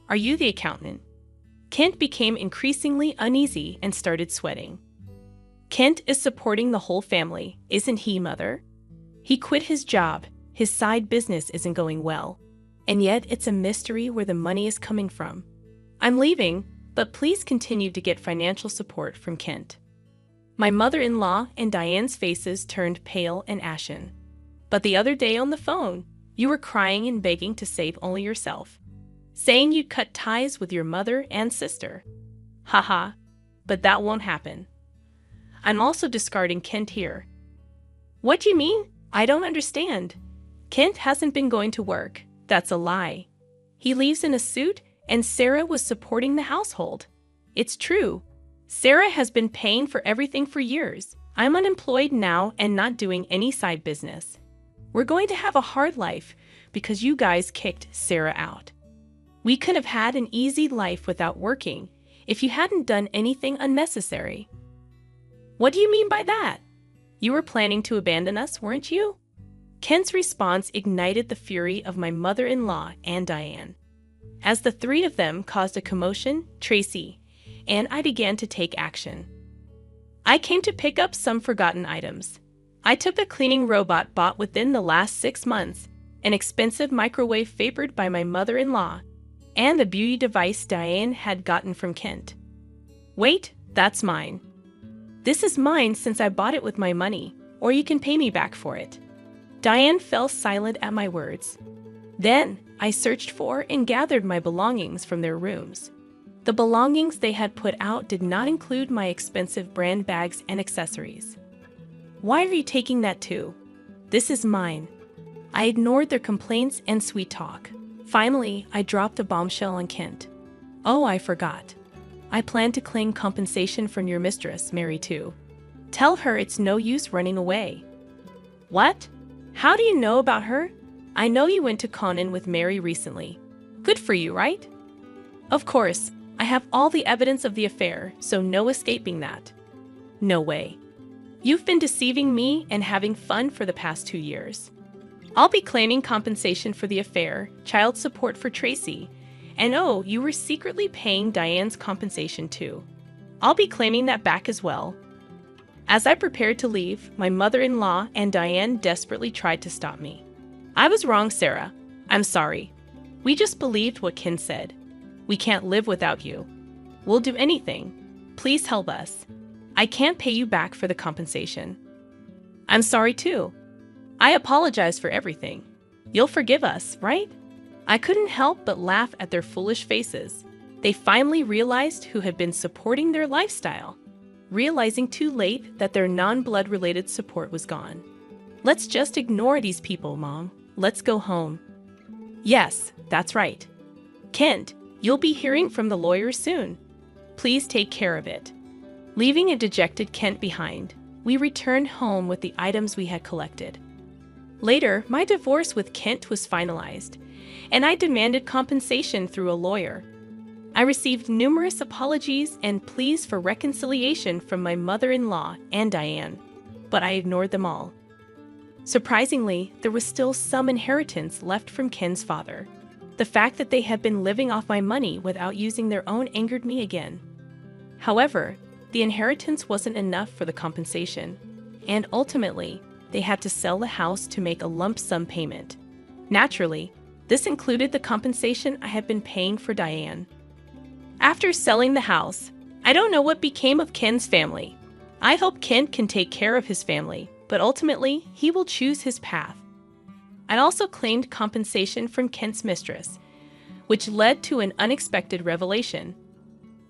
Are you the accountant?" Kent became increasingly uneasy and started sweating. "Kent is supporting the whole family, isn't he, Mother? He quit his job, his side business isn't going well, and yet it's a mystery where the money is coming from. I'm leaving, but please continue to get financial support from Kent." My mother-in-law and Diane's faces turned pale and ashen. "But the other day on the phone, you were crying and begging to save only yourself, saying you'd cut ties with your mother and sister." "Haha, but that won't happen. I'm also discarding Kent here. What do you mean? I don't understand. Kent hasn't been going to work. That's a lie. He leaves in a suit, and Sarah was supporting the household. It's true. Sarah has been paying for everything for years. I'm unemployed now and not doing any side business. We're going to have a hard life because you guys kicked Sarah out. We could have had an easy life without working if you hadn't done anything unnecessary. What do you mean by that? You were planning to abandon us, weren't you? Kent's response ignited the fury of my mother-in-law and Diane. As the three of them caused a commotion, Tracy and I began to take action. I came to pick up some forgotten items. I took a cleaning robot bought within the last 6 months, an expensive microwave favored by my mother-in-law, and a beauty device Diane had gotten from Kent. Wait, that's mine. This is mine since I bought it with my money, or you can pay me back for it. Diane fell silent at my words. Then I searched for and gathered my belongings from their rooms. The belongings they had put out did not include my expensive brand bags and accessories. Why are you taking that too? This is mine. I ignored their complaints and sweet talk. Finally, I dropped a bombshell on Kent. Oh, I forgot. I plan to claim compensation from your mistress, Mary, too. Tell her it's no use running away. What? How do you know about her? I know you went to Conan with Mary recently. Good for you, right? Of course, I have all the evidence of the affair, so no escaping that. No way. You've been deceiving me and having fun for the past 2 years. I'll be claiming compensation for the affair, child support for Tracy, and oh, you were secretly paying Diane's compensation too. I'll be claiming that back as well. As I prepared to leave, my mother-in-law and Diane desperately tried to stop me. I was wrong, Sarah. I'm sorry. We just believed what Ken said. We can't live without you. We'll do anything. Please help us. I can't pay you back for the compensation. I'm sorry too. I apologize for everything. You'll forgive us, right? I couldn't help but laugh at their foolish faces. They finally realized who had been supporting their lifestyle, realizing too late that their non-blood related support was gone. Let's just ignore these people, Mom. Let's go home. Yes, that's right. Kent, you'll be hearing from the lawyer soon. Please take care of it. Leaving a dejected Kent behind, we returned home with the items we had collected. Later, my divorce with Kent was finalized, and I demanded compensation through a lawyer. I received numerous apologies and pleas for reconciliation from my mother-in-law and Diane, but I ignored them all. Surprisingly, there was still some inheritance left from Ken's father. The fact that they had been living off my money without using their own angered me again. However, the inheritance wasn't enough for the compensation, and ultimately, they had to sell the house to make a lump sum payment. Naturally, this included the compensation I had been paying for Diane. After selling the house, I don't know what became of Ken's family. I hope Kent can take care of his family, but ultimately, he will choose his path. I also claimed compensation from Kent's mistress, which led to an unexpected revelation.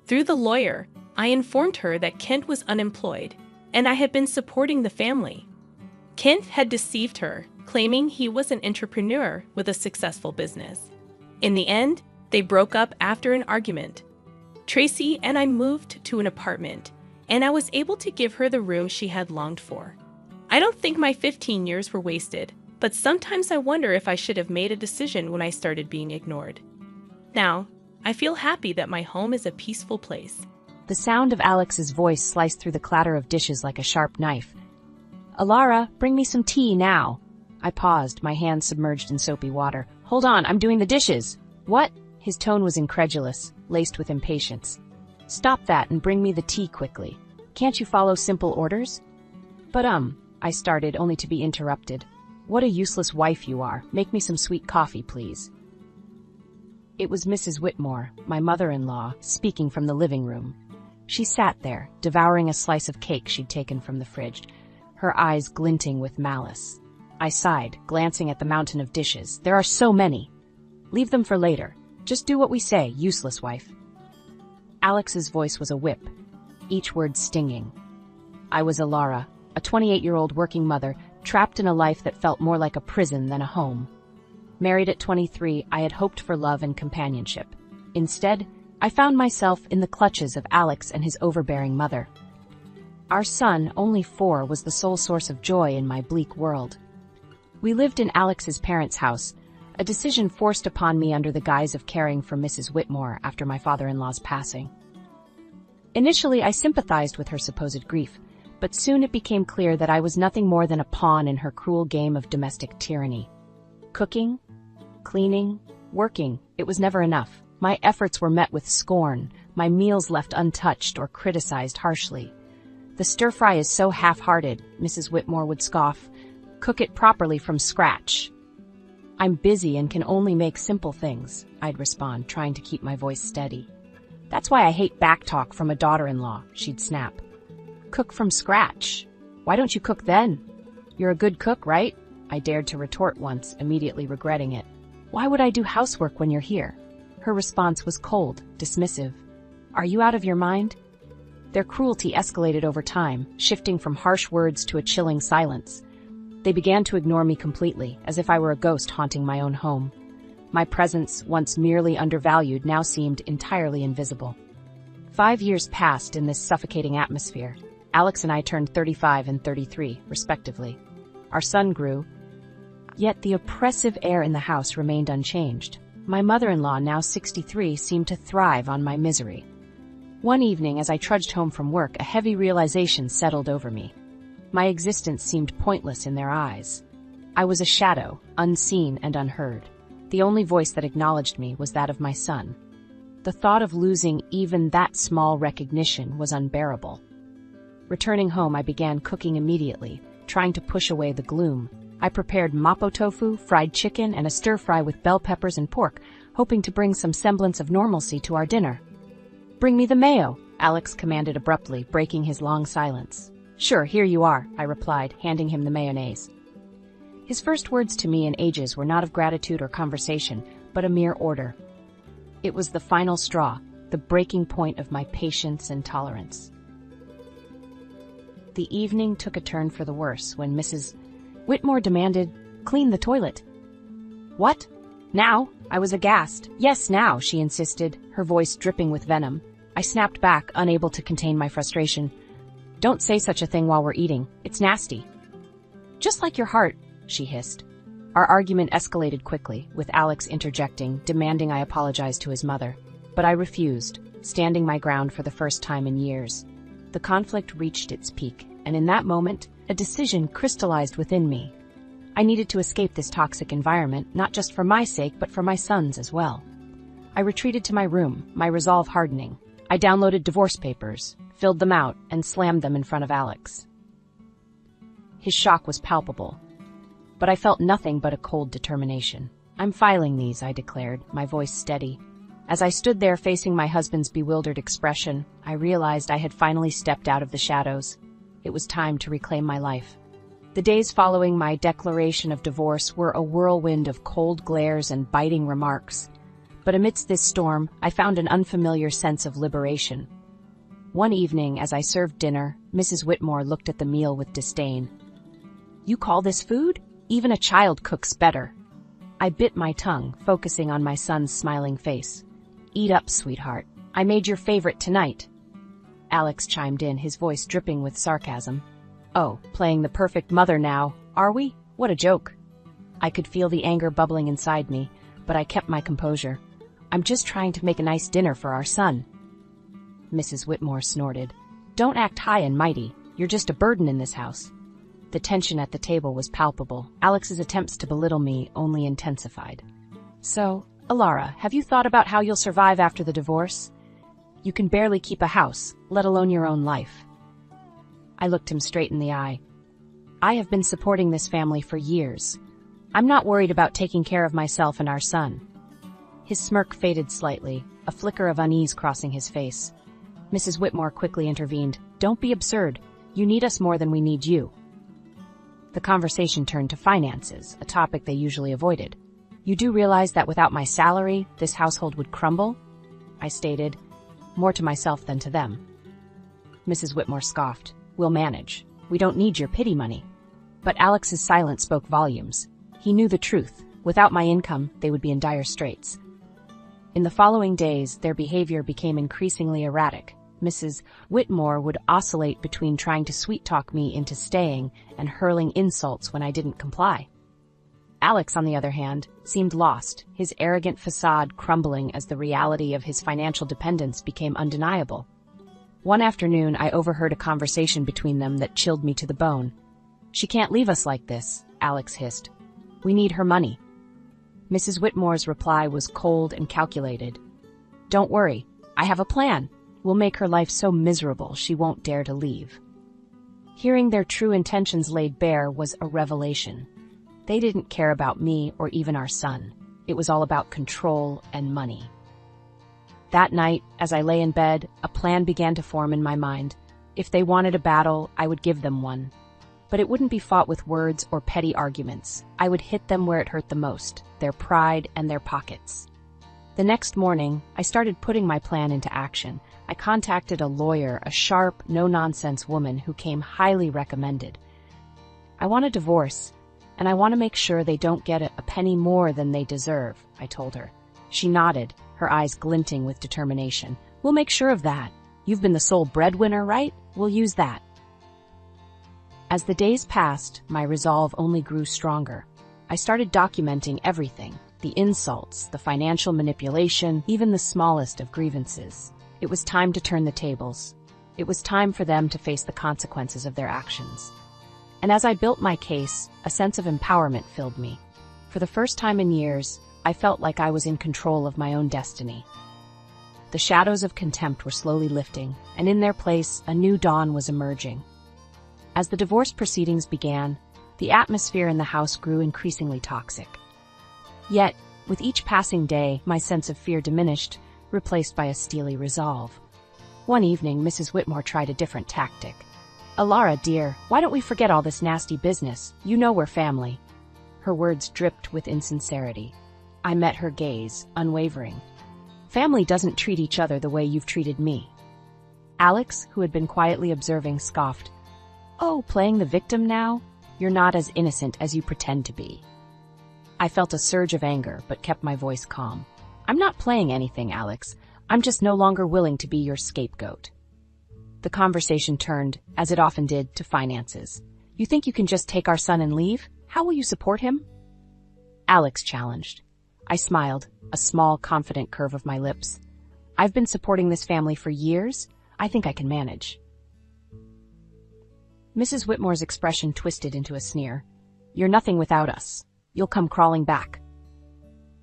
Through the lawyer, I informed her that Kent was unemployed, and I had been supporting the family. Kent had deceived her, claiming he was an entrepreneur with a successful business. In the end, they broke up after an argument. Tracy and I moved to an apartment, and I was able to give her the room she had longed for. I don't think my 15 years were wasted, but sometimes I wonder if I should have made a decision when I started being ignored. Now, I feel happy that my home is a peaceful place. The sound of Alex's voice sliced through the clatter of dishes like a sharp knife. Alara, bring me some tea now. I paused, my hands submerged in soapy water. Hold on, I'm doing the dishes. What? His tone was incredulous, laced with impatience. Stop that and bring me the tea quickly. Can't you follow simple orders? But I started, only to be interrupted. What a useless wife you are. Make me some sweet coffee, please. It was Mrs. Whitmore, my mother-in-law, speaking from the living room. She sat there, devouring a slice of cake she'd taken from the fridge, her eyes glinting with malice. I sighed, glancing at the mountain of dishes. There are so many. Leave them for later. Just do what we say, useless wife. Alex's voice was a whip. each word stinging. I was Alara, a 28-year-old working mother, trapped in a life that felt more like a prison than a home. Married at 23, I had hoped for love and companionship. Instead, I found myself in the clutches of Alex and his overbearing mother. Our son, only 4, was the sole source of joy in my bleak world. We lived in Alex's parents' house, a decision forced upon me under the guise of caring for Mrs. Whitmore after my father-in-law's passing. Initially, I sympathized with her supposed grief, but soon it became clear that I was nothing more than a pawn in her cruel game of domestic tyranny. Cooking, cleaning, working, it was never enough. My efforts were met with scorn, my meals left untouched or criticized harshly. "The stir-fry is so half-hearted," Mrs. Whitmore would scoff. "Cook it properly from scratch." "I'm busy and can only make simple things," I'd respond, trying to keep my voice steady. "That's why I hate backtalk from a daughter-in-law," she'd snap. "Cook from scratch? Why don't you cook then? You're a good cook, right?" I dared to retort once, immediately regretting it. "Why would I do housework when you're here?" Her response was cold, dismissive. "Are you out of your mind?" Their cruelty escalated over time, shifting from harsh words to a chilling silence. They began to ignore me completely, as if I were a ghost haunting my own home. My presence, once merely undervalued, now seemed entirely invisible. 5 years passed in this suffocating atmosphere. Alex and I turned 35 and 33, respectively. Our son grew, yet the oppressive air in the house remained unchanged. My mother-in-law, now 63, seemed to thrive on my misery. One evening, as I trudged home from work, a heavy realization settled over me. My existence seemed pointless in their eyes. I was a shadow, unseen and unheard. The only voice that acknowledged me was that of my son. The thought of losing even that small recognition was unbearable. Returning home, I began cooking immediately, trying to push away the gloom. I prepared mapo tofu, fried chicken, and a stir-fry with bell peppers and pork, hoping to bring some semblance of normalcy to our dinner. "Bring me the mayo," Alex commanded abruptly, breaking his long silence. "Sure, here you are," I replied, handing him the mayonnaise. His first words to me in ages were not of gratitude or conversation, but a mere order. It was the final straw, the breaking point of my patience and tolerance. The evening took a turn for the worse when Mrs. Whitmore demanded, "Clean the toilet." "What? Now?" I was aghast. "Yes, now," she insisted, her voice dripping with venom. I snapped back, unable to contain my frustration. "Don't say such a thing while we're eating. It's nasty." "Just like your heart," she hissed. Our argument escalated quickly, with Alex interjecting, demanding I apologize to his mother. But I refused, standing my ground for the first time in years. The conflict reached its peak, and in that moment, a decision crystallized within me. I needed to escape this toxic environment, not just for my sake, but for my son's as well. I retreated to my room, my resolve hardening. I downloaded divorce papers, filled them out, and slammed them in front of Alex. His shock was palpable, but I felt nothing but a cold determination. "I'm filing these," I declared, my voice steady. As I stood there facing my husband's bewildered expression, I realized I had finally stepped out of the shadows. It was time to reclaim my life. The days following my declaration of divorce were a whirlwind of cold glares and biting remarks. But amidst this storm, I found an unfamiliar sense of liberation. One evening, as I served dinner, Mrs. Whitmore looked at the meal with disdain. "You call this food? Even a child cooks better." I bit my tongue, focusing on my son's smiling face. "Eat up, sweetheart. I made your favorite tonight." Alex chimed in, his voice dripping with sarcasm. "Oh, playing the perfect mother now, are we? What a joke." I could feel the anger bubbling inside me, but I kept my composure. "I'm just trying to make a nice dinner for our son." Mrs. Whitmore snorted. "Don't act high and mighty. You're just a burden in this house." The tension at the table was palpable. Alex's attempts to belittle me only intensified. "So, Alara, have you thought about how you'll survive after the divorce? You can barely keep a house, let alone your own life." I looked him straight in the eye. "I have been supporting this family for years. I'm not worried about taking care of myself and our son." His smirk faded slightly, a flicker of unease crossing his face. Mrs. Whitmore quickly intervened. "Don't be absurd. You need us more than we need you." The conversation turned to finances, a topic they usually avoided. "You do realize that without my salary, this household would crumble?" I stated, more to myself than to them. Mrs. Whitmore scoffed. We'll manage. We don't need your pity money. But Alex's silence spoke volumes. He knew the truth. Without my income, they would be in dire straits. In the following days, their behavior became increasingly erratic. Mrs. Whitmore would oscillate between trying to sweet-talk me into staying and hurling insults when I didn't comply. Alex, on the other hand, seemed lost, his arrogant facade crumbling as the reality of his financial dependence became undeniable. One afternoon, I overheard a conversation between them that chilled me to the bone. "She can't leave us like this," Alex hissed. "We need her money." Mrs. Whitmore's reply was cold and calculated. "Don't worry, I have a plan. We'll make her life so miserable she won't dare to leave." Hearing their true intentions laid bare was a revelation. They didn't care about me or even our son. It was all about control and money. That night, as I lay in bed, a plan began to form in my mind. If they wanted a battle, I would give them one. But it wouldn't be fought with words or petty arguments. I would hit them where it hurt the most, their pride and their pockets. The next morning, I started putting my plan into action. I contacted a lawyer, a sharp, no-nonsense woman who came highly recommended. "I want a divorce, and I want to make sure they don't get a penny more than they deserve," I told her. She nodded, her eyes glinting with determination. "We'll make sure of that. You've been the sole breadwinner, right? We'll use that." As the days passed, my resolve only grew stronger. I started documenting everything, the insults, the financial manipulation, even the smallest of grievances. It was time to turn the tables. It was time for them to face the consequences of their actions. And as I built my case, a sense of empowerment filled me. For the first time in years, I felt like I was in control of my own destiny. The shadows of contempt were slowly lifting, and in their place, a new dawn was emerging. As the divorce proceedings began, the atmosphere in the house grew increasingly toxic. Yet, with each passing day, my sense of fear diminished, replaced by a steely resolve. One evening, Mrs. Whitmore tried a different tactic. "Alara, dear, why don't we forget all this nasty business? You know we're family." Her words dripped with insincerity. I met her gaze, unwavering. "Family doesn't treat each other the way you've treated me." Alex, who had been quietly observing, scoffed. "Oh, playing the victim now? You're not as innocent as you pretend to be." I felt a surge of anger, but kept my voice calm. "I'm not playing anything, Alex. I'm just no longer willing to be your scapegoat." The conversation turned, as it often did, to finances. "You think you can just take our son and leave? How will you support him?" Alex challenged. I smiled, a small, confident curve of my lips. "I've been supporting this family for years. I think I can manage." Mrs. Whitmore's expression twisted into a sneer. "You're nothing without us. You'll come crawling back."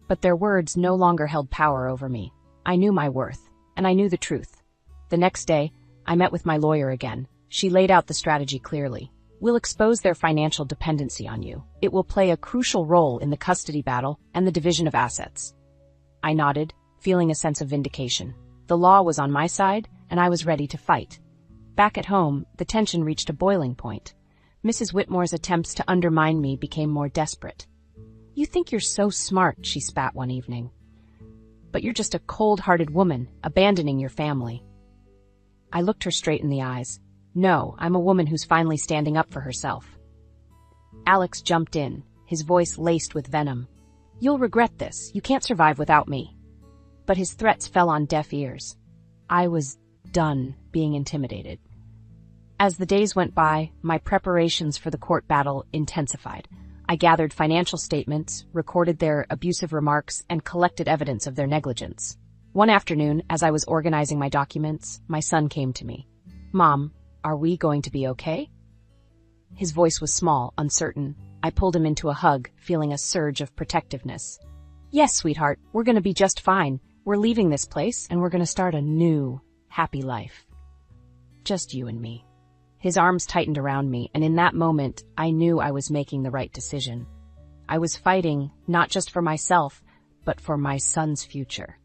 But their words no longer held power over me. I knew my worth, and I knew the truth. The next day, I met with my lawyer again. She laid out the strategy clearly. "We'll expose their financial dependency on you. It will play a crucial role in the custody battle and the division of assets." I nodded, feeling a sense of vindication. The law was on my side, and I was ready to fight. Back at home, the tension reached a boiling point. Mrs. Whitmore's attempts to undermine me became more desperate. "You think you're so smart," she spat one evening. "But you're just a cold-hearted woman, abandoning your family." I looked her straight in the eyes. "No, I'm a woman who's finally standing up for herself." Alex jumped in, his voice laced with venom. "You'll regret this. You can't survive without me." But his threats fell on deaf ears. I was done being intimidated. As the days went by, my preparations for the court battle intensified. I gathered financial statements, recorded their abusive remarks, and collected evidence of their negligence. One afternoon, as I was organizing my documents, my son came to me. "Mom, are we going to be okay?" His voice was small, uncertain. I pulled him into a hug, feeling a surge of protectiveness. "Yes, sweetheart, we're going to be just fine. We're leaving this place, and we're going to start a new, happy life. Just you and me." His arms tightened around me, and in that moment, I knew I was making the right decision. I was fighting, not just for myself, but for my son's future.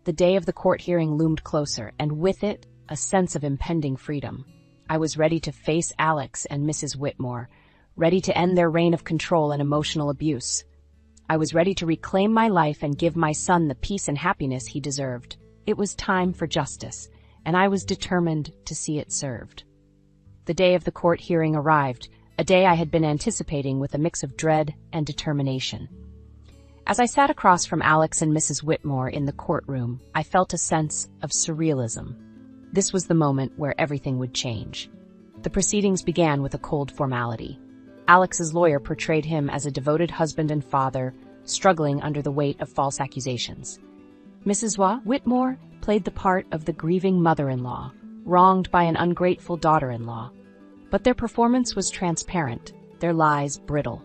The day of the court hearing loomed closer, and with it, a sense of impending freedom. I was ready to face Alex and Mrs. Whitmore, ready to end their reign of control and emotional abuse. I was ready to reclaim my life and give my son the peace and happiness he deserved. It was time for justice, and I was determined to see it served. The day of the court hearing arrived, a day I had been anticipating with a mix of dread and determination. As I sat across from Alex and Mrs. Whitmore in the courtroom, I felt a sense of surrealism. This was the moment where everything would change. The proceedings began with a cold formality. Alex's lawyer portrayed him as a devoted husband and father, struggling under the weight of false accusations. Mrs. Whitmore played the part of the grieving mother-in-law, wronged by an ungrateful daughter-in-law. But their performance was transparent, their lies brittle.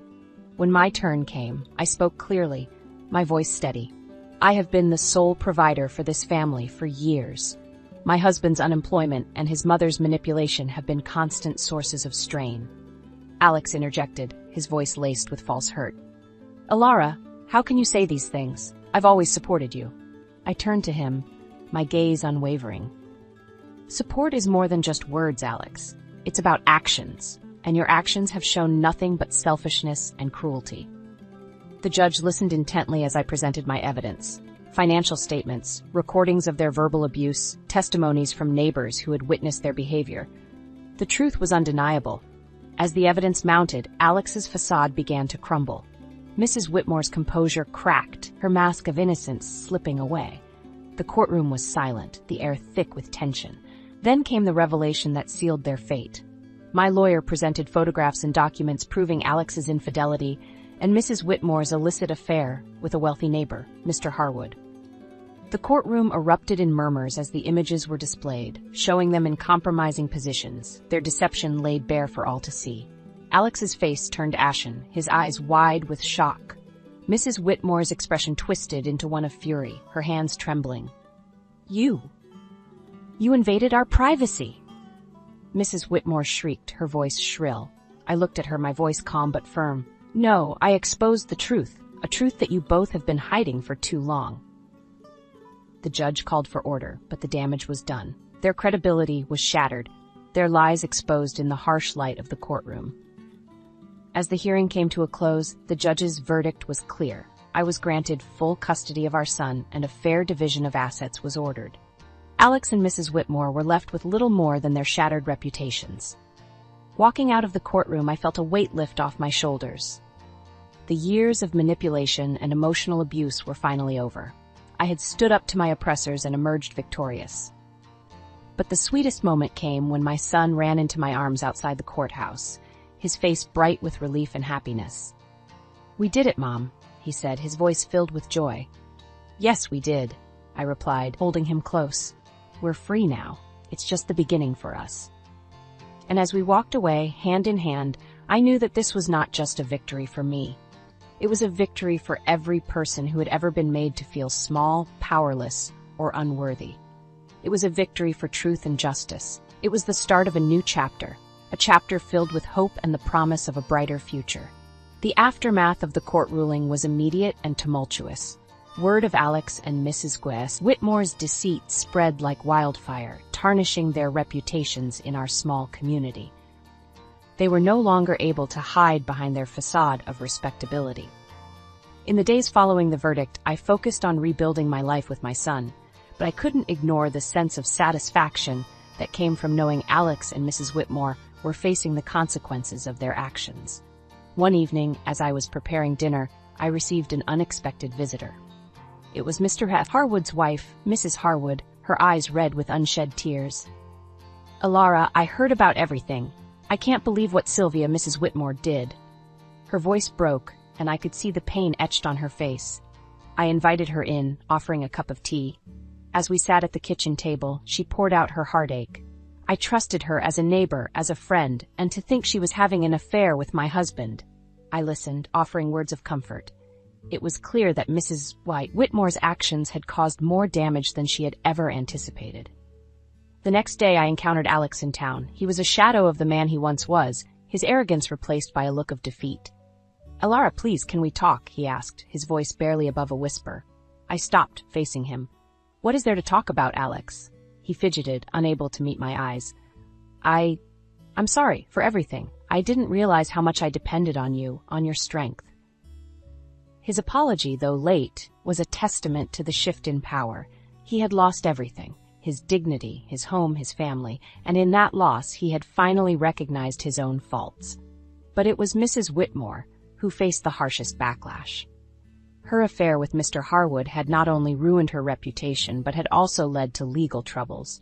When my turn came, I spoke clearly, my voice steady. I have been the sole provider for this family for years. My husband's unemployment and his mother's manipulation have been constant sources of strain. Alex interjected, his voice laced with false hurt. Alara, how can you say these things? I've always supported you. I turned to him, my gaze unwavering. Support is more than just words, Alex. It's about actions, and your actions have shown nothing but selfishness and cruelty. The judge listened intently as I presented my evidence. Financial statements, recordings of their verbal abuse, testimonies from neighbors who had witnessed their behavior. The truth was undeniable. As the evidence mounted, Alex's facade began to crumble. Mrs. Whitmore's composure cracked, her mask of innocence slipping away. The courtroom was silent, the air thick with tension. Then came the revelation that sealed their fate. My lawyer presented photographs and documents proving Alex's infidelity and Mrs. Whitmore's illicit affair with a wealthy neighbor, Mr. Harwood. The courtroom erupted in murmurs as the images were displayed, showing them in compromising positions, their deception laid bare for all to see. Alex's face turned ashen, his eyes wide with shock. Mrs. Whitmore's expression twisted into one of fury, her hands trembling. You invaded our privacy! Mrs. Whitmore shrieked, her voice shrill. I looked at her, my voice calm but firm. No, I exposed the truth, a truth that you both have been hiding for too long. The judge called for order, but the damage was done. Their credibility was shattered, their lies exposed in the harsh light of the courtroom. As the hearing came to a close, the judge's verdict was clear. I was granted full custody of our son, and a fair division of assets was ordered. Alex and Mrs. Whitmore were left with little more than their shattered reputations. Walking out of the courtroom, I felt a weight lift off my shoulders. The years of manipulation and emotional abuse were finally over. I had stood up to my oppressors and emerged victorious. But the sweetest moment came when my son ran into my arms outside the courthouse, his face bright with relief and happiness. "We did it, Mom," he said, his voice filled with joy. "Yes, we did," I replied, holding him close. "We're free now. It's just the beginning for us." And as we walked away, hand in hand, I knew that this was not just a victory for me. It was a victory for every person who had ever been made to feel small, powerless, or unworthy. It was a victory for truth and justice. It was the start of a new chapter, a chapter filled with hope and the promise of a brighter future. The aftermath of the court ruling was immediate and tumultuous. Word of Alex and Mrs. Whitmore's deceit spread like wildfire, tarnishing their reputations in our small community. They were no longer able to hide behind their facade of respectability. In the days following the verdict, I focused on rebuilding my life with my son, but I couldn't ignore the sense of satisfaction that came from knowing Alex and Mrs. Whitmore were facing the consequences of their actions. One evening, as I was preparing dinner, I received an unexpected visitor. It was Mr. Harwood's wife, Mrs. Harwood, her eyes red with unshed tears. "Alara, I heard about everything. I can't believe what Sylvia, Mrs. Whitmore, did." Her voice broke, and I could see the pain etched on her face. I invited her in, offering a cup of tea. As we sat at the kitchen table, she poured out her heartache. I trusted her as a neighbor, as a friend, and to think she was having an affair with my husband. I listened, offering words of comfort. It was clear that Mrs. Whitmore's actions had caused more damage than she had ever anticipated. The next day I encountered Alex in town. He was a shadow of the man he once was, his arrogance replaced by a look of defeat. "Alara, please, can we talk?" he asked, his voice barely above a whisper. I stopped, facing him. "What is there to talk about, Alex?" He fidgeted, unable to meet my eyes. I'm sorry for everything. I didn't realize how much I depended on you, on your strength." His apology, though late, was a testament to the shift in power. He had lost everything. his dignity, his home, his family, and in that loss he had finally recognized his own faults. But it was Mrs. Whitmore who faced the harshest backlash. Her affair with Mr. Harwood had not only ruined her reputation but had also led to legal troubles.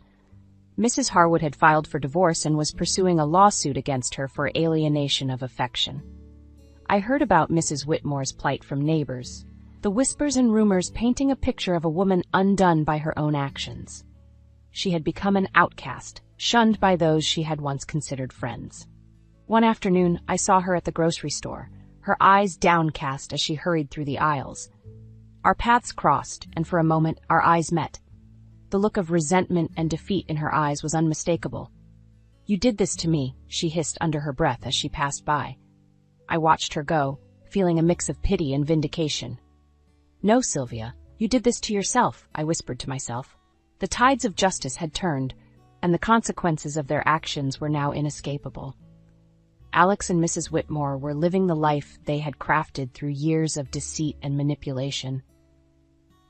Mrs. Harwood had filed for divorce and was pursuing a lawsuit against her for alienation of affection. I heard about Mrs. Whitmore's plight from neighbors, the whispers and rumors painting a picture of a woman undone by her own actions. She had become an outcast, shunned by those she had once considered friends. One afternoon, I saw her at the grocery store, her eyes downcast as she hurried through the aisles. Our paths crossed, and for a moment our eyes met. The look of resentment and defeat in her eyes was unmistakable. "You did this to me," she hissed under her breath as she passed by. I watched her go, feeling a mix of pity and vindication. "No, Sylvia, you did this to yourself," I whispered to myself. The tides of justice had turned, and the consequences of their actions were now inescapable. Alex and Mrs. Whitmore were living the life they had crafted through years of deceit and manipulation.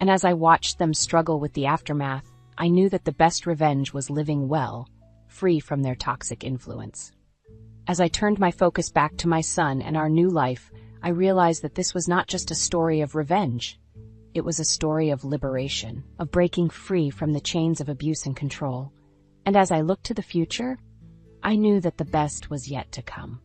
And as I watched them struggle with the aftermath, I knew that the best revenge was living well, free from their toxic influence. As I turned my focus back to my son and our new life, I realized that this was not just a story of revenge. It was a story of liberation, of breaking free from the chains of abuse and control. And as I looked to the future, I knew that the best was yet to come.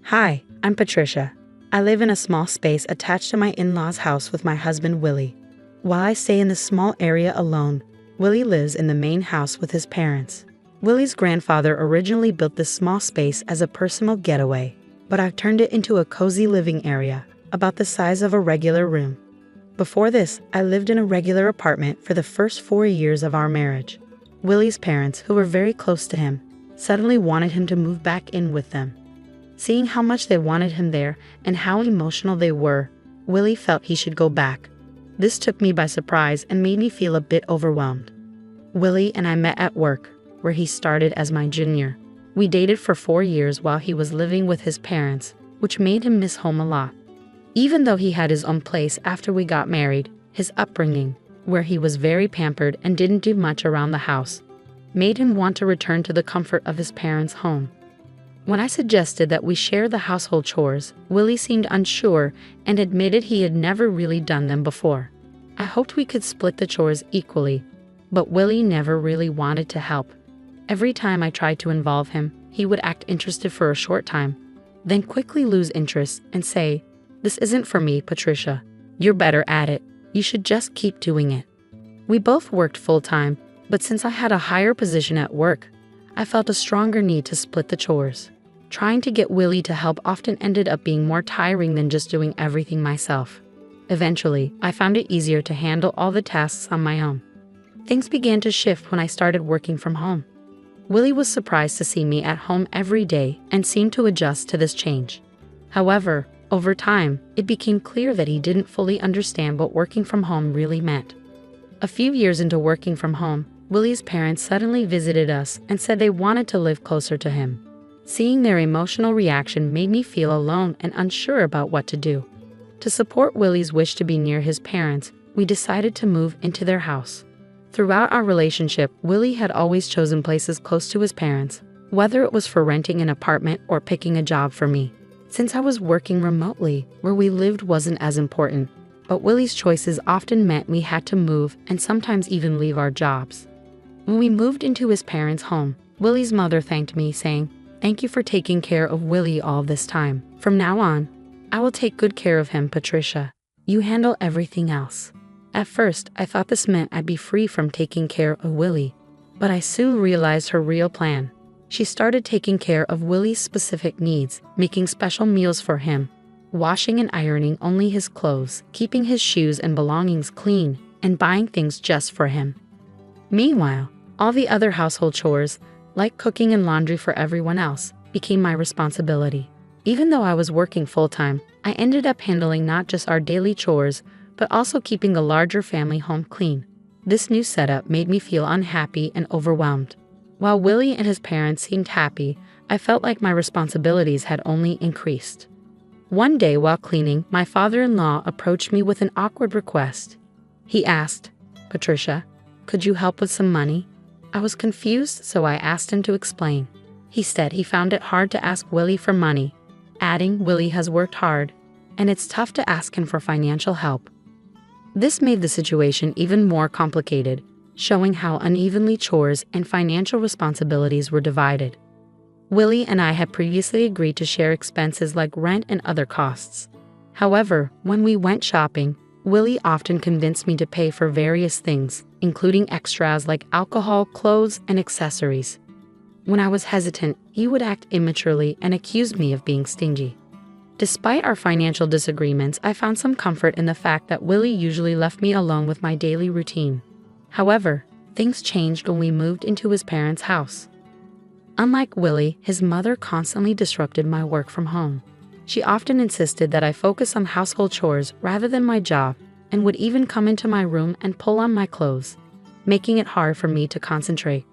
Hi, I'm Patricia. I live in a small space attached to my in-laws' house with my husband, Willie. While I stay in this small area alone, Willie lives in the main house with his parents. Willie's grandfather originally built this small space as a personal getaway, but I've turned it into a cozy living area, about the size of a regular room. Before this, I lived in a regular apartment for the first 4 years of our marriage. Willie's parents, who were very close to him, suddenly wanted him to move back in with them. Seeing how much they wanted him there and how emotional they were, Willie felt he should go back. This took me by surprise and made me feel a bit overwhelmed. Willie and I met at work, where he started as my junior. We dated for 4 years while he was living with his parents, which made him miss home a lot. Even though he had his own place after we got married, his upbringing, where he was very pampered and didn't do much around the house, made him want to return to the comfort of his parents' home. When I suggested that we share the household chores, Willie seemed unsure and admitted he had never really done them before. I hoped we could split the chores equally, but Willie never really wanted to help. Every time I tried to involve him, he would act interested for a short time, then quickly lose interest and say, "This isn't for me, Patricia. You're better at it. You should just keep doing it." We both worked full-time, but since I had a higher position at work, I felt a stronger need to split the chores. Trying to get Willie to help often ended up being more tiring than just doing everything myself. Eventually, I found it easier to handle all the tasks on my own. Things began to shift when I started working from home. Willie was surprised to see me at home every day and seemed to adjust to this change. However, over time, it became clear that he didn't fully understand what working from home really meant. A few years into working from home, Willie's parents suddenly visited us and said they wanted to live closer to him. Seeing their emotional reaction made me feel alone and unsure about what to do. To support Willie's wish to be near his parents, we decided to move into their house. Throughout our relationship, Willie had always chosen places close to his parents, whether it was for renting an apartment or picking a job for me. Since I was working remotely, where we lived wasn't as important, but Willie's choices often meant we had to move and sometimes even leave our jobs. When we moved into his parents' home, Willie's mother thanked me, saying, "Thank you for taking care of Willie all this time. From now on, I will take good care of him, Patricia. You handle everything else." At first, I thought this meant I'd be free from taking care of Willie, but I soon realized her real plan. She started taking care of Willie's specific needs, making special meals for him, washing and ironing only his clothes, keeping his shoes and belongings clean, and buying things just for him. Meanwhile, all the other household chores, like cooking and laundry for everyone else, became my responsibility. Even though I was working full-time, I ended up handling not just our daily chores, but also keeping the larger family home clean. This new setup made me feel unhappy and overwhelmed. While Willie and his parents seemed happy, I felt like my responsibilities had only increased. One day while cleaning, my father-in-law approached me with an awkward request. He asked, "Patricia, could you help with some money?" I was confused, so I asked him to explain. He said he found it hard to ask Willie for money, adding Willie has worked hard, and it's tough to ask him for financial help. This made the situation even more complicated, showing how unevenly chores and financial responsibilities were divided. Willie and I had previously agreed to share expenses like rent and other costs. However, when we went shopping, Willie often convinced me to pay for various things, including extras like alcohol, clothes, and accessories. When I was hesitant, he would act immaturely and accuse me of being stingy. Despite our financial disagreements, I found some comfort in the fact that Willie usually left me alone with my daily routine. However, things changed when we moved into his parents' house. Unlike Willie, his mother constantly disrupted my work from home. She often insisted that I focus on household chores rather than my job, and would even come into my room and pull on my clothes, making it hard for me to concentrate.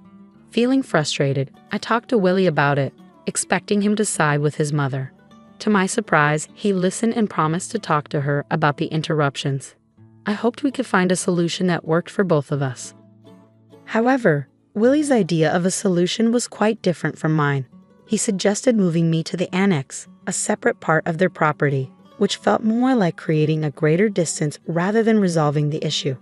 Feeling frustrated, I talked to Willie about it, expecting him to side with his mother. To my surprise, he listened and promised to talk to her about the interruptions. I hoped we could find a solution that worked for both of us. However, Willie's idea of a solution was quite different from mine. He suggested moving me to the annex, a separate part of their property, which felt more like creating a greater distance rather than resolving the issue.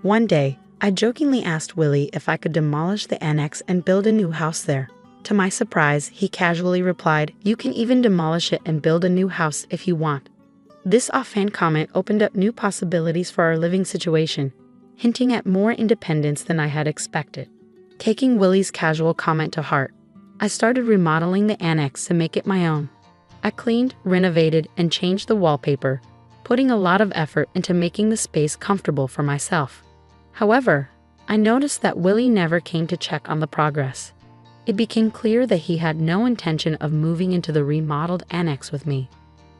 One day, I jokingly asked Willie if I could demolish the annex and build a new house there. To my surprise, he casually replied, "You can even demolish it and build a new house if you want." This offhand comment opened up new possibilities for our living situation, hinting at more independence than I had expected. Taking Willie's casual comment to heart, I started remodeling the annex to make it my own. I cleaned, renovated, and changed the wallpaper, putting a lot of effort into making the space comfortable for myself. However, I noticed that Willie never came to check on the progress. It became clear that he had no intention of moving into the remodeled annex with me.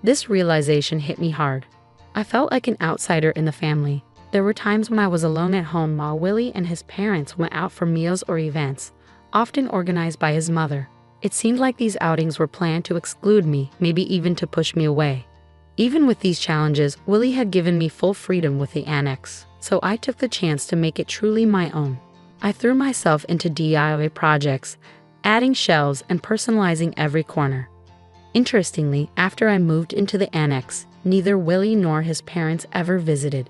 This realization hit me hard. I felt like an outsider in the family. There were times when I was alone at home while Willie and his parents went out for meals or events, often organized by his mother. It seemed like these outings were planned to exclude me, maybe even to push me away. Even with these challenges, Willie had given me full freedom with the annex, so I took the chance to make it truly my own. I threw myself into DIY projects, adding shelves and personalizing every corner. Interestingly, after I moved into the annex, neither Willie nor his parents ever visited.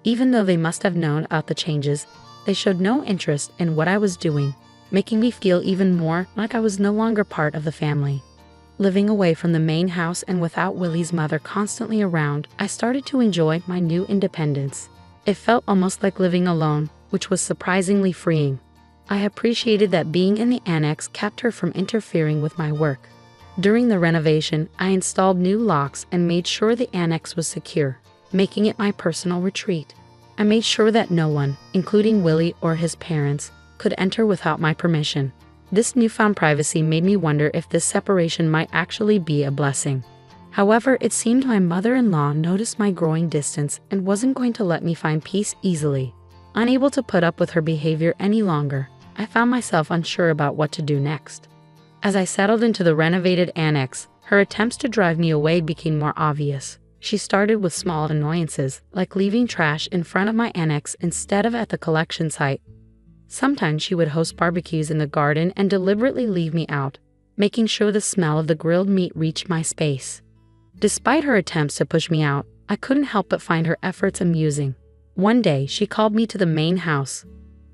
Even though they must have known about the changes, they showed no interest in what I was doing, making me feel even more like I was no longer part of the family. Living away from the main house and without Willie's mother constantly around, I started to enjoy my new independence. It felt almost like living alone, which was surprisingly freeing. I appreciated that being in the annex kept her from interfering with my work. During the renovation, I installed new locks and made sure the annex was secure, making it my personal retreat. I made sure that no one, including Willie or his parents, could enter without my permission. This newfound privacy made me wonder if this separation might actually be a blessing. However, it seemed my mother-in-law noticed my growing distance and wasn't going to let me find peace easily. Unable to put up with her behavior any longer, I found myself unsure about what to do next. As I settled into the renovated annex, her attempts to drive me away became more obvious. She started with small annoyances, like leaving trash in front of my annex instead of at the collection site. Sometimes she would host barbecues in the garden and deliberately leave me out, making sure the smell of the grilled meat reached my space. Despite her attempts to push me out, I couldn't help but find her efforts amusing. One day, she called me to the main house,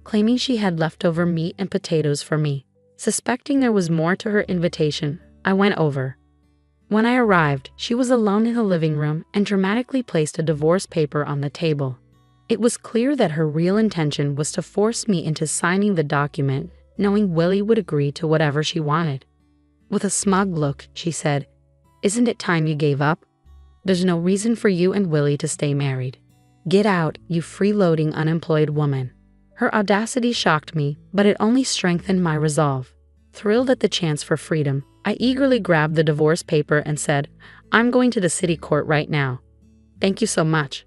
claiming she had leftover meat and potatoes for me. Suspecting there was more to her invitation, I went over. When I arrived, she was alone in the living room and dramatically placed a divorce paper on the table. It was clear that her real intention was to force me into signing the document, knowing Willie would agree to whatever she wanted. With a smug look, she said, "Isn't it time you gave up? There's no reason for you and Willie to stay married. Get out, you freeloading unemployed woman." Her audacity shocked me, but it only strengthened my resolve. Thrilled at the chance for freedom, I eagerly grabbed the divorce paper and said, "I'm going to the city court right now." "Thank you so much."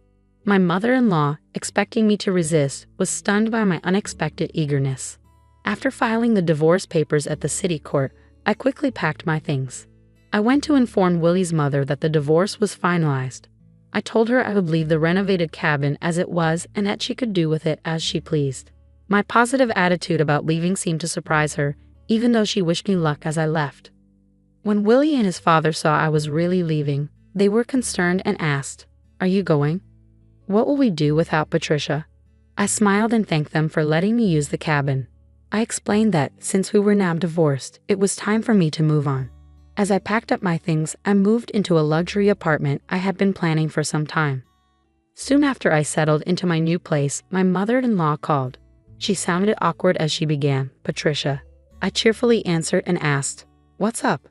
My mother-in-law, expecting me to resist, was stunned by my unexpected eagerness. After filing the divorce papers at the city court, I quickly packed my things. I went to inform Willie's mother that the divorce was finalized. I told her I would leave the renovated cabin as it was and that she could do with it as she pleased. My positive attitude about leaving seemed to surprise her, even though she wished me luck as I left. When Willie and his father saw I was really leaving, they were concerned and asked, "Are you going? What will we do without Patricia?" I smiled and thanked them for letting me use the cabin. I explained that, since we were now divorced, it was time for me to move on. As I packed up my things, I moved into a luxury apartment I had been planning for some time. Soon after I settled into my new place, my mother-in-law called. She sounded awkward as she began, "Patricia." I cheerfully answered and asked, "What's up?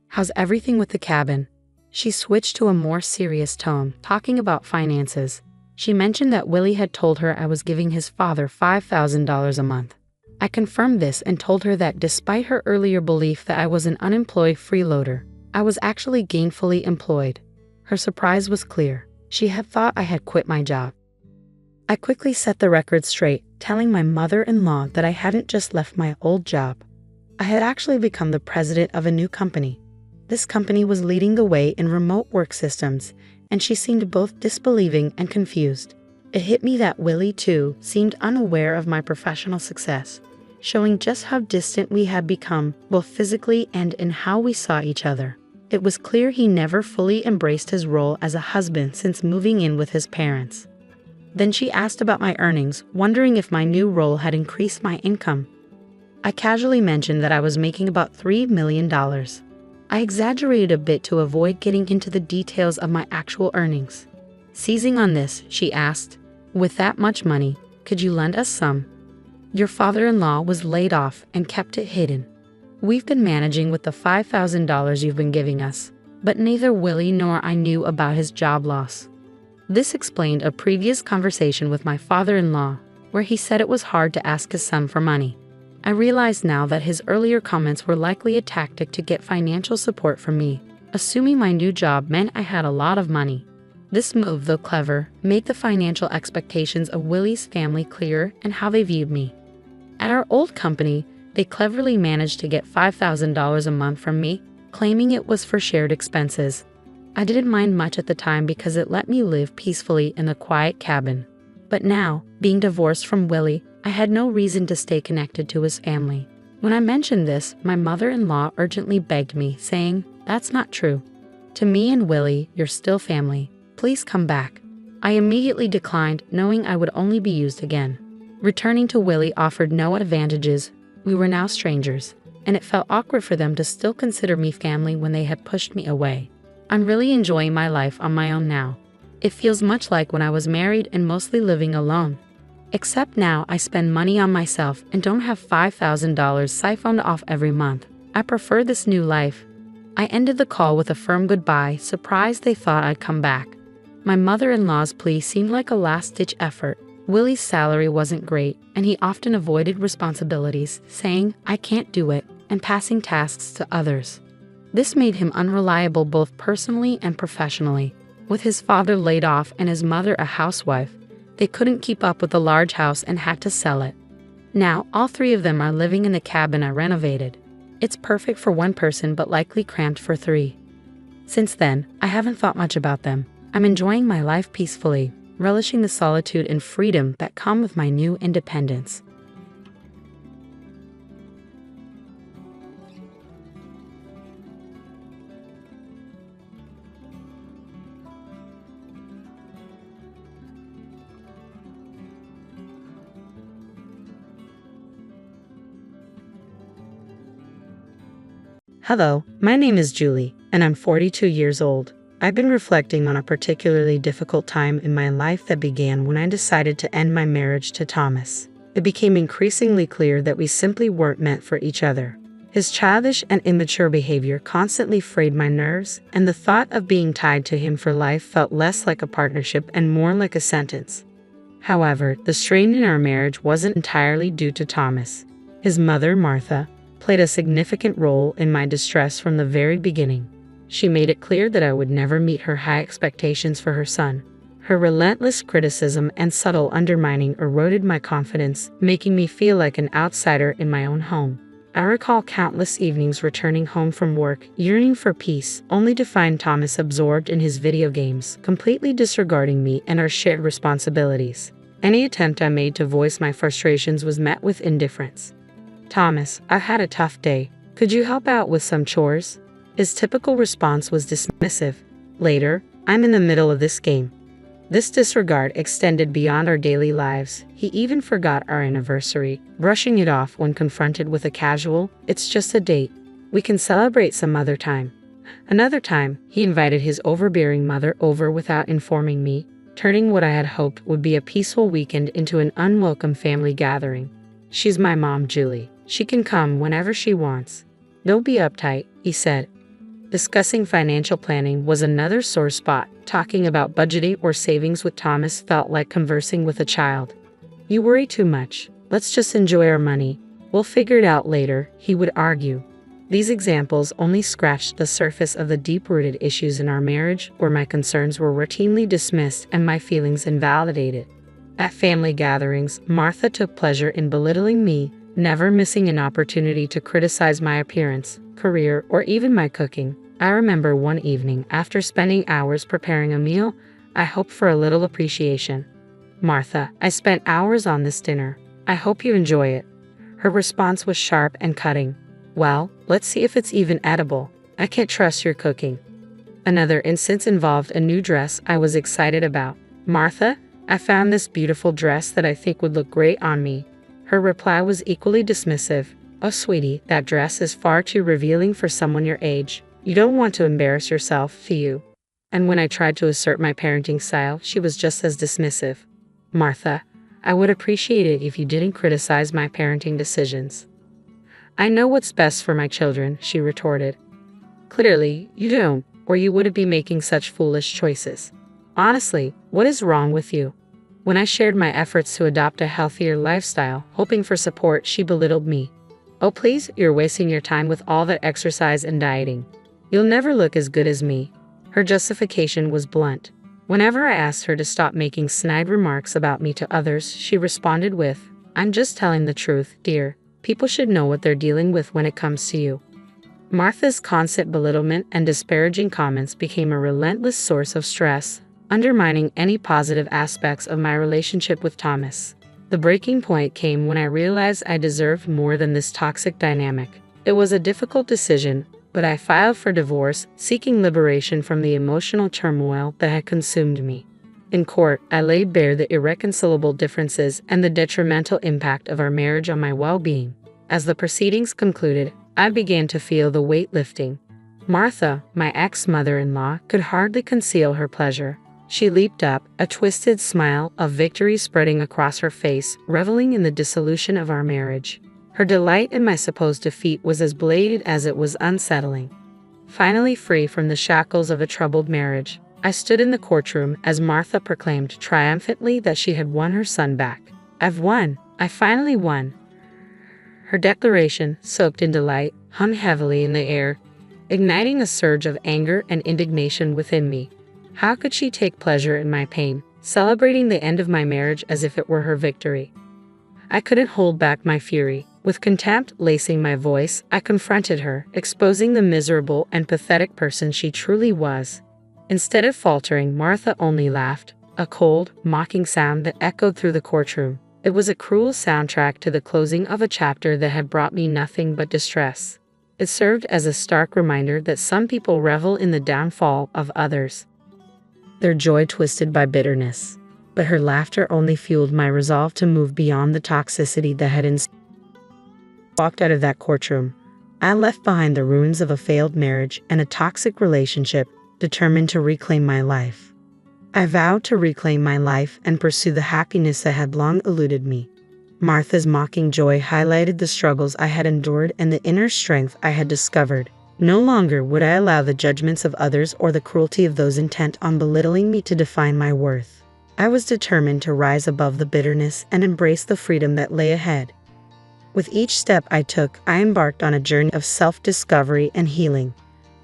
How's everything with the cabin?" She switched to a more serious tone, talking about finances. She mentioned that Willie had told her I was giving his father $5,000 a month. I confirmed this and told her that despite her earlier belief that I was an unemployed freeloader, I was actually gainfully employed. Her surprise was clear. She had thought I had quit my job. I quickly set the record straight, telling my mother-in-law that I hadn't just left my old job. I had actually become the president of a new company. This company was leading the way in remote work systems, and she seemed both disbelieving and confused. It hit me that Willie, too, seemed unaware of my professional success, showing just how distant we had become, both physically and in how we saw each other. It was clear he never fully embraced his role as a husband since moving in with his parents. Then she asked about my earnings, wondering if my new role had increased my income. I casually mentioned that I was making about $3 million. I exaggerated a bit to avoid getting into the details of my actual earnings. Seizing on this, she asked, "With that much money, could you lend us some? Your father-in-law was laid off and kept it hidden. We've been managing with the $5,000 you've been giving us, but neither Willie nor I knew about his job loss." This explained a previous conversation with my father-in-law, where he said it was hard to ask his son for money. I realized now that his earlier comments were likely a tactic to get financial support from me, assuming my new job meant I had a lot of money. This move, though clever, made the financial expectations of Willie's family clearer and how they viewed me. At our old company, they cleverly managed to get $5,000 a month from me, claiming it was for shared expenses. I didn't mind much at the time because it let me live peacefully in the quiet cabin. But now, being divorced from Willie, I had no reason to stay connected to his family. When I mentioned this, my mother-in-law urgently begged me, saying, "That's not true. To me and Willie, you're still family. Please come back." I immediately declined, knowing I would only be used again. Returning to Willie offered no advantages. We were now strangers, and it felt awkward for them to still consider me family when they had pushed me away. I'm really enjoying my life on my own now. It feels much like when I was married and mostly living alone. Except now I spend money on myself and don't have $5,000 siphoned off every month. I prefer this new life. I ended the call with a firm goodbye, surprised they thought I'd come back. My mother-in-law's plea seemed like a last-ditch effort. Willie's salary wasn't great, and he often avoided responsibilities, saying, "I can't do it," and passing tasks to others. This made him unreliable both personally and professionally. With his father laid off and his mother a housewife, they couldn't keep up with the large house and had to sell it. Now, all three of them are living in the cabin I renovated. It's perfect for one person but likely cramped for three. Since then, I haven't thought much about them. I'm enjoying my life peacefully, relishing the solitude and freedom that come with my new independence. Hello, my name is Julie, and I'm 42 years old. I've been reflecting on a particularly difficult time in my life that began when I decided to end my marriage to Thomas. It became increasingly clear that we simply weren't meant for each other. His childish and immature behavior constantly frayed my nerves, and the thought of being tied to him for life felt less like a partnership and more like a sentence. However, the strain in our marriage wasn't entirely due to Thomas. His mother, Martha, played a significant role in my distress from the very beginning. She made it clear that I would never meet her high expectations for her son. Her relentless criticism and subtle undermining eroded my confidence, making me feel like an outsider in my own home. I recall countless evenings returning home from work, yearning for peace, only to find Thomas absorbed in his video games, completely disregarding me and our shared responsibilities. Any attempt I made to voice my frustrations was met with indifference. "Thomas, I've had a tough day. Could you help out with some chores?" His typical response was dismissive. "Later, I'm in the middle of this game." This disregard extended beyond our daily lives. He even forgot our anniversary, brushing it off when confronted with a casual, "It's just a date. We can celebrate some other time." Another time, he invited his overbearing mother over without informing me, turning what I had hoped would be a peaceful weekend into an unwelcome family gathering. "She's my mom, Julie. She can come whenever she wants. Don't be uptight," he said. Discussing financial planning was another sore spot. Talking about budgeting or savings with Thomas felt like conversing with a child. "You worry too much. Let's just enjoy our money. We'll figure it out later," he would argue. These examples only scratched the surface of the deep-rooted issues in our marriage, where my concerns were routinely dismissed and my feelings invalidated. At family gatherings, Martha took pleasure in belittling me, never missing an opportunity to criticize my appearance, career, or even my cooking. I remember one evening, after spending hours preparing a meal, I hoped for a little appreciation. "Martha, I spent hours on this dinner. I hope you enjoy it." Her response was sharp and cutting. "Well, let's see if it's even edible. I can't trust your cooking." Another instance involved a new dress I was excited about. "Martha, I found this beautiful dress that I think would look great on me." Her reply was equally dismissive. "Oh, sweetie, that dress is far too revealing for someone your age. You don't want to embarrass yourself, do you?" And when I tried to assert my parenting style, she was just as dismissive. "Martha, I would appreciate it if you didn't criticize my parenting decisions." "I know what's best for my children," she retorted. "Clearly, you don't, or you wouldn't be making such foolish choices. Honestly, what is wrong with you?" When I shared my efforts to adopt a healthier lifestyle, hoping for support, she belittled me. "Oh please, you're wasting your time with all that exercise and dieting. You'll never look as good as me." Her justification was blunt. Whenever I asked her to stop making snide remarks about me to others, she responded with, "I'm just telling the truth, dear. People should know what they're dealing with when it comes to you." Martha's constant belittlement and disparaging comments became a relentless source of stress, undermining any positive aspects of my relationship with Thomas. The breaking point came when I realized I deserved more than this toxic dynamic. It was a difficult decision, but I filed for divorce, seeking liberation from the emotional turmoil that had consumed me. In court, I laid bare the irreconcilable differences and the detrimental impact of our marriage on my well-being. As the proceedings concluded, I began to feel the weight lifting. Martha, my ex-mother-in-law, could hardly conceal her pleasure. She leaped up, a twisted smile of victory spreading across her face, reveling in the dissolution of our marriage. Her delight in my supposed defeat was as blatant as it was unsettling. Finally free from the shackles of a troubled marriage, I stood in the courtroom as Martha proclaimed triumphantly that she had won her son back. "I've won! I finally won!" Her declaration, soaked in delight, hung heavily in the air, igniting a surge of anger and indignation within me. How could she take pleasure in my pain, celebrating the end of my marriage as if it were her victory? I couldn't hold back my fury. With contempt lacing my voice, I confronted her, exposing the miserable and pathetic person she truly was. Instead of faltering, Martha only laughed, a cold, mocking sound that echoed through the courtroom. It was a cruel soundtrack to the closing of a chapter that had brought me nothing but distress. It served as a stark reminder that some people revel in the downfall of others, their joy twisted by bitterness. But her laughter only fueled my resolve to move beyond the toxicity that had walked out of that courtroom. I left behind the ruins of a failed marriage and a toxic relationship, determined to reclaim my life. I vowed to reclaim my life and pursue the happiness that had long eluded me. Martha's mocking joy highlighted the struggles I had endured and the inner strength I had discovered. No longer would I allow the judgments of others or the cruelty of those intent on belittling me to define my worth. I was determined to rise above the bitterness and embrace the freedom that lay ahead. With each step I took, I embarked on a journey of self-discovery and healing,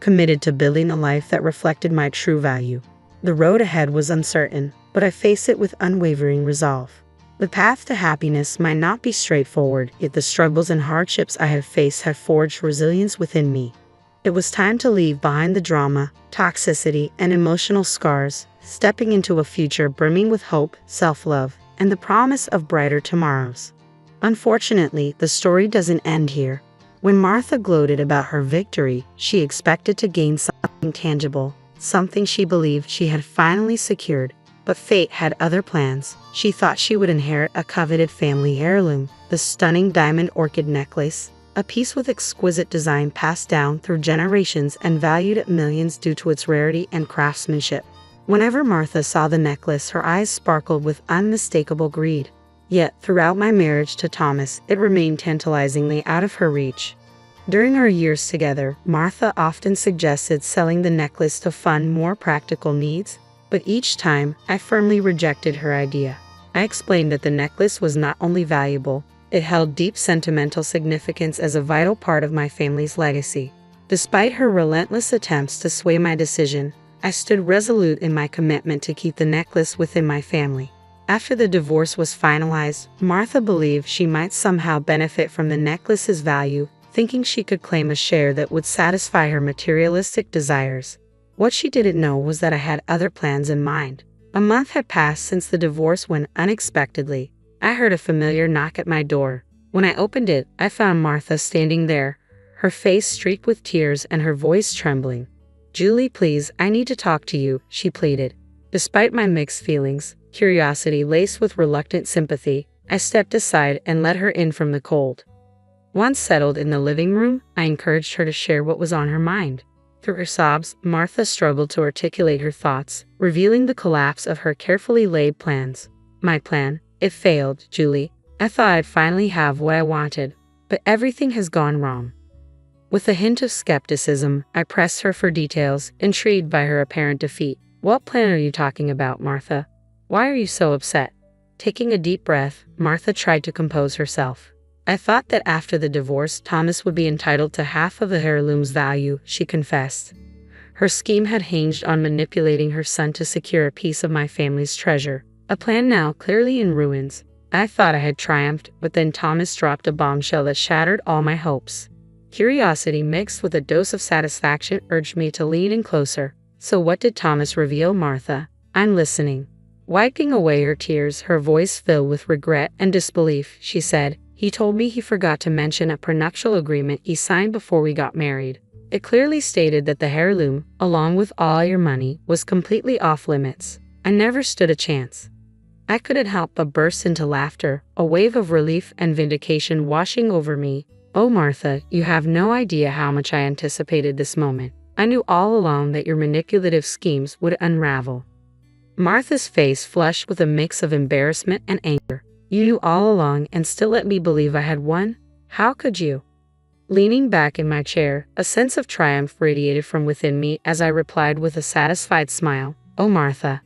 committed to building a life that reflected my true value. The road ahead was uncertain, but I face it with unwavering resolve. The path to happiness might not be straightforward, yet the struggles and hardships I have faced have forged resilience within me. It was time to leave behind the drama, toxicity, and emotional scars, stepping into a future brimming with hope, self-love, and the promise of brighter tomorrows. Unfortunately, the story doesn't end here. When Martha gloated about her victory, she expected to gain something tangible, something she believed she had finally secured. But fate had other plans. She thought she would inherit a coveted family heirloom, the stunning diamond orchid necklace, a piece with exquisite design passed down through generations and valued at millions due to its rarity and craftsmanship. Whenever Martha saw the necklace, her eyes sparkled with unmistakable greed. Yet, throughout my marriage to Thomas, it remained tantalizingly out of her reach. During our years together, Martha often suggested selling the necklace to fund more practical needs, but each time, I firmly rejected her idea. I explained that the necklace was not only valuable, it held deep sentimental significance as a vital part of my family's legacy. Despite her relentless attempts to sway my decision, I stood resolute in my commitment to keep the necklace within my family. After the divorce was finalized, Martha believed she might somehow benefit from the necklace's value, thinking she could claim a share that would satisfy her materialistic desires. What she didn't know was that I had other plans in mind. A month had passed since the divorce when, unexpectedly, I heard a familiar knock at my door. When I opened it, I found Martha standing there, her face streaked with tears and her voice trembling. "Julie, please, I need to talk to you," she pleaded. Despite my mixed feelings, curiosity laced with reluctant sympathy, I stepped aside and let her in from the cold. Once settled in the living room, I encouraged her to share what was on her mind. Through her sobs, Martha struggled to articulate her thoughts, revealing the collapse of her carefully laid plans. "My plan, it failed, Julie. I thought I'd finally have what I wanted, but everything has gone wrong." With a hint of skepticism, I pressed her for details, intrigued by her apparent defeat. "What plan are you talking about, Martha? Why are you so upset?" Taking a deep breath, Martha tried to compose herself. "I thought that after the divorce, Thomas would be entitled to half of the heirloom's value," she confessed. Her scheme had hinged on manipulating her son to secure a piece of my family's treasure, a plan now clearly in ruins. I thought I had triumphed, but then Thomas dropped a bombshell that shattered all my hopes. Curiosity mixed with a dose of satisfaction urged me to lean in closer. "So what did Thomas reveal, Martha? I'm listening." Wiping away her tears, her voice filled with regret and disbelief, she said, "He told me he forgot to mention a prenuptial agreement he signed before we got married. It clearly stated that the heirloom, along with all your money, was completely off limits. I never stood a chance." I couldn't help but burst into laughter, a wave of relief and vindication washing over me. "Oh, Martha, you have no idea how much I anticipated this moment. I knew all along that your manipulative schemes would unravel." Martha's face flushed with a mix of embarrassment and anger. "You knew all along and still let me believe I had won? How could you?" Leaning back in my chair, a sense of triumph radiated from within me as I replied with a satisfied smile, "Oh, Martha,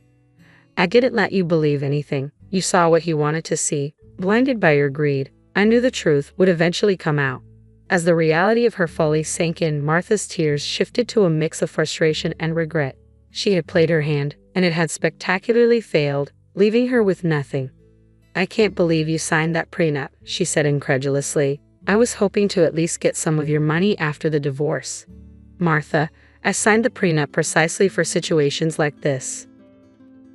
I didn't let you believe anything. You saw what you wanted to see. Blinded by your greed, I knew the truth would eventually come out." As the reality of her folly sank in, Martha's tears shifted to a mix of frustration and regret. She had played her hand, and it had spectacularly failed, leaving her with nothing. "I can't believe you signed that prenup," she said incredulously. "I was hoping to at least get some of your money after the divorce." "Martha, I signed the prenup precisely for situations like this.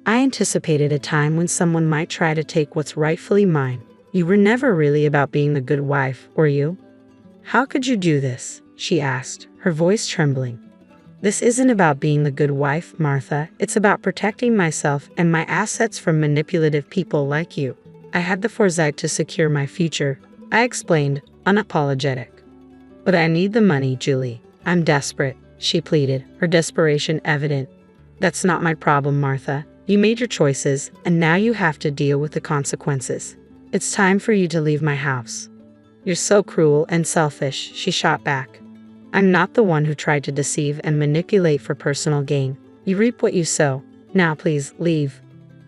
I anticipated a time when someone might try to take what's rightfully mine. You were never really about being the good wife, were you?" "How could you do this?" she asked, her voice trembling. "This isn't about being the good wife, Martha. It's about protecting myself and my assets from manipulative people like you. I had the foresight to secure my future," I explained, unapologetic. "But I need the money, Julie. I'm desperate," she pleaded, her desperation evident. "That's not my problem, Martha. You made your choices, and now you have to deal with the consequences. It's time for you to leave my house." "You're so cruel and selfish," she shot back. "I'm not the one who tried to deceive and manipulate for personal gain. You reap what you sow. Now please, leave."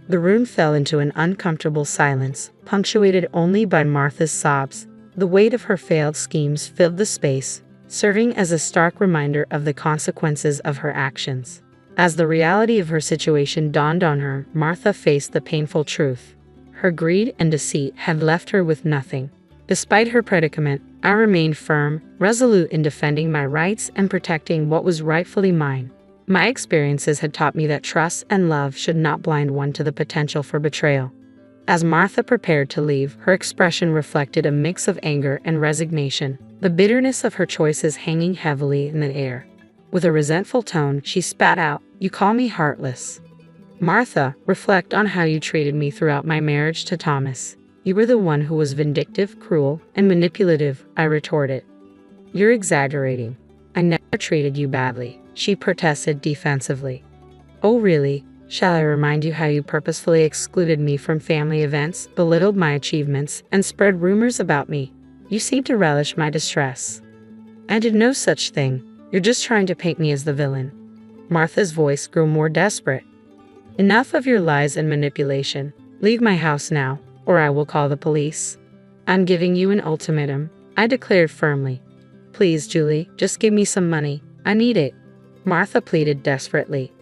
The room fell into an uncomfortable silence, punctuated only by Martha's sobs. The weight of her failed schemes filled the space, serving as a stark reminder of the consequences of her actions. As the reality of her situation dawned on her, Martha faced the painful truth. Her greed and deceit had left her with nothing. Despite her predicament, I remained firm, resolute in defending my rights and protecting what was rightfully mine. My experiences had taught me that trust and love should not blind one to the potential for betrayal. As Martha prepared to leave, her expression reflected a mix of anger and resignation, the bitterness of her choices hanging heavily in the air. With a resentful tone, she spat out, "You call me heartless. Martha, reflect on how you treated me throughout my marriage to Thomas. You were the one who was vindictive, cruel, and manipulative," I retorted. "You're exaggerating. I never treated you badly," she protested defensively. "Oh really? Shall I remind you how you purposefully excluded me from family events, belittled my achievements, and spread rumors about me? You seem to relish my distress." "I did no such thing. You're just trying to paint me as the villain." Martha's voice grew more desperate. "Enough of your lies and manipulation. Leave my house now, or I will call the police. I'm giving you an ultimatum," I declared firmly. "Please, Julie, just give me some money. I need it," Martha pleaded desperately.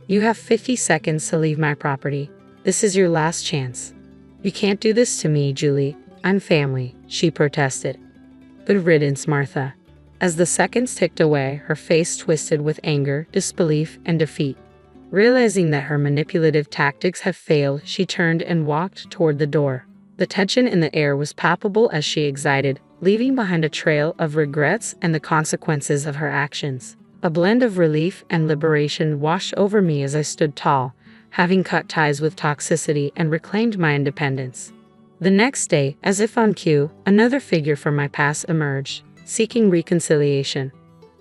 "You have 50 seconds to leave my property. This is your last chance." "You can't do this to me, Julie. I'm family," she protested. "Good riddance, Martha." As the seconds ticked away, her face twisted with anger, disbelief, and defeat. Realizing that her manipulative tactics had failed, she turned and walked toward the door. The tension in the air was palpable as she exited, leaving behind a trail of regrets and the consequences of her actions. A blend of relief and liberation washed over me as I stood tall, having cut ties with toxicity and reclaimed my independence. The next day, as if on cue, another figure from my past emerged, seeking reconciliation.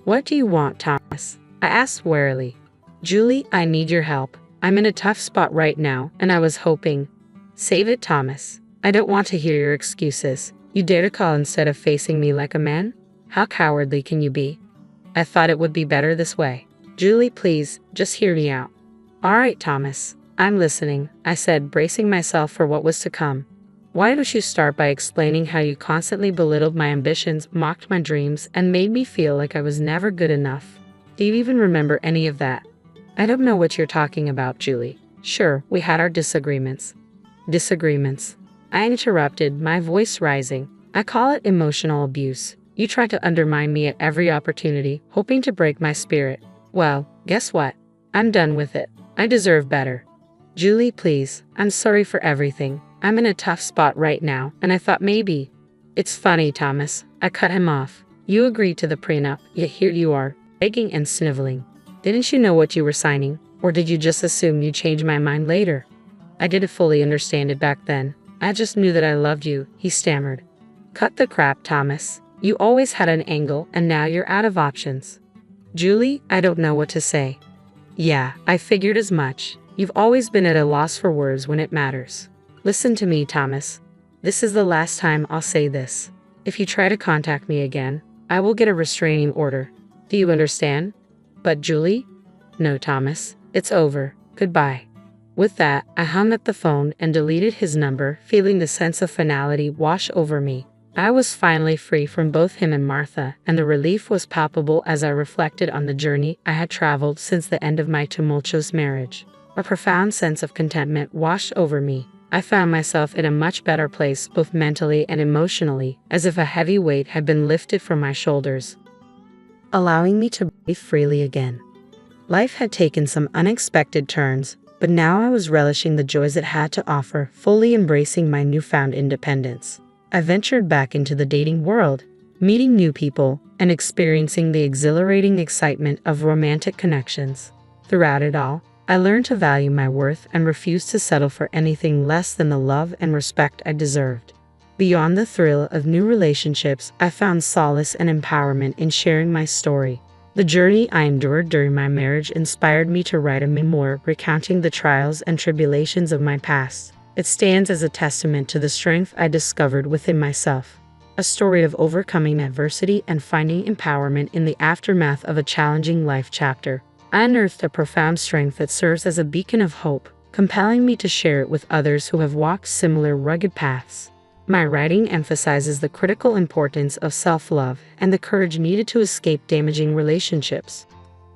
"What do you want, Thomas?" I asked warily. "Julie, I need your help. I'm in a tough spot right now, and I was hoping—" "Save it, Thomas. I don't want to hear your excuses. You dare to call instead of facing me like a man? How cowardly can you be? I thought it would be better this way. Julie, please, just hear me out." "All right, Thomas. I'm listening," I said, bracing myself for what was to come. "Why don't you start by explaining how you constantly belittled my ambitions, mocked my dreams, and made me feel like I was never good enough? Do you even remember any of that?" "I don't know what you're talking about, Julie. Sure, we had our disagreements." "Disagreements?" I interrupted, my voice rising. "I call it emotional abuse. You try to undermine me at every opportunity, hoping to break my spirit. Well, guess what? I'm done with it. I deserve better." "Julie, please, I'm sorry for everything. I'm in a tough spot right now, and I thought maybe—" "It's funny, Thomas." I cut him off. "You agreed to the prenup, yet here you are, begging and sniveling. Didn't you know what you were signing? Or did you just assume you'd change my mind later?" "I didn't fully understand it back then. I just knew that I loved you," he stammered. "Cut the crap, Thomas. You always had an angle, and now you're out of options." "Julie, I don't know what to say." "Yeah, I figured as much. You've always been at a loss for words when it matters. Listen to me, Thomas. This is the last time I'll say this. If you try to contact me again, I will get a restraining order. Do you understand?" "But Julie?" "No, Thomas. It's over. Goodbye." With that, I hung up the phone and deleted his number, feeling the sense of finality wash over me. I was finally free from both him and Martha, and the relief was palpable as I reflected on the journey I had traveled since the end of my tumultuous marriage. A profound sense of contentment washed over me. I found myself in a much better place both mentally and emotionally, as if a heavy weight had been lifted from my shoulders, allowing me to breathe freely again. Life had taken some unexpected turns, but now I was relishing the joys it had to offer, fully embracing my newfound independence. I ventured back into the dating world, meeting new people, and experiencing the exhilarating excitement of romantic connections. Throughout it all, I learned to value my worth and refused to settle for anything less than the love and respect I deserved. Beyond the thrill of new relationships, I found solace and empowerment in sharing my story. The journey I endured during my marriage inspired me to write a memoir recounting the trials and tribulations of my past. It stands as a testament to the strength I discovered within myself. A story of overcoming adversity and finding empowerment in the aftermath of a challenging life chapter. I unearthed a profound strength that serves as a beacon of hope, compelling me to share it with others who have walked similar rugged paths. My writing emphasizes the critical importance of self-love and the courage needed to escape damaging relationships.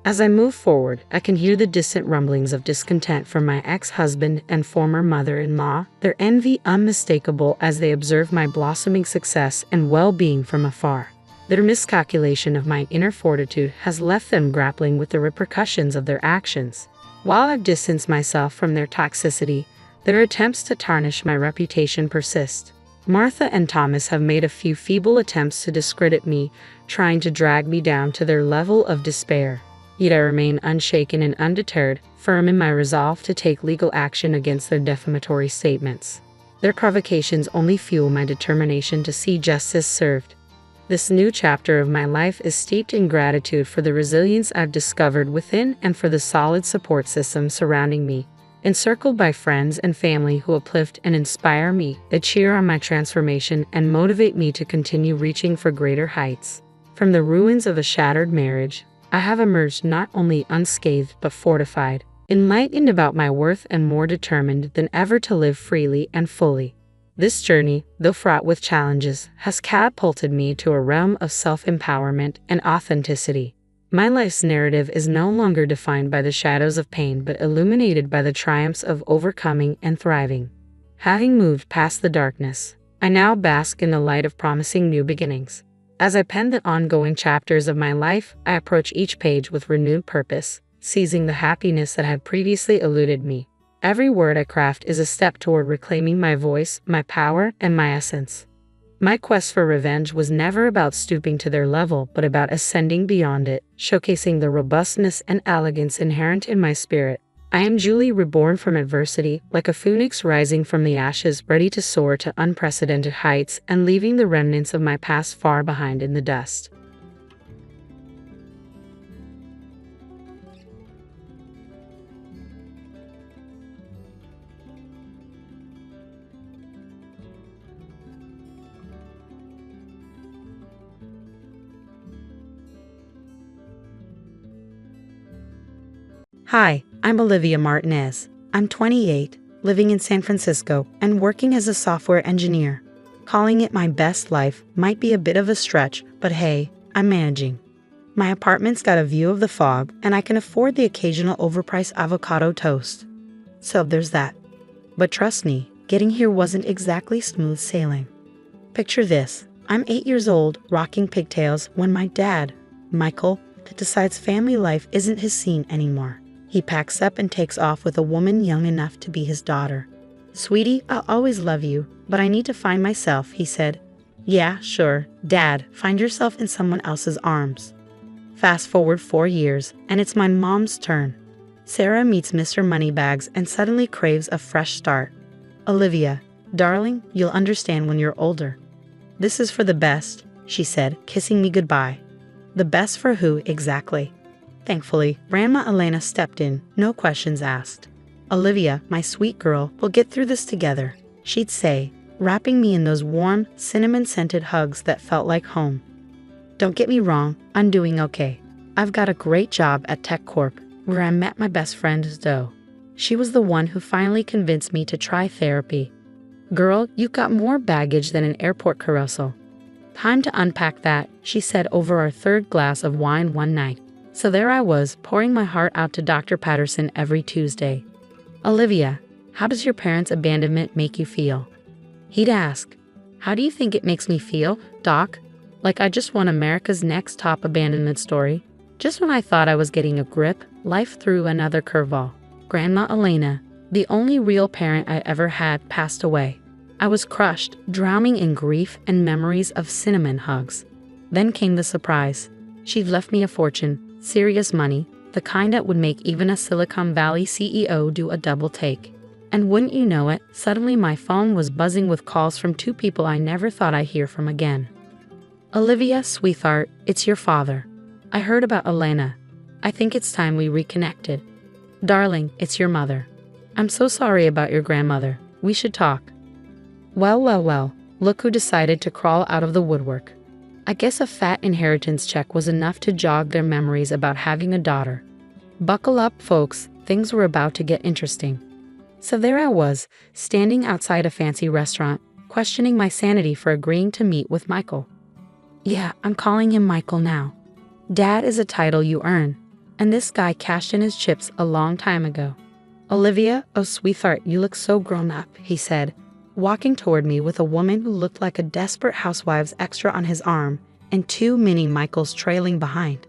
As I move forward, I can hear the distant rumblings of discontent from my ex-husband and former mother-in-law, their envy unmistakable as they observe my blossoming success and well-being from afar. Their miscalculation of my inner fortitude has left them grappling with the repercussions of their actions. While I've distanced myself from their toxicity, their attempts to tarnish my reputation persist. Martha and Thomas have made a few feeble attempts to discredit me, trying to drag me down to their level of despair. Yet I remain unshaken and undeterred, firm in my resolve to take legal action against their defamatory statements. Their provocations only fuel my determination to see justice served. This new chapter of my life is steeped in gratitude for the resilience I've discovered within and for the solid support system surrounding me. Encircled by friends and family who uplift and inspire me, they cheer on my transformation and motivate me to continue reaching for greater heights. From the ruins of a shattered marriage, I have emerged not only unscathed but fortified, enlightened about my worth and more determined than ever to live freely and fully. This journey, though fraught with challenges, has catapulted me to a realm of self-empowerment and authenticity. My life's narrative is no longer defined by the shadows of pain but illuminated by the triumphs of overcoming and thriving. Having moved past the darkness, I now bask in the light of promising new beginnings. As I pen the ongoing chapters of my life, I approach each page with renewed purpose, seizing the happiness that had previously eluded me. Every word I craft is a step toward reclaiming my voice, my power, and my essence. My quest for revenge was never about stooping to their level, but about ascending beyond it, showcasing the robustness and elegance inherent in my spirit. I am Julie, reborn from adversity, like a phoenix rising from the ashes, ready to soar to unprecedented heights and leaving the remnants of my past far behind in the dust. Hi, I'm Olivia Martinez. I'm 28, living in San Francisco, and working as a software engineer. Calling it my best life might be a bit of a stretch, but hey, I'm managing. My apartment's got a view of the fog, and I can afford the occasional overpriced avocado toast. So there's that. But trust me, getting here wasn't exactly smooth sailing. Picture this. I'm 8 years old, rocking pigtails, when my dad, Michael, decides family life isn't his scene anymore. He packs up and takes off with a woman young enough to be his daughter. "Sweetie, I'll always love you, but I need to find myself," he said. "Yeah, sure, Dad, find yourself in someone else's arms." Fast forward 4 years, and it's my mom's turn. Sarah meets Mr. Moneybags and suddenly craves a fresh start. "Olivia, darling, you'll understand when you're older. This is for the best," she said, kissing me goodbye. The best for who exactly? Thankfully, Grandma Elena stepped in, no questions asked. "Olivia, my sweet girl, we'll get through this together," she'd say, wrapping me in those warm, cinnamon-scented hugs that felt like home. Don't get me wrong, I'm doing okay. I've got a great job at Tech Corp, where I met my best friend Zoe. She was the one who finally convinced me to try therapy. "Girl, you've got more baggage than an airport carousel." "Time to unpack that," she said over our third glass of wine one night. So there I was, pouring my heart out to Dr. Patterson every Tuesday. "Olivia, how does your parents' abandonment make you feel?" He'd ask. "How do you think it makes me feel, Doc?" Like I just won America's Next Top Abandonment Story. Just when I thought I was getting a grip, life threw another curveball. Grandma Elena, the only real parent I ever had, passed away. I was crushed, drowning in grief and memories of cinnamon hugs. Then came the surprise. She'd left me a fortune, serious money, the kind that would make even a Silicon Valley CEO do a double take. And wouldn't you know it, suddenly my phone was buzzing with calls from two people I never thought I'd hear from again. "Olivia, sweetheart, it's your father. I heard about Elena. I think it's time we reconnected." "Darling, it's your mother. I'm so sorry about your grandmother. We should talk." Well, look who decided to crawl out of the woodwork. I guess a fat inheritance check was enough to jog their memories about having a daughter. Buckle up, folks, things were about to get interesting. So there I was, standing outside a fancy restaurant, questioning my sanity for agreeing to meet with Michael. Yeah, I'm calling him Michael now. Dad is a title you earn. And this guy cashed in his chips a long time ago. Olivia, oh sweetheart, you look so grown up, he said, walking toward me with a woman who looked like a desperate housewives extra on his arm and two mini Michaels trailing behind.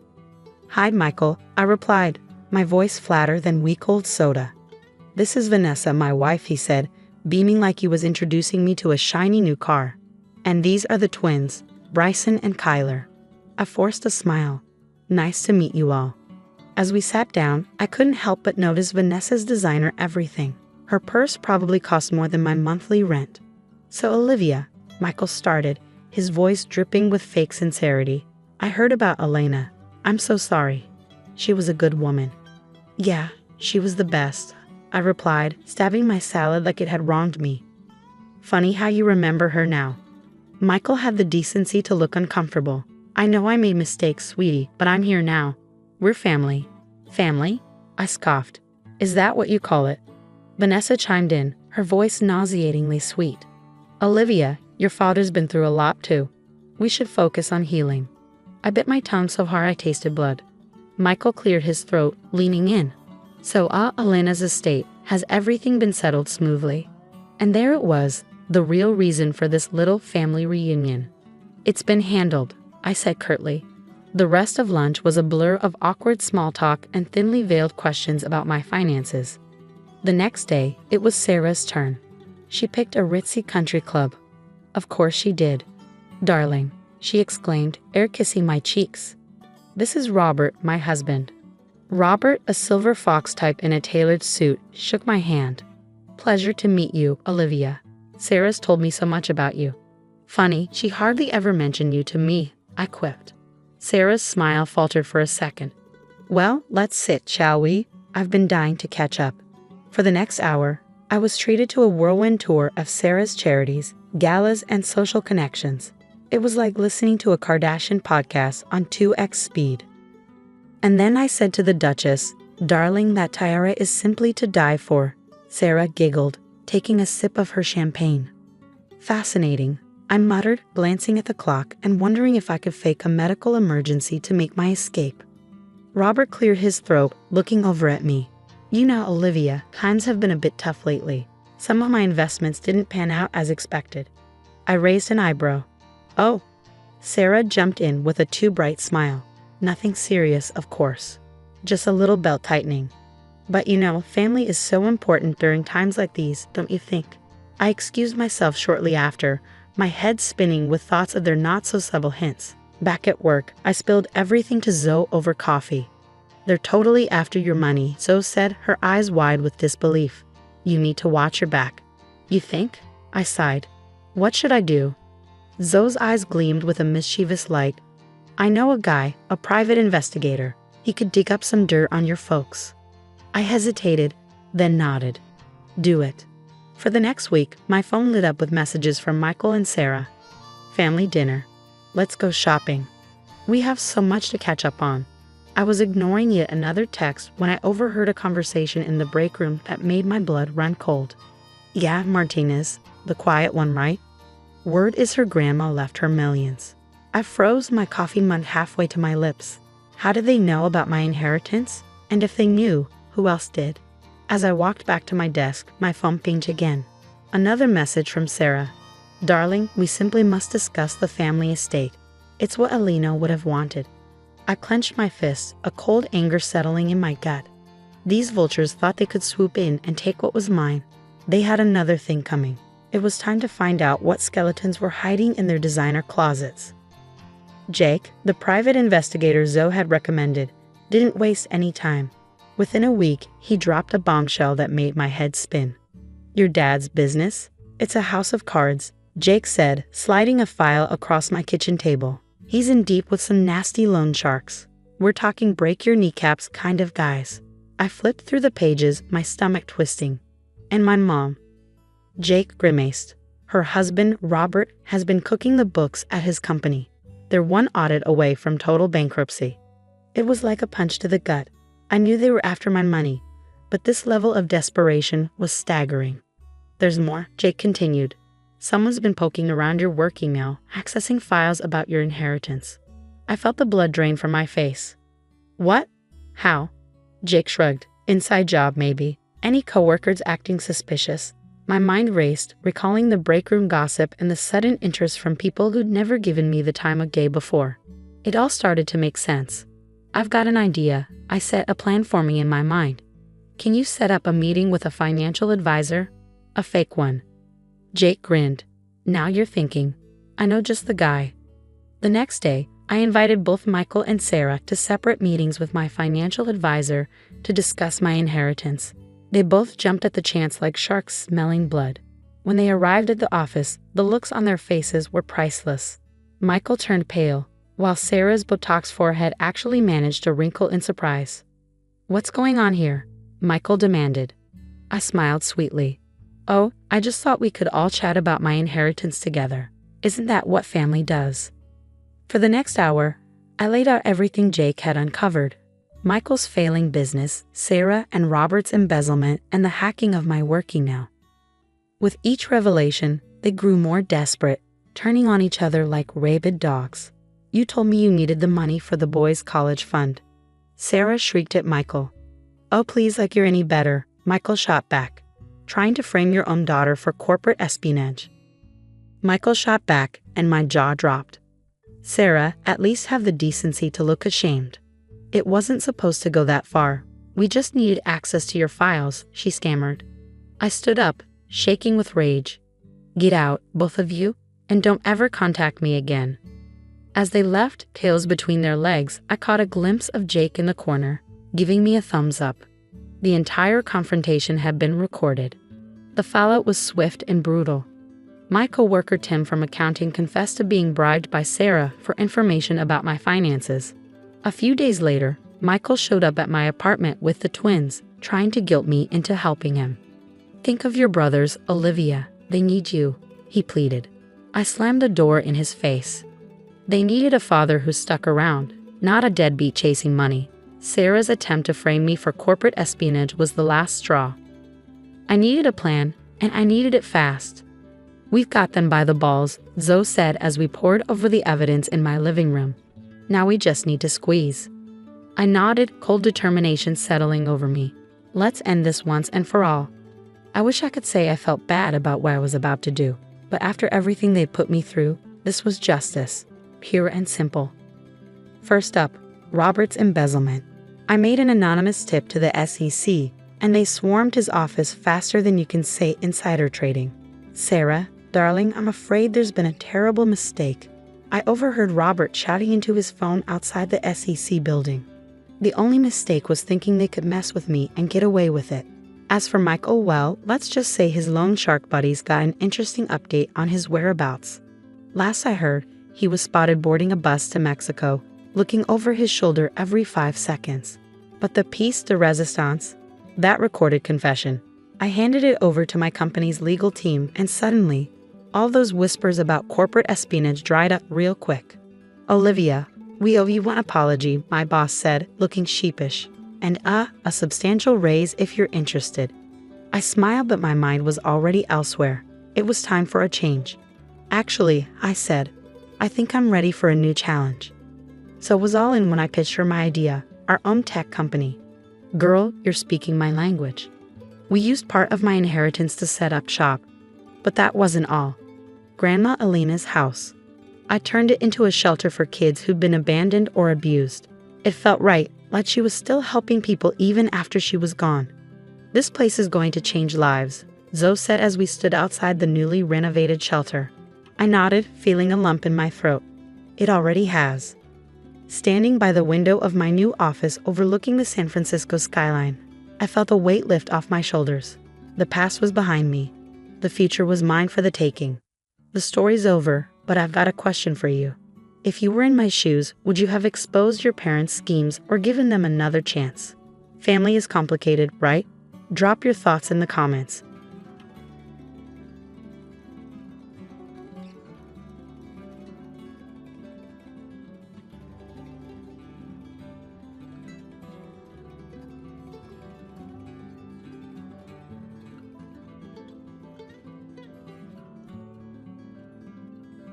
Hi, Michael, I replied, my voice flatter than week-old soda. This is Vanessa, my wife, he said, beaming like he was introducing me to a shiny new car. And these are the twins, Bryson and Kyler. I forced a smile. Nice to meet you all. As we sat down, I couldn't help but notice Vanessa's designer everything. Her purse probably cost more than my monthly rent. So Olivia, Michael started, his voice dripping with fake sincerity. I heard about Elena. I'm so sorry. She was a good woman. Yeah, she was the best, I replied, stabbing my salad like it had wronged me. Funny how you remember her now. Michael had the decency to look uncomfortable. I know I made mistakes, sweetie, but I'm here now. We're family. Family? I scoffed. Is that what you call it? Vanessa chimed in, her voice nauseatingly sweet. Olivia, your father's been through a lot too. We should focus on healing. I bit my tongue so hard I tasted blood. Michael cleared his throat, leaning in. So Elena's estate, has everything been settled smoothly? And there it was, the real reason for this little family reunion. It's been handled, I said curtly. The rest of lunch was a blur of awkward small talk and thinly veiled questions about my finances. The next day, it was Sarah's turn. She picked a ritzy country club. Of course she did. Darling, she exclaimed, air kissing my cheeks. This is Robert, my husband. Robert, a silver fox type in a tailored suit, shook my hand. Pleasure to meet you, Olivia. Sarah's told me so much about you. Funny, she hardly ever mentioned you to me, I quipped. Sarah's smile faltered for a second. Well, let's sit, shall we? I've been dying to catch up. For the next hour, I was treated to a whirlwind tour of Sarah's charities, galas, and social connections. It was like listening to a Kardashian podcast on 2x speed. And then I said to the Duchess, darling, that tiara is simply to die for. Sarah giggled, taking a sip of her champagne. Fascinating, I muttered, glancing at the clock and wondering if I could fake a medical emergency to make my escape. Robert cleared his throat, looking over at me. You know, Olivia, times have been a bit tough lately. Some of my investments didn't pan out as expected. I raised an eyebrow. Oh. Sarah jumped in with a too bright smile. Nothing serious, of course. Just a little belt tightening. But you know, family is so important during times like these, don't you think? I excused myself shortly after, my head spinning with thoughts of their not-so-subtle hints. Back at work, I spilled everything to Zoe over coffee. They're totally after your money, Zoe said, her eyes wide with disbelief. You need to watch your back. You think? I sighed. What should I do? Zoe's eyes gleamed with a mischievous light. I know a guy, a private investigator. He could dig up some dirt on your folks. I hesitated, then nodded. Do it. For the next week, my phone lit up with messages from Michael and Sarah. Family dinner. Let's go shopping. We have so much to catch up on. I was ignoring yet another text when I overheard a conversation in the break room that made my blood run cold. Yeah, Martinez, the quiet one, right? Word is her grandma left her millions. I froze, my coffee mug halfway to my lips. How did they know about my inheritance? And if they knew, who else did? As I walked back to my desk, my phone pinged again. Another message from Sarah. Darling, we simply must discuss the family estate. It's what Alina would have wanted. I clenched my fists, a cold anger settling in my gut. These vultures thought they could swoop in and take what was mine. They had another thing coming. It was time to find out what skeletons were hiding in their designer closets. Jake, the private investigator Zoe had recommended, didn't waste any time. Within a week, he dropped a bombshell that made my head spin. Your dad's business? It's a house of cards, Jake said, sliding a file across my kitchen table. He's in deep with some nasty loan sharks. We're talking break your kneecaps kind of guys. I flipped through the pages, my stomach twisting. And my mom. Jake grimaced. Her husband, Robert, has been cooking the books at his company. They're one audit away from total bankruptcy. It was like a punch to the gut. I knew they were after my money, but this level of desperation was staggering. There's more, Jake continued. Someone's been poking around your work email, accessing files about your inheritance. I felt the blood drain from my face. What? How? Jake shrugged. Inside job, maybe. Any coworkers acting suspicious? My mind raced, recalling the break room gossip and the sudden interest from people who'd never given me the time of day before. It all started to make sense. I've got an idea. I set a plan for me in my mind. Can you set up a meeting with a financial advisor? A fake one. Jake grinned. Now you're thinking. I know just the guy. The next day, I invited both Michael and Sarah to separate meetings with my financial advisor to discuss my inheritance. They both jumped at the chance like sharks smelling blood. When they arrived at the office, the looks on their faces were priceless. Michael turned pale, while Sarah's Botox forehead actually managed to wrinkle in surprise. What's going on here? Michael demanded. I smiled sweetly. Oh, I just thought we could all chat about my inheritance together. Isn't that what family does? For the next hour, I laid out everything Jake had uncovered. Michael's failing business, Sarah and Robert's embezzlement, and the hacking of my work email. With each revelation, they grew more desperate, turning on each other like rabid dogs. You told me you needed the money for the boys' college fund. Sarah shrieked at Michael. Oh, please, like you're any better, Michael shot back. Trying to frame your own daughter for corporate espionage. Michael shot back, and my jaw dropped. Sarah, at least have the decency to look ashamed. It wasn't supposed to go that far. We just needed access to your files, she stammered. I stood up, shaking with rage. Get out, both of you, and don't ever contact me again. As they left, tails between their legs, I caught a glimpse of Jake in the corner, giving me a thumbs up. The entire confrontation had been recorded. The fallout was swift and brutal. My coworker Tim from accounting confessed to being bribed by Sarah for information about my finances. A few days later, Michael showed up at my apartment with the twins, trying to guilt me into helping him. Think of your brothers, Olivia. They need you, he pleaded. I slammed the door in his face. They needed a father who stuck around, not a deadbeat chasing money. Sarah's attempt to frame me for corporate espionage was the last straw. I needed a plan, and I needed it fast. We've got them by the balls, Zoe said as we pored over the evidence in my living room. Now we just need to squeeze. I nodded, cold determination settling over me. Let's end this once and for all. I wish I could say I felt bad about what I was about to do, but after everything they put me through, this was justice, pure and simple. First up, Robert's embezzlement. I made an anonymous tip to the SEC, and they swarmed his office faster than you can say insider trading. Sarah, darling, I'm afraid there's been a terrible mistake. I overheard Robert shouting into his phone outside the SEC building. The only mistake was thinking they could mess with me and get away with it. As for Michael, well, let's just say his loan shark buddies got an interesting update on his whereabouts. Last I heard, he was spotted boarding a bus to Mexico, looking over his shoulder every 5 seconds. But the piece de resistance, that recorded confession, I handed it over to my company's legal team, and suddenly, all those whispers about corporate espionage dried up real quick. Olivia, we owe you one apology, my boss said, looking sheepish. And a substantial raise if you're interested. I smiled, but my mind was already elsewhere. It was time for a change. Actually, I said, I think I'm ready for a new challenge. So it was all in when I pitched her my idea, our own tech company. Girl, you're speaking my language. We used part of my inheritance to set up shop. But that wasn't all. Grandma Alina's house. I turned it into a shelter for kids who'd been abandoned or abused. It felt right, like she was still helping people even after she was gone. This place is going to change lives, Zoe said as we stood outside the newly renovated shelter. I nodded, feeling a lump in my throat. It already has. Standing by the window of my new office overlooking the San Francisco skyline, I felt a weight lift off my shoulders. The past was behind me. The future was mine for the taking. The story's over, but I've got a question for you. If you were in my shoes, would you have exposed your parents' schemes or given them another chance? Family is complicated, right? Drop your thoughts in the comments.